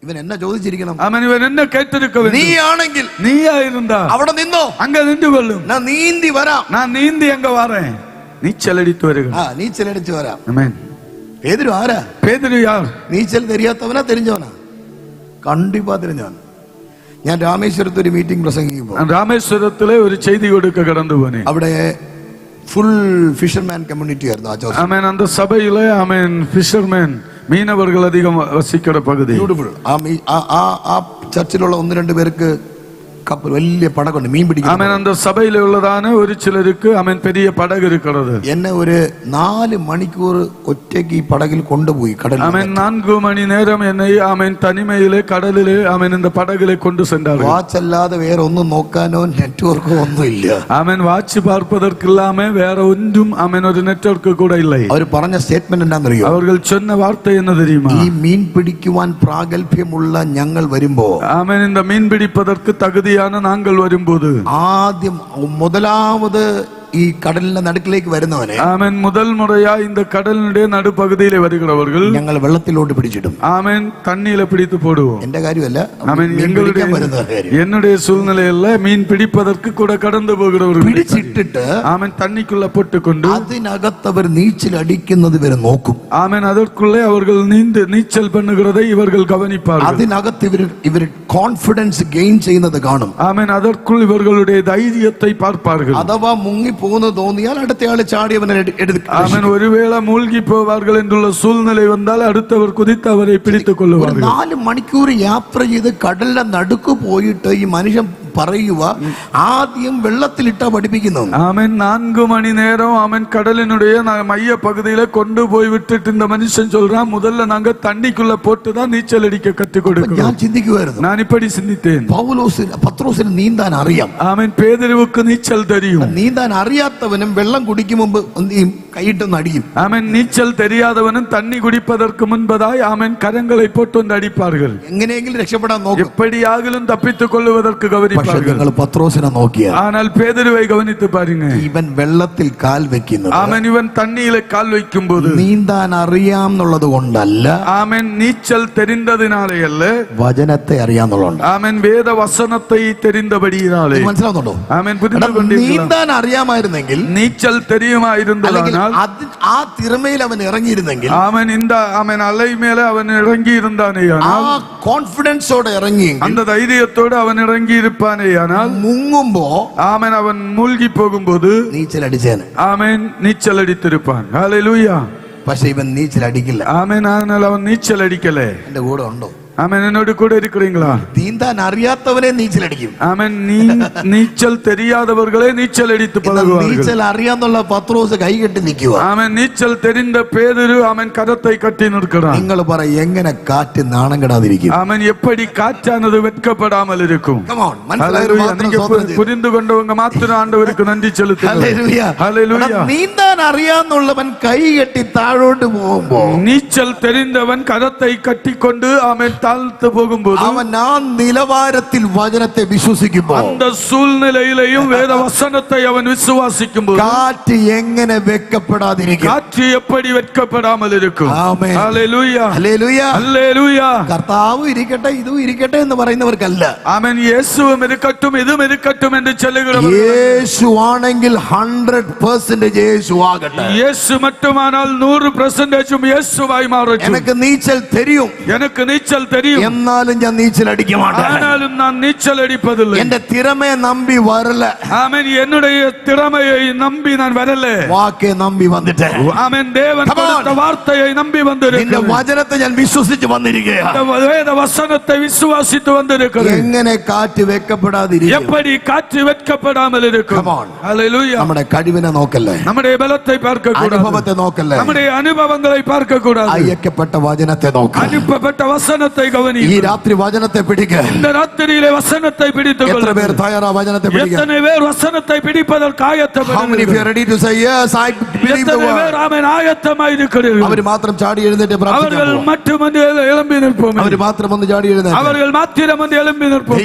ഇവൻ എന്നെ ചോദിച്ചിരിക്കണം, ആമേൻ, ഇവൻ എന്നെ കേട്ടിരിക്ക வேண்டும். നീയാണെങ്കിൽ, നീയായിരുന്നാൽ അവിടെ നിന്നോ, അങ്ക നിന്നു കൊള്ളും. ഞാൻ നീന്തി വരാം. ഞാൻ നീന്തി അങ്ക വാറേൻ, നീച്ചലടിത്തു വരിക. നീച്ചലടിച്ചു വരാം. ആമേൻ. പേതുരു ആരാ? പേതുരു യാർ? നീച്ചൽ തെരിയാത്തവനാ തെരിഞ്ഞവനാ? കണ്ടിപ്പാ തെരിഞ്ഞവൻ. ഞാൻ രാമേശ്വരത്ത് ഒരു മീറ്റിംഗ് പ്രസംഗിക്കുമ്പോൾ രാമേശ്വരത്തിലെ ഒരു ചെയ്തി കൊടുക്ക കടന്നു പോനെ. അവിടെ ഫുൾ ഫിഷർമാൻ കമ്മ്യൂണിറ്റി ആയിരുന്നു ആ ചർച്ച. ആമേൻ. அந்த சபையிலே ஆமென் ഫിഷർമാൻ, മീനവர்கள் അധികം വസിക്കുന്ന പകുതി. ബ്യൂട്ടിഫുൾ. ആ ചർച്ചിലുള്ള 1-2 പേർക്ക് കപ്പൽ, വലിയ പടകുണ്ട്, മീൻ പിടിക്കും. ആമേൻ. அந்த சபையில உள்ளதான ഒരു ചിലருக்கு ആമേൻ பெரிய പടക് இருக்கிறது. എന്നെ ഒരു 4 മണിക്കൂർ ഒറ്റയ്ക്ക് ഈ പടകിൽ കൊണ്ടുപോയി കടലിൽ. ആമേൻ. 4 മണി നേരം എന്നെ ആമേൻ തനിമയിലെ കടലിലെ ആമേൻ இந்த പടകിലെ കൊണ്ടു சென்றார்கள். വാച്ച് അല്ലാതെ വേറെ ഒന്നും നോക്കാനോ നെറ്റ്വർക്കോ ഒന്നുമില്ല. ആമേൻ. വാച്ച് பார்ப்பதற்கு இல்லாம வேற ஒன்றும் ആമേൻ ഒരു നെറ്റ്വർക്ക് கூட இல்லை. അവർ പറഞ്ഞ സ്റ്റേറ്റ്മെന്റ് എന്താണെന്നറിയോ? அவர்கள் சொன்ன வார்த்தை என்ன தெரியுமா? ഈ മീൻ പിടിക്കുവാൻ പ്രാഗൽഭ്യമുള്ള ഞങ്ങൾ വരുമ്പോ, ആമേൻ, இந்த மீன் பிடிப்பதற்கு தகுதியான நாங்கள் வரும்போது, ആദ്യം முதலாவது ഈ കടലിന്റെ നടുക്കിലേക്ക് വരുന്നവനെ ஆமென் முதல் முறையா இந்த கடலினுடைய நடுப்பகுதியிலே வருகிறவர்கள் ഞങ്ങൾ വെള്ളത്തിലോട്ട് പിടിച്ചിടും. ஆமென் தண்ணியில பிடித்து போடுவோம். എന്റെ കാര്യമല്ല, ஆமென் മീൻ പിടിക്കാൻ വരുന്നവരുടെ കാര്യം. என்னுடைய சூழ்நிலையில மீன் பிடிப்பதற்கு கூட கடந்து போகிறவர்கள் പിടിച്ചിട്ടിട്ട് ஆமென் தண்ணிக்குள்ள போட்டுக்கொண்டு അതിനകത്ത് അവർ നീച്ചൽ അടിക്കുന്നത് വരെ നോക്കും. ஆமென் அதற்குள்ளே அவர்கள் நீச்சல் பண்ணுகிறதை இவர்கள் கவனிப்பார்கள். അതിനകത്ത് ഇവർ കോൺഫിഡൻസ് ഗെയിൻ ചെയ്യുന്നത് കാണും. ஆமென் அதற்குள் இவர்களுடைய தைரியத்தை பார்ப்பார்கள். അഥവാ മുങ്ങി പോകുന്നത് തോന്നിയാൽ അടുത്തയാൾ ചാടി അവനെ എടുക്കും. ஆமென் ஒருவேளை மூழ்கி போவார்கள் என்றுள்ள சூழ்நிலை வந்தால் அடுத்தவர் குதித்து அவரை பிடித்துக் கொள்வார்கள். 4 മണിക്കൂർ യാത്ര ചെയ്ത് കടലിന്റെ നടുക്ക് പോയിട്ട് ഈ മനുഷ്യൻ പറയുക ആദ്യം വെള്ളത്തിലിട്ടാ പഠിപ്പിക്കുന്നു. ஆமென் 4 மணி நேரம் ஆமென் கடலினுடைய மைய பகுதியில கொண்டு போய் விட்டுட்டு இந்த மனுஷன் சொல்றான், முதல்ல நாங்க தண்ணிக்குள்ள போட்டு தான் நீச்சல் அடிக்க கற்றுக் கொடுக்கிறோம். ഞാൻ ചിന്തിക്കുമായിരുന്നു, நான் இப்படி சிந்தித்தேன். പത്രോസിന് നീന്താൻ അറിയാം. ஆமென் பேதுருவுக்கு நீச்சல் தெரியும். നീന്താൻ അറിയാത്തവനും വെള്ളം കുടിക്കും മുമ്പ് കൈയിട്ടൊന്ന് അടിയും. ஆமென் நீச்சல் தெரியாதவனும் தண்ணி குடிப்பதற்கு முன்பதாய் ஆமென் கரங்களை போட்டு வந்து அடிப்பார்கள். എങ്ങനെയെങ്കിലും രക്ഷപ്പെടാൻ നോക്കും. எப்படியாகிலும் தப்பித்துக் கொள்வதற்கு கவனிப்பார்கள். നിങ്ങൾ പത്രോസിനെ നോക്കിയാൽ, ஆனால் பேதுருவை கவனித்து பாருங்க, ഇവൻ വെള്ളത്തിൽ കാൽ വെക്കുന്നത് ஆமென் இவன் தண்ணியில கால் வைக்கும் போது നീന്താൻ അറിയാമെന്നുള്ളത് കൊണ്ടല്ല, ஆமென் நீச்சல் தெரிந்ததினாலே அல்ல, വചനത്തെ അറിയാന്നുള്ളതുകൊണ്ട്. ஆமென் வேத வசனத்தை தெரிந்தபடியினாலே. മനസ്സിലാവുന്നുണ്ടോ? ஆமென் புரிந்து கொண்டீர்களா? നീന്താൻ അറിയാമായിരുന്നെങ്കിൽ, நீச்சல் தெரியுமாயிருந்ததானால், ആ തിറമയിൽ അവൻ ഇറങ്ങിയിരുന്നെങ്കിൽ, ஆமென் இந்த ஆமென் அலை மேல அவன் இறங்கி இருந்தானேயானால், ആ കോൺഫിഡൻസോടെ ഇറങ്ങി, அந்த தைரியத்தோடு அவன் இறங்கி இருப்பானேயானால், മുങ്ങുമ്പോ ஆமென் அவன் மூழ்கி போகும்போது നീച്ചൽ അടിച്ചേനെ. ஆமென் நீச்சல் அடித்திருப்பான். ஹல்லேலூயா. പക്ഷെ ഇവൻ നീച്ചൽ അടിക്കില്ല. ஆமென் ஆனால் அவன் நீச்சல் அடிக்கல. എന്റെ കൂടെ ഉണ്ടോ? ஆமென் என்னோடு கூட இருக்கிறீங்களா? നീന്താൻ അറിയാത്തവനെ നീച്ചൽ അടിക്കും. ஆமென் நீச்சல் தெரியாதவர்களே நீச்சல் அடித்து பழகுவார்கள். നീച്ചൽ അറിയാന്നുള്ള പത്രോസ് കൈ കെട്ടി നിൽക്കുക. ஆமென் நீச்சல் தெரிந்த பேதுரு ஆமென் கரத்தை கட்டி நிற்கிறான். നിങ്ങൾ പറ, എങ്ങനെ കാറ്റ് നാണം കെടാതിരിക്കും? ஆமென் எப்படி காற்றானது வெட்கப்படாமல் இருக்கும்? ഹല്ലേലൂയ. நீங்க புரிந்து கொண்டவங்க மாத்திரம் ஆண்டவருக்கு நன்றி செலுத்துங்க. ஹல்லேலூயா. നീന്താൻ അറിയാന്നുള്ളവൻ കൈ കെട്ടി താഴോട്ട് പോകുമ്പോ, நீச்சல் தெரிந்தவன் கரத்தை கட்டிக்கொண்டு ஆமென் தாழ்த்து போகும்போது, അവൻ ആ നിലവാരത്തിൽ വചനത്തെ വിശ്വസിക്കുമ്പോൾ, அந்த சூழ்நிலையிலேயும் வேத வசனத்தை அவன் விசுவாசிக்கும்போது, കാറ്റ് എങ്ങനെ വെക്കപ്പെടാതിരിക്കും? காற்று எப்படி வெட்கப்படாமல் இருக்கும்? ആമേൻ. ஹல்லேலூயா. ഹല്ലേലൂയ. ஹல்லேலூயா. കർത്താവ് ഇരിക്കട്ടെ ഇതും ഇരിക്കട്ടെ എന്ന് പറയുന്നവർക്കല്ല. ஆமென் இயேசுவும் இருக்கட்டும் இதுவும் இருக்கட்டும் என்று சொல்லுகிறவர்கள், യേശു ആണെങ്കിൽ 100% യേശു ആകട്ടെ. இயேசு மட்டுமானால் 100% இயேசுவாய் மாறட்டும். எனக்கு നീச்சൽ தெரியும், எனக்கு நீச்சல் தெரியும், എന്നാലും ഞാൻ നീச்சൽ അടിக்க മാட்டேன். ஆனாலும் நான் நீச்சல் அடிப்பதில்லை. എന്റെ തിറമയെ നമ്പി വരല, ஆமென் என்னுடைய திறமையை நம்பி நான் வரல, വാക്കെ നമ്പി വന്നിട്ട്, ஆமென் தேவன் கொடுத்த வார்த்தையை நம்பி നിന്റെ வந்திருக்கிறேன். വചനത്തെ ഞാൻ വിശ്വസിച്ച് വന്നിരിക്കുകയാണ്. இந்த வேத வசனத்தை விசுவாசித்து வந்திருக்கிறேன். എങ്ങനെ കാറ്റ് വെക്കപ്പെടാതിരിക്കും? எப்படி காற்று வெட்கப்படாமல் இருக்கும்? Come on. ஹல்லேலூயா. നമ്മുടെ കഴിവിനെ നോക്കല്ലേ, நம்முடைய பலத்தை பார்க்க கூடாது, അനുഭവത്തെ നോക്കല്ലേ, நம்முடைய அனுபவங்களை பார்க்க கூடாது, അയക്കപ്പെട്ട വചനത്തെ നോക്ക. அனுப்பப்பட்ட வசனத்தை ഈ கவனி. രാത്രി വചനത്തെ പിടിക്ക. இந்த ராத்திரியிலே வசனத்தை பிடித்துக் എത്ര പേർ கொள்ளுங்கள். തയ്യാറാ വചനത്തെ പിടിക്കാൻ? எத்தனை பேர் வசனத்தை பிடிப்பதற்கு How many of you ஆயத்தப்படுகிறீர்கள்? are ready to say yes, I believe the எத்தனை word? பேர் ஆமென் ஆயத்தமாய் இருக்கிறீர்கள்? അവർ മാത്രം ചാടി എഴുന്നേറ്റ് പ്രാർത്ഥിക്കാൻ அவர்கள் പോവാ. மட்டும் வந்து எழும்பி நிற்போம். അവർ മാത്രം ഒന്ന് ചാടി എഴുന്നേറ്റ് அவர்கள் மாத்திரம் வந்து எழும்பி நிற்போம்.